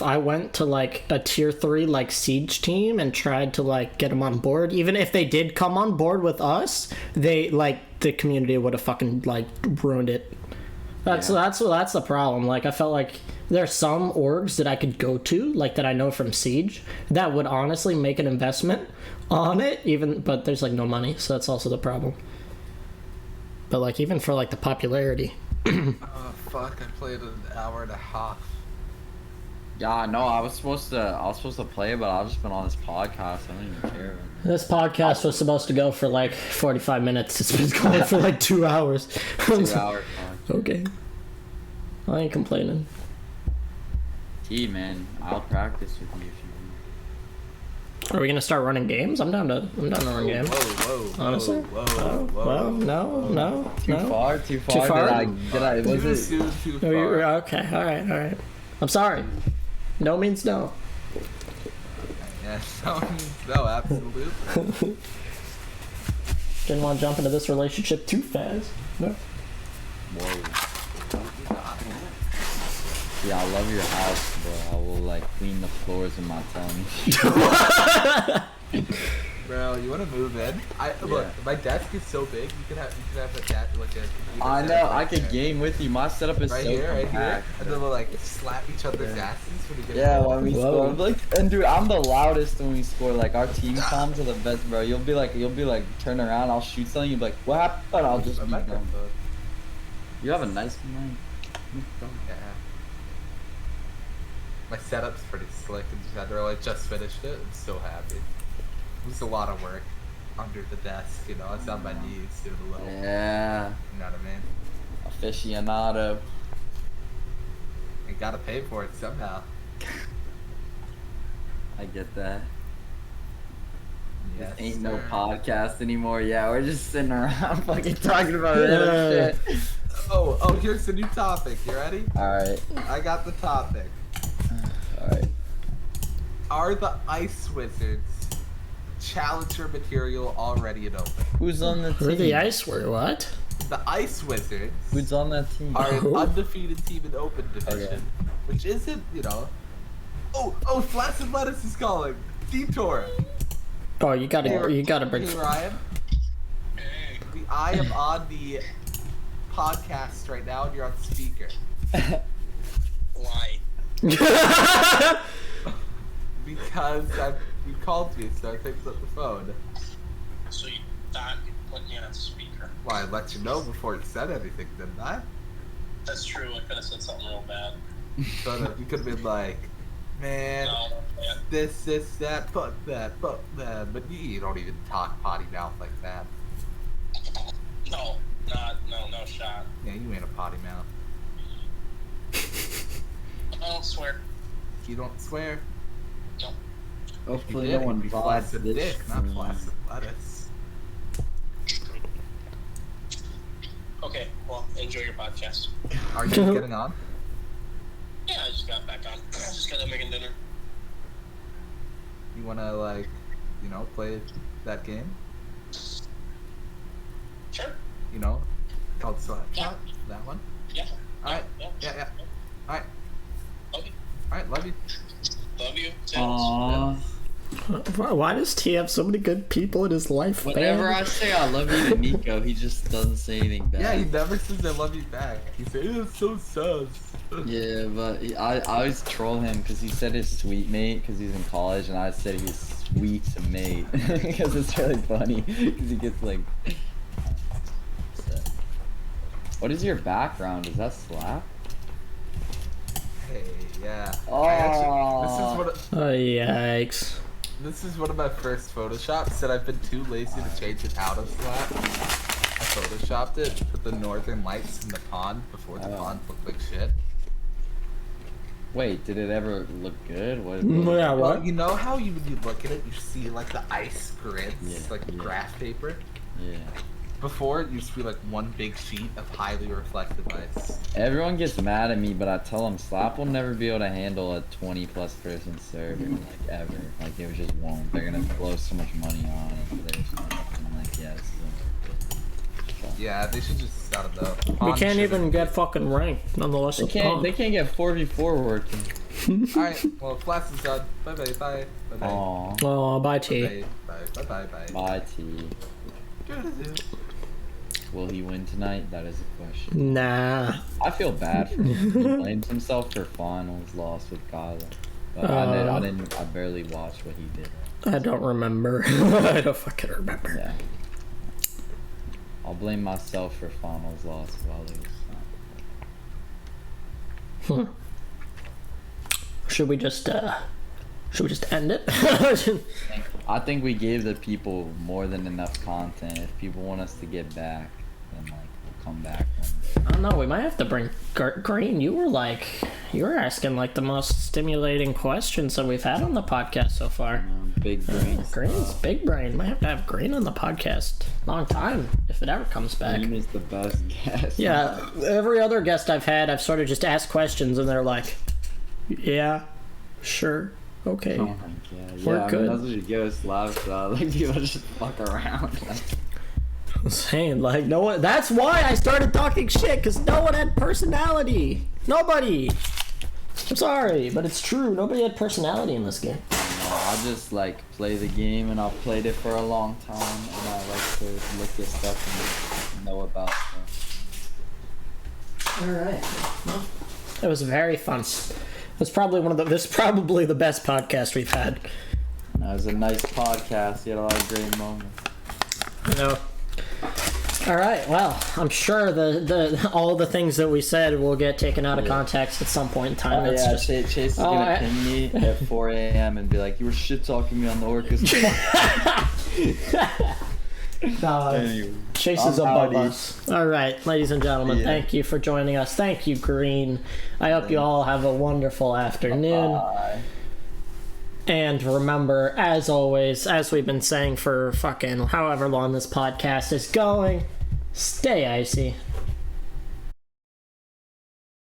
I went to like a tier 3 like Siege team and tried to like get them on board, even if they did come on board with us, they like the community would have fucking like ruined it. That's the problem. Like I felt like there's some orgs that I could go to, like that I know from Siege, that would honestly make an investment on it, but there's like no money, so that's also the problem. But like even for like the popularity. Oh fuck! I played an hour and a half. Yeah, no, I was supposed to play, but I've just been on this podcast. I don't even care. This podcast was supposed to go for like 45 minutes. It's been going for like 2 hours. 2 hours. Okay. I ain't complaining. T, man, I'll practice with you if you want. Are we gonna start running games? I'm down to run games. Whoa! Honestly? Whoa! Well, no. Too far? Too far? Did I? Was it? Too Oh, far. okay, all right. I'm sorry. No means no. Yeah, no, absolutely. Didn't want to jump into this relationship too fast. No. Whoa. Yeah, I love your house, bro. I will like clean the floors with my tongue. Bro, you want to move in? Look, my desk is so big. You could have a desk like a. I know. I could game with you. My setup is right so here, compact. and then we'll like slap each other's asses when we get. Yeah, home. when we score, like, and dude, I'm the loudest when we score. Like our team comms are the best, bro. You'll be like, turn around, I'll shoot something. You'll be like, what happened? I'll just be done. You have a nice mind. Yeah. My setup's pretty slick in general. I just finished it. I'm so happy. It was a lot of work under the desk, you know. I was on my knees doing a little. Yeah. You know what I mean? Aficionado. You gotta pay for it somehow. I get that. Yes, Ain't no sir. podcast anymore. Yeah, we're just sitting around fucking talking about random shit. Oh, here's the new topic. You ready? Alright. I got the topic. Alright. Are the Ice Wizards challenger material already in open? Who's on the team? Who the ice were? What? The Ice Wizards Who's on that team? are an Who? undefeated team in open division, Okay. which isn't, you know. Oh, Flaccid Lettuce is calling. Detour. Oh, you gotta bring. Hey, Ryan. I am on the podcast right now, and you're on speaker. Why? Because you called me, so I picked up the phone. So you thought you put me on speaker? Well, I let you know before you said anything, didn't I? That's true. I could have said something real bad. So that you could have been like, man, No, yeah. this, that, fuck that. But you don't even talk potty mouth like that. No shot. Yeah, you ain't a potty mouth. I don't swear. You don't swear. No. You Hopefully did, no one it'd be buys flaccid this. dick, not flaccid lettuce. Okay, well, enjoy your podcast. Are you getting on? Yeah, I just got back on. I just got done making dinner. You wanna, like, you know, play that game? Sure. You know, called Slapshot? Yeah. That one? Yeah. Alright. Yeah. Yeah. Alright. Okay. Alright, love you. Love you. Aww. Why does T have so many good people in his life? Whenever man? I say I love you to Nico, he just doesn't say anything back. Yeah, he never says I love you back. He says, it's so sus. Yeah, but I always troll him because he said his sweet mate because he's in college, and I said he's sweet to mate because it's really funny because he gets like. What is your background? Is that Slap? Hey, yeah. Oh. Yikes. This is one of my first photoshops that I've been too lazy to change it out of Slap. I photoshopped it, put the northern lights in the pond before the pond looked like shit. Wait, did it ever look good? What? Yeah, Well, what? you know how when you look at it, you see like the ice grids, Yeah, like yeah. graph paper? Yeah. Before, it used to be like one big sheet of highly reflective ice. Everyone gets mad at me, but I tell them Slap will never be able to handle a 20+ person server, like ever. Like it just won't. They're gonna blow so much money on it. I'm like, yes. Yeah, they should just, I don't know. We Pond can't should- even get fucking ranked, nonetheless. They can't get 4v4 working. Alright, well, class is done. Bye bye bye. Bye bye. Aw. Oh, bye, T. Bye bye bye bye. Bye, T. Will he win tonight? That is a question. Nah. I feel bad for him. He blames himself for finals loss with Kyla. But I barely watched what he did. I don't remember. I don't fucking remember. Yeah. I'll blame myself for finals loss while he was Should we just end it? I think we gave the people more than enough content. If people want us to get back, then like we'll come back one day. I don't know. We might have to bring Green. You were asking like the most stimulating questions that we've had on the podcast so far. Big brain. Green's big brain. Might have to have Green on the podcast. Long time if it ever comes back. Green is the best guest. Yeah. Every other guest I've had, I've sort of just asked questions and they're like, "Yeah, sure, okay." Oh my god. We're Yeah, I good. mean, that's what you get with Slapshot. Like people just fuck around. I'm saying, like, no one. That's why I started talking shit, because no one had personality. Nobody. I'm sorry, but it's true. Nobody had personality in this game. I just like play the game, and I've played it for a long time, and I like to look at stuff and know about stuff. All right. Well, it was very fun. It's probably this is probably the best podcast we've had. It was a nice podcast. You had a lot of great moments. You know. All right. Well, I'm sure the all the things that we said will get taken out of context at some point in time. Oh It's yeah, just Chase is gonna ping me at 4 a.m. and be like, "You were shit talking me on the Orcas." Anyway, Chase is above us. All right, ladies and gentlemen, thank you for joining us. Thank you, Green. I hope you all have a wonderful afternoon. Bye. And remember, as always, as we've been saying for fucking however long this podcast is going, stay icy.